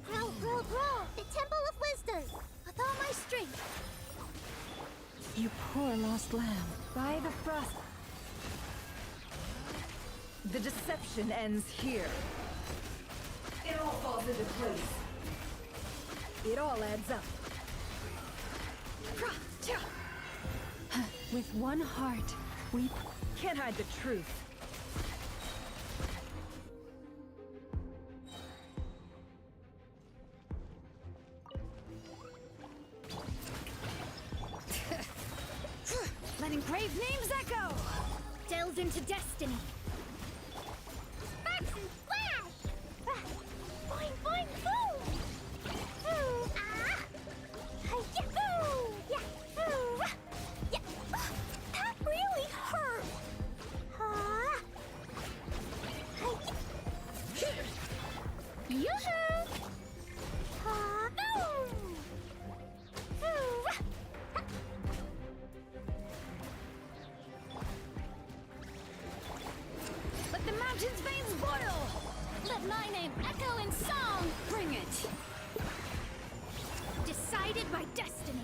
Grow, grow, grow! The Temple of Wisdom! With all my strength! You poor lost lamb. By the frost. The deception ends here. It all falls into place. It all adds up. With one heart, we can't hide the truth. Let engraved names echo! Delve into destiny. Sparks and flash! Boing, boing, boom! Ooh, ah! Hi-ya! Ooh! Yeah! Ooh! Yeah! That really hurt! Huh? Hi-ya! Yoo-hoo! Huh? Boom! Ooh! Let the mountain's veins boil! Let my name echo in song. Bring it! Decided by destiny.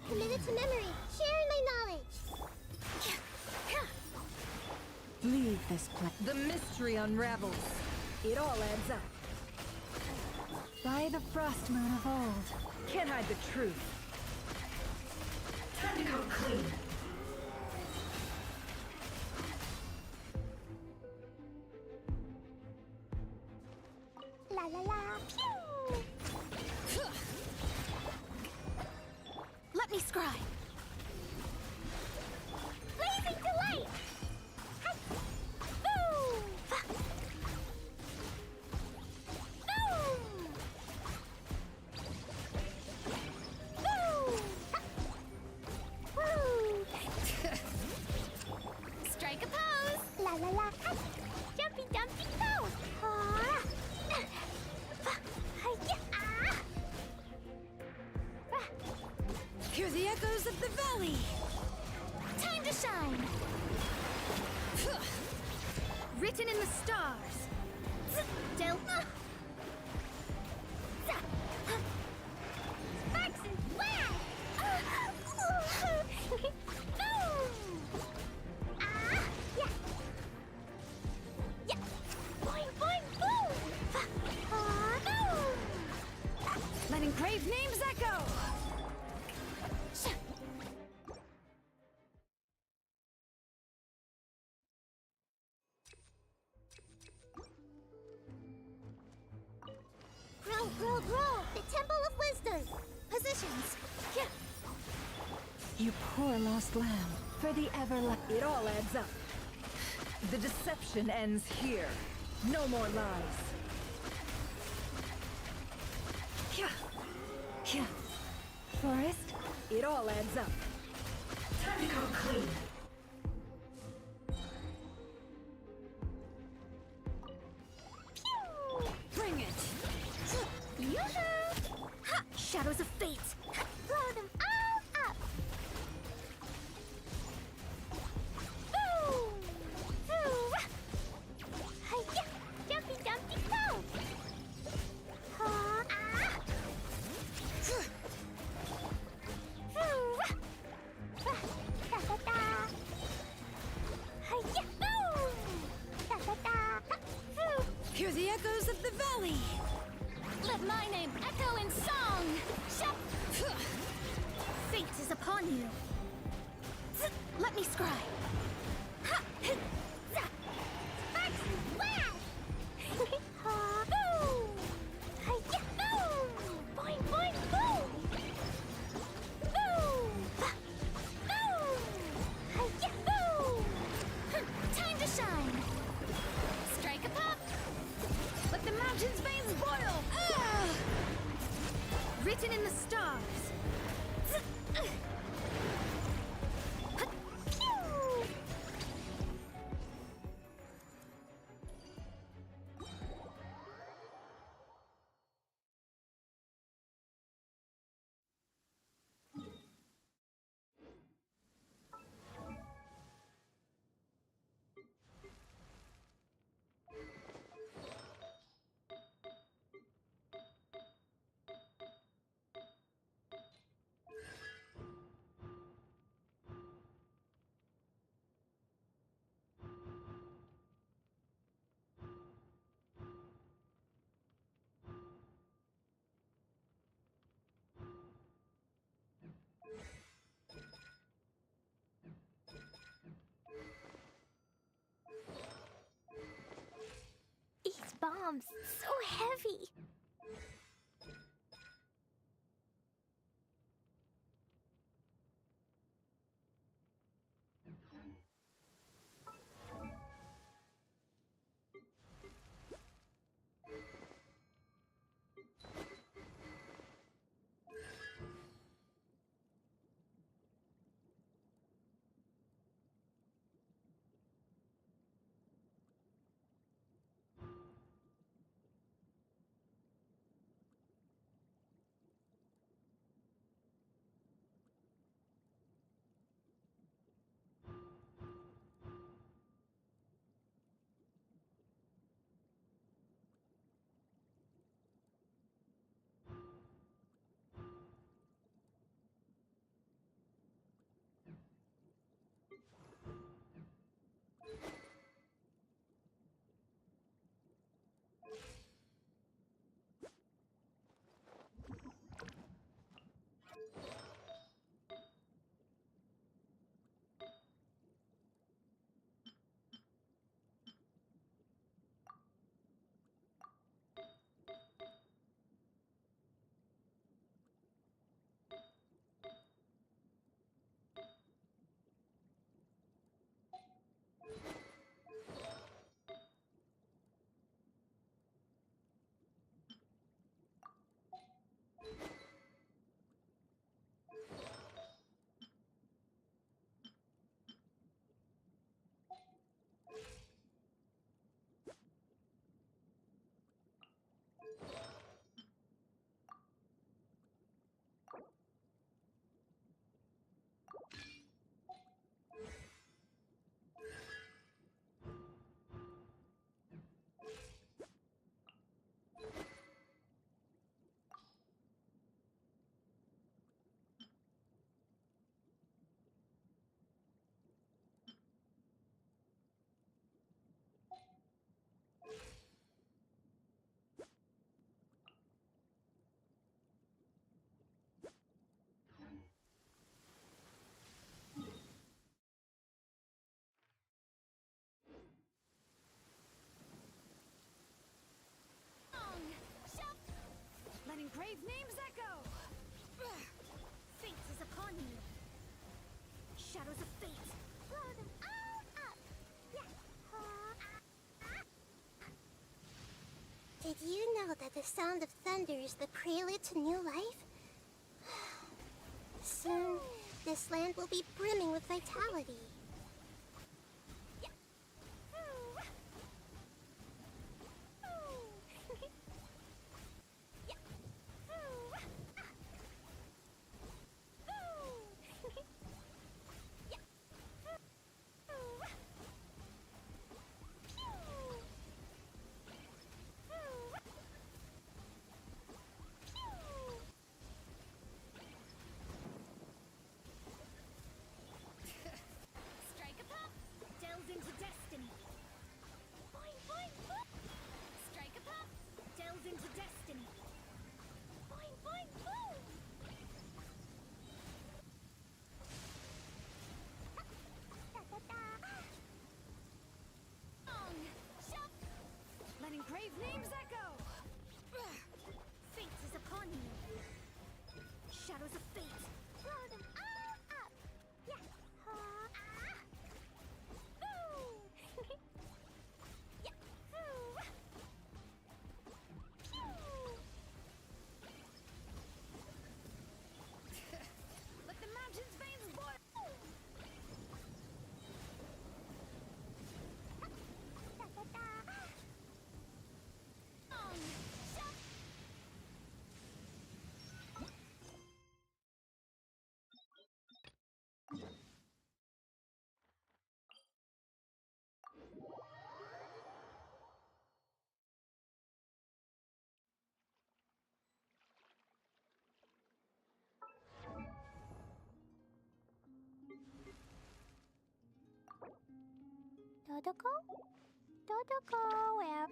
Committed to memory, sharing my knowledge. Leave this place. The mystery unravels. It all adds up. By the frost moon of old. Can't hide the truth. Time to come clean. La la la, pew! Let me scribe. Blazing delight! Hi! Boom! Boom! Boom! Woo! Strike a pose. La la la, hi! Jumpy dumpy pose! Ah! Hi-ya! Ah! Hear the echoes of the valley! Time to shine. Written in the stars! Del. Sparks and flash! Boom! Ah! Yeah! Yeah! Boing, boing, boom! Ah! Boom! Let engraved names echo! Grow! The Temple of Wisdom! Positions. Yeah! You poor lost lamb. For the It all adds up. The deception ends here. No more lies. Yeah. Forest? It all adds up. Time to come clean. Pew! Bring it! Yoo-hoo! Ha! Shadows of fate. Blow them all up! Boom! Ooh! Hi-ya! Jumpy dumpy go! Huh? Ah! Ooh! Da-da-da! Hi-ya! Boom! Da-da-da! Ooh! Hear the echoes of the valley! Let my name echo in song. Fate is upon you. Let me scribe. Sparks and flash! Ha! Boom! Hi-ya! Boom! Boing, boing, boom! Boom! Boom! Hi-ya! Boom! Time to shine. Strike a pop. Let the mountain's veins boil! Written in the stars! Pew! arms, so heavy. Letting grave names echo! Fate is upon you. Shadows of fate. Blow them all up. Did you know that the sound of thunder is the prelude to new life? Soon, this land will be brimming with vitality. Into destiny. Boing, boing, boing. Strike a pop. Delves into destiny. Boing, boing, boing. Letting grave names echo. Fate is upon you. Shadows of fate. Blow them all up. Let the mountain's veins boil. Dodoko? Dodoko, where?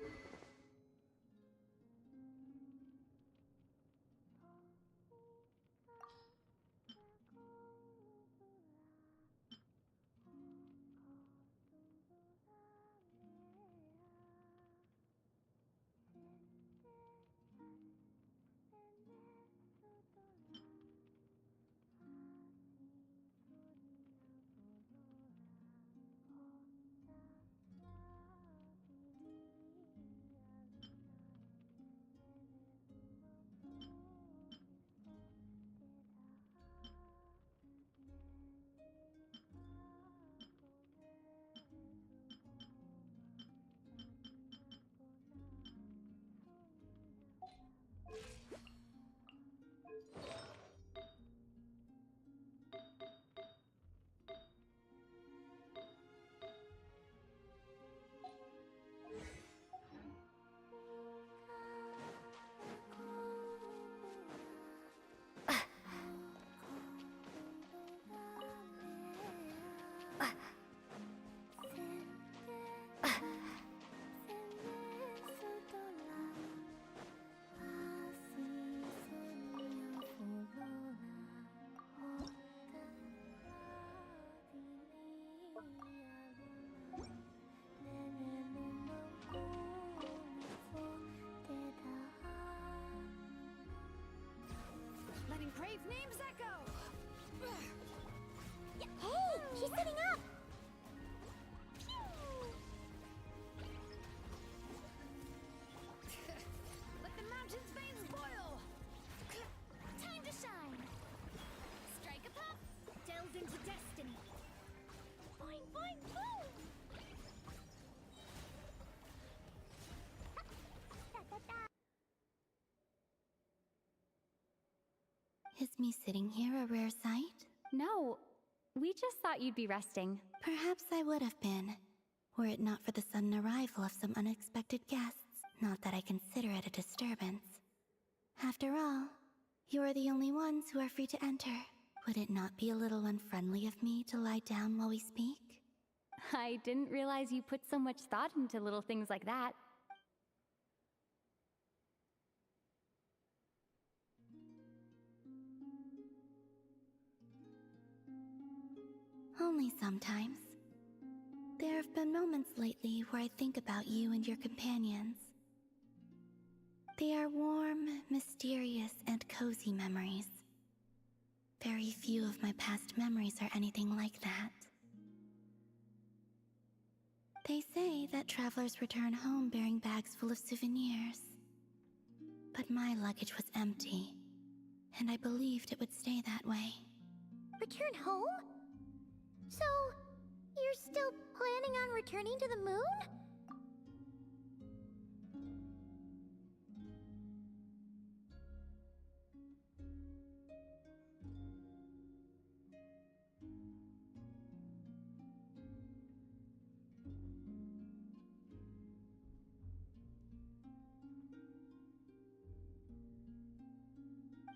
boing, boing, boom! Is me sitting here a rare sight? No, we just thought you'd be resting. Perhaps I would have been, were it not for the sudden arrival of some unexpected guests. Not that I consider it a disturbance. After all, you are the only ones who are free to enter. Would it not be a little unfriendly of me to lie down while we speak? I didn't realize you put so much thought into little things like that. Only sometimes. There have been moments lately where I think about you and your companions. They are warm, mysterious, and cozy memories. Very few of my past memories are anything like that. They say that travelers return home bearing bags full of souvenirs. But my luggage was empty, and I believed it would stay that way. Return home? So, you're still planning on returning to the moon?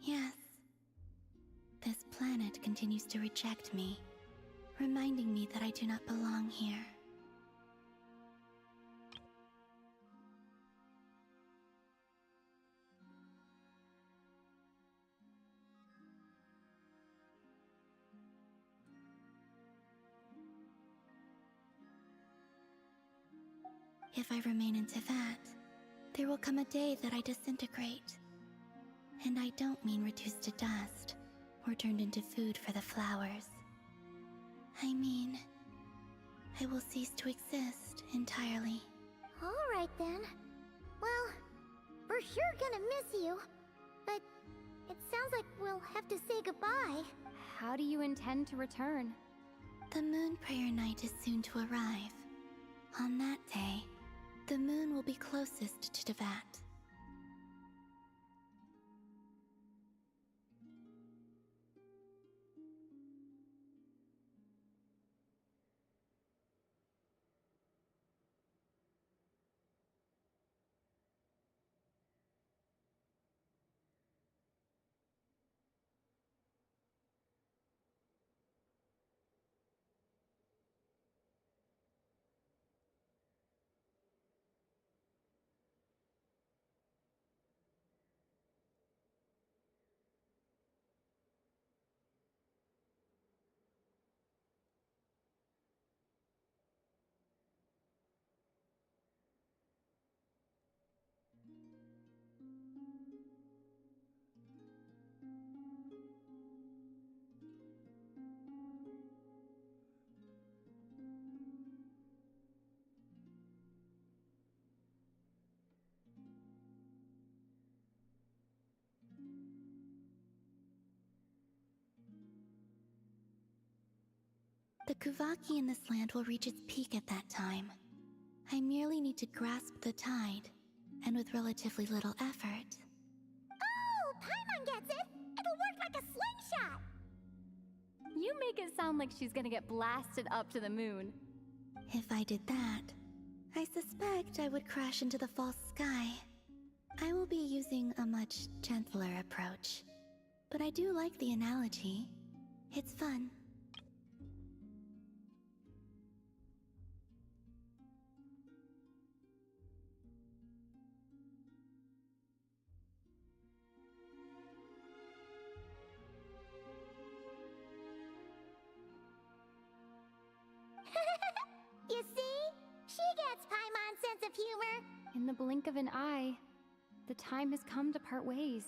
Yes. This planet continues to reject me, reminding me that I do not belong here. If I remain into that, there will come a day that I disintegrate. And I don't mean reduced to dust, or turned into food for the flowers. I mean, I will cease to exist entirely. Alright then. Well, we're sure gonna miss you. But it sounds like we'll have to say goodbye. How do you intend to return? The moon prayer night is soon to arrive. On that day, the moon will be closest to Devat. The Kuvaki in this land will reach its peak at that time. I merely need to grasp the tide, and with relatively little effort. Oh, Paimon gets it! It'll work like a slingshot! You make it sound like she's gonna get blasted up to the moon. If I did that, I suspect I would crash into the false sky. I will be using a much gentler approach. But I do like the analogy. It's fun. You see? She gets Paimon's sense of humor. In the blink of an eye, the time has come to part ways.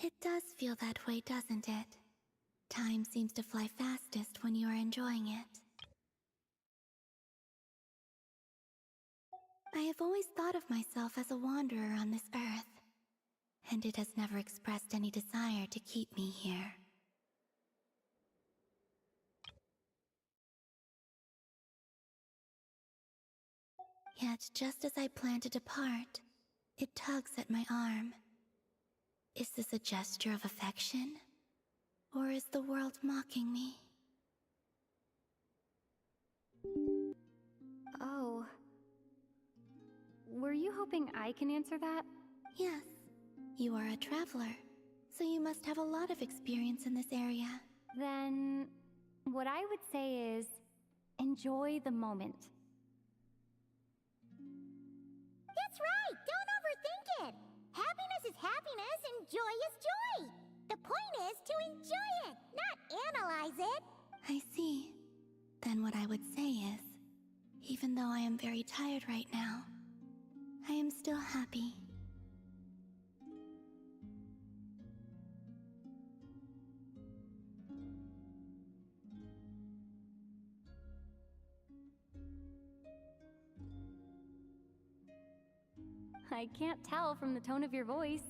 It does feel that way, doesn't it? Time seems to fly fastest when you are enjoying it. I have always thought of myself as a wanderer on this earth, and it has never expressed any desire to keep me here. Yet, just as I plan to depart, it tugs at my arm. Is this a gesture of affection? Or is the world mocking me? Oh. Were you hoping I can answer that? Yes. You are a traveler, so you must have a lot of experience in this area. Then, what I would say is, enjoy the moment. That's right! Don't overthink it! Happiness is happiness and joy is joy! The point is to enjoy it, not analyze it! I see. Then what I would say is, even though I am very tired right now, I am still happy. I can't tell from the tone of your voice.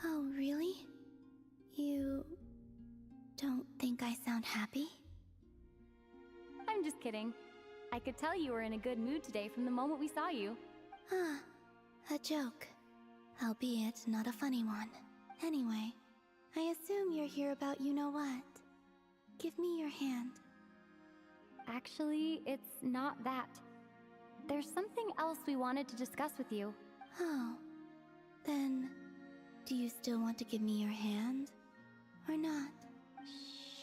Oh, really? You don't think I sound happy? I'm just kidding. I could tell you were in a good mood today from the moment we saw you. Ah, a joke. Albeit not a funny one. Anyway, I assume you're here about you-know-what. Give me your hand. Actually, it's not that. There's something else we wanted to discuss with you. Oh. Then, do you still want to give me your hand? Or not?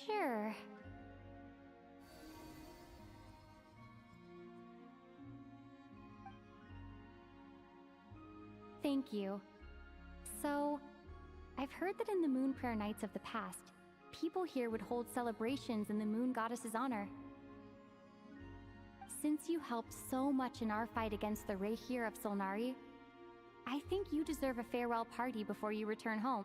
Sure. Thank you. So, I've heard that in the Moon Prayer Nights of the past, people here would hold celebrations in the Moon Goddess's honor. Since you helped so much in our fight against the Rehir of Solnari, I think you deserve a farewell party before you return home.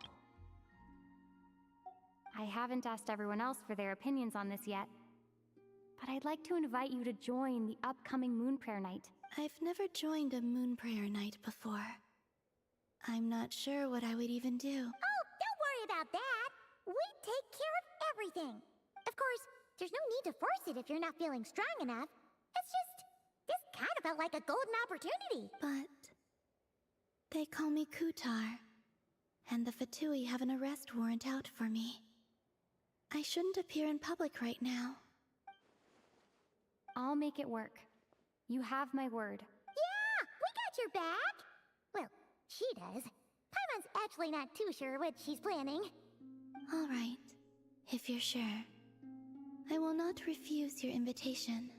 I haven't asked everyone else for their opinions on this yet, but I'd like to invite you to join the upcoming Moon Prayer Night. I've never joined a Moon Prayer Night before. I'm not sure what I would even do. Oh, don't worry about that! We take care of everything! Of course, there's no need to force it if you're not feeling strong enough. It's just, this kind of felt like a golden opportunity. But they call me Kutar, and the Fatui have an arrest warrant out for me. I shouldn't appear in public right now. I'll make it work. You have my word. Yeah, we got your back! Well, she does. Paimon's actually not too sure what she's planning. All right, if you're sure. I will not refuse your invitation.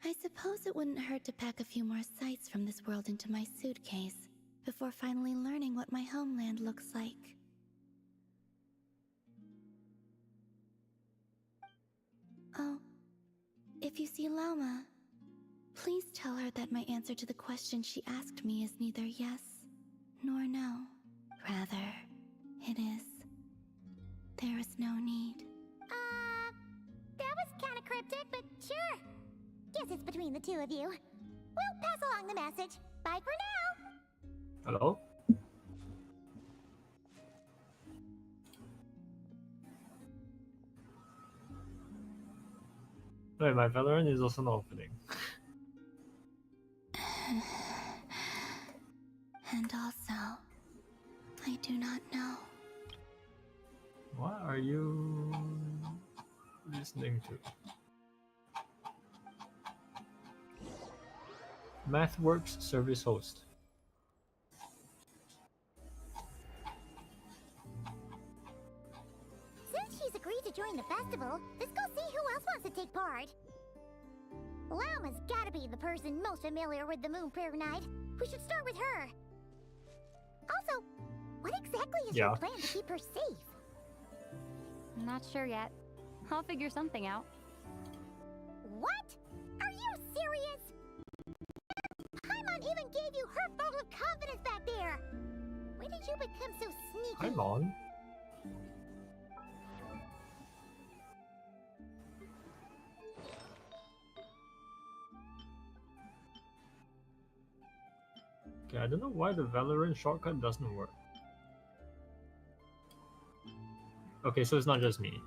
I suppose it wouldn't hurt to pack a few more sights from this world into my suitcase before finally learning what my homeland looks like. Oh, if you see Lauma, please tell her that my answer to the question she asked me is neither yes nor no. Rather, it is, there is no need. That was kinda cryptic, but sure. Guess it's between the two of you. We'll pass along the message. Bye for now! Hello? Wait, my Valorant is also not opening. And also, I do not know. What are you listening to? MathWorks Service Host. Since she's agreed to join the festival, let's go see who else wants to take part. Lauma's gotta be the person most familiar with the Moon Prayer Night. We should start with her. Also, what exactly is your plan to keep her safe? Not sure yet. I'll figure something out. What? Are you serious? Mon even gave you her vote of confidence back there. When did you become so sneaky? Hi, Mon. Okay, I don't know why the Valorant shortcut doesn't work. Okay, so it's not just me.